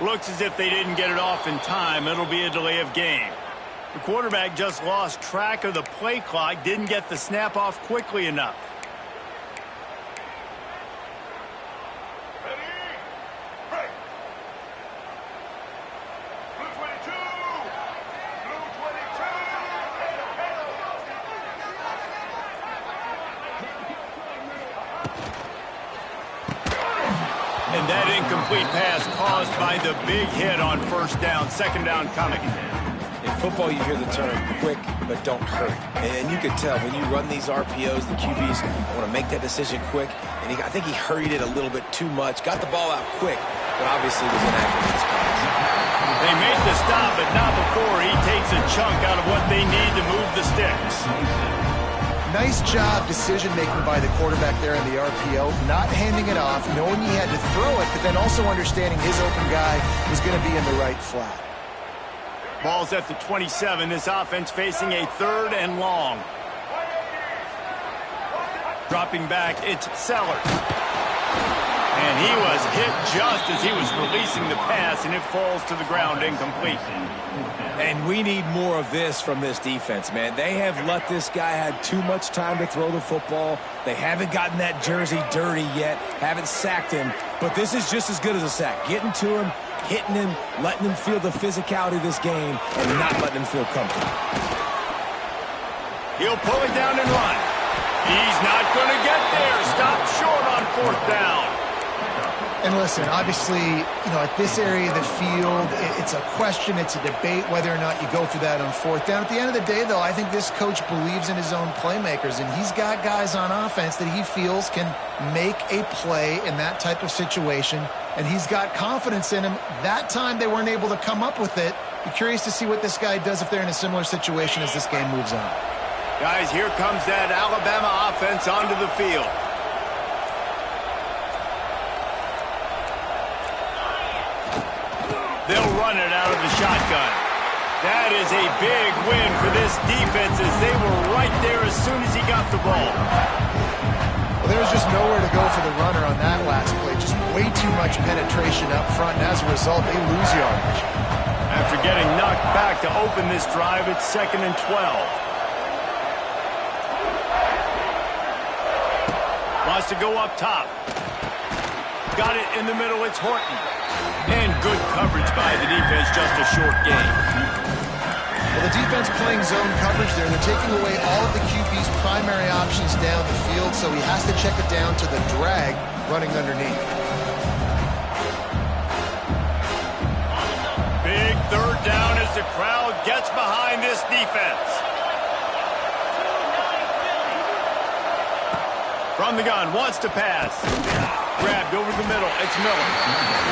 Looks as if they didn't get it off in time. It'll be a delay of game. The quarterback just lost track of the play clock, didn't get the snap off quickly enough. And that incomplete pass caused by the big hit on first down, second down coming. In football, you hear the term quick, but don't hurry. And you can tell when you run these RPOs, the QBs want to make that decision quick. And I think he hurried it a little bit too much. Got the ball out quick, but obviously was inaccurate in his pass. They made the stop, but not before he takes a chunk out of what they need to move the sticks. Nice job decision-making by the quarterback there in the RPO, not handing it off, knowing he had to throw it, but then also understanding his open guy was going to be in the right flat. Ball's at the 27. This offense facing a 3rd and long. Dropping back, it's Sellers. And he was hit just as he was releasing the pass, and it falls to the ground incomplete. And we need more of this from this defense, man. They have let this guy have too much time to throw the football. They haven't gotten that jersey dirty yet, haven't sacked him. But this is just as good as a sack. Getting to him, hitting him, letting him feel the physicality of this game, and not letting him feel comfortable. He'll pull it down and run. He's not going to get there. Stop short on 4th down. And listen, obviously, at this area of the field, it's a question, it's a debate whether or not you go for that on 4th down. At the end of the day, though, I think this coach believes in his own playmakers, and he's got guys on offense that he feels can make a play in that type of situation, and he's got confidence in him. That time they weren't able to come up with it. Be curious to see what this guy does if they're in a similar situation as this game moves on. Guys, here comes that Alabama offense onto the field. They'll run it out of the shotgun. That is a big win for this defense as they were right there as soon as he got the ball. Well, there was just nowhere to go for the runner on that last play. Just way too much penetration up front, and as a result, they lose yardage. After getting knocked back to open this drive, it's 2nd and 12. Wants to go up top. Got it in the middle, it's Horton. And good coverage by the defense, just a short game. Well, the defense playing zone coverage there. They're taking away all of the QB's primary options down the field, so he has to check it down to the drag running underneath. Big 3rd down as the crowd gets behind this defense. From the gun, wants to pass. Grabbed over the middle, it's Miller.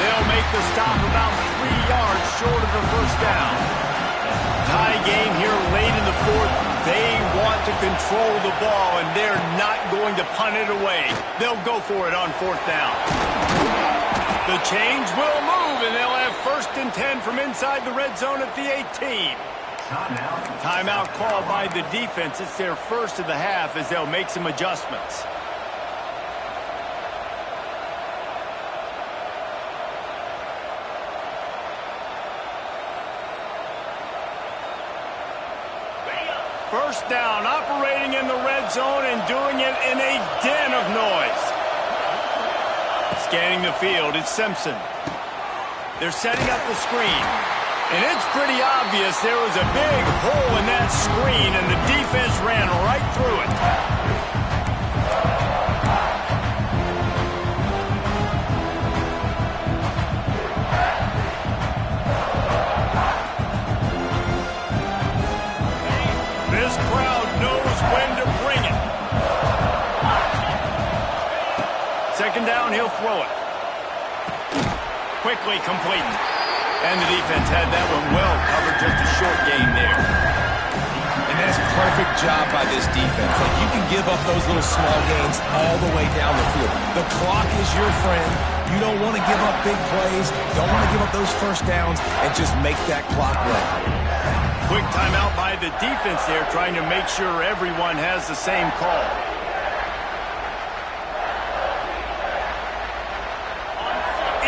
They'll make the stop about 3 yards short of the 1st down. Tie game here late in the 4th. They want to control the ball, and they're not going to punt it away. They'll go for it on 4th down. The chains will move, and they'll have 1st and 10 from inside the red zone at the 18. Timeout called by the defense. It's their first of the half as they'll make some adjustments. First down, operating in the red zone and doing it in a den of noise. Scanning the field, it's Simpson. They're setting up the screen. And it's pretty obvious there was a big hole in that screen, and the defense ran right through it. This crowd knows when to bring it. Second down, he'll throw it. Quickly complete. And the defense had that one well covered, just a short gain there. And that's perfect job by this defense. Like, you can give up those little small gains all the way down the field. The clock is your friend. You don't want to give up big plays. Don't want to give up those first downs, and just make that clock run. Quick timeout by the defense there, trying to make sure everyone has the same call.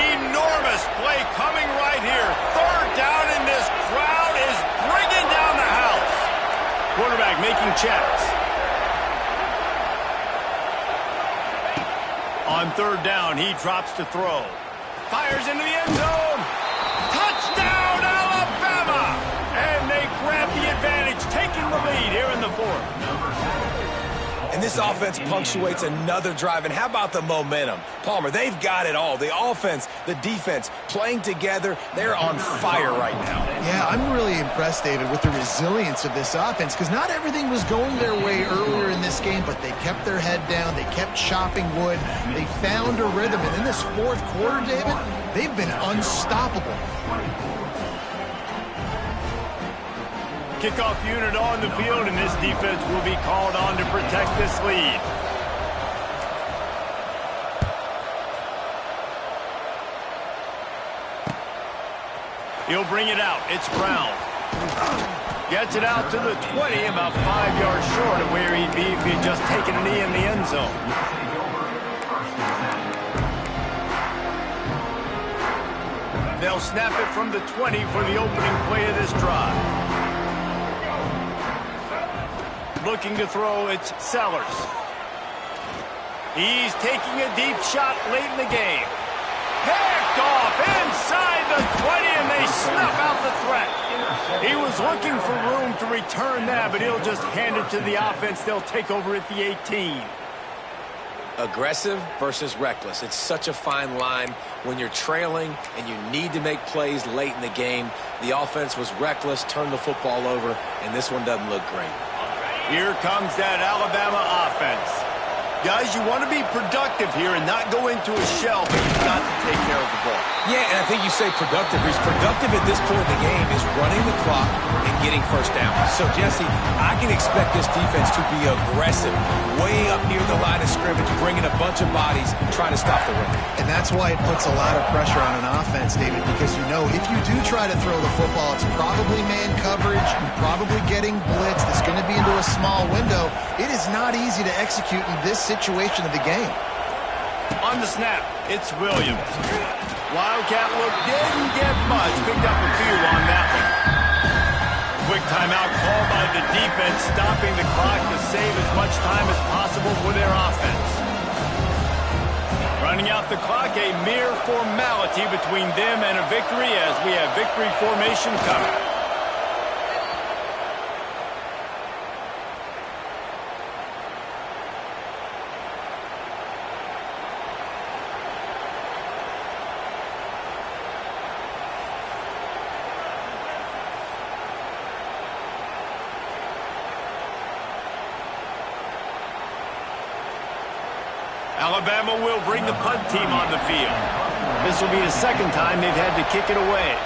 Enormous play coming right here. Third down, and this crowd is bringing down the house. Quarterback making checks. On third down, he drops to throw. Fires into the end zone. Touchdown, Alabama! And they grab the advantage, taking the lead here in the fourth. And this offense punctuates another drive. And how about the momentum? Palmer, they've got it all. The offense, the defense, playing together. They're on fire right now. Yeah, I'm really impressed, David, with the resilience of this offense, because not everything was going their way earlier in this game, but they kept their head down. They kept chopping wood. They found a rhythm. And in this fourth quarter, David, they've been unstoppable. Kickoff unit on the field, and this defense will be called on to protect this lead. He'll bring it out. It's Brown. Gets it out to the 20, about 5 yards short of where he'd be if he'd just taken a knee in the end zone. They'll snap it from the 20 for the opening play of this drive. Looking to throw, it's Sellers. He's taking a deep shot late in the game. Picked off inside the 20, and they snuff out the threat. He was looking for room to return that, but he'll just hand it to the offense. They'll take over at the 18. Aggressive versus reckless. It's such a fine line when you're trailing and you need to make plays late in the game. The offense was reckless, turned the football over, and this one doesn't look great. Here comes that Alabama offense. Guys, you want to be productive here and not go into a shell, but you've got to take care of the ball. Yeah, and I think you say productive. He's productive at this point in the game is running the clock and getting first down. So, Jesse, I can expect this defense to be aggressive, way up near the line of scrimmage, bringing a bunch of bodies, trying to stop the run. And that's why it puts a lot of pressure on an offense, David, because you know if you do try to throw the football, it's probably man coverage, you're probably getting blitzed, it's going to be into a small window. It is not easy to execute in this situation of the game. On the snap, it's Williams. Wildcat look didn't get much. Picked up a few on that one. Quick timeout called by the defense, stopping the clock to save as much time as possible for their offense. Running out the clock, a mere formality between them and a victory as we have victory formation coming. Alabama will bring the punt team on the field. This will be the second time they've had to kick it away.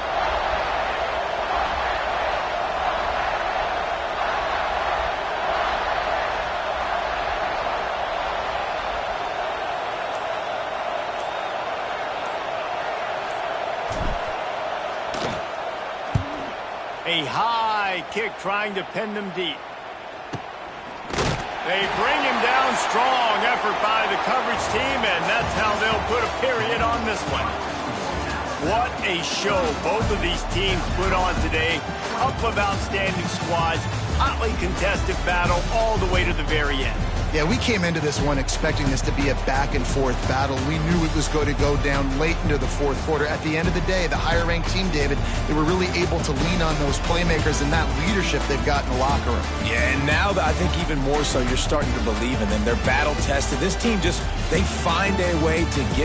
A high kick trying to pin them deep. They bring him down strong. Effort by the coverage team, and that's how they'll put a period on this one. What a show both of these teams put on today. Couple of outstanding squads. Hotly contested battle all the way to the very end. Yeah, we came into this one expecting this to be a back-and-forth battle. We knew it was going to go down late into the fourth quarter. At the end of the day, the higher-ranked team, David, they were really able to lean on those playmakers and that leadership they've got in the locker room. Yeah, and now I think even more so, you're starting to believe in them. They're battle-tested. This team they find a way to get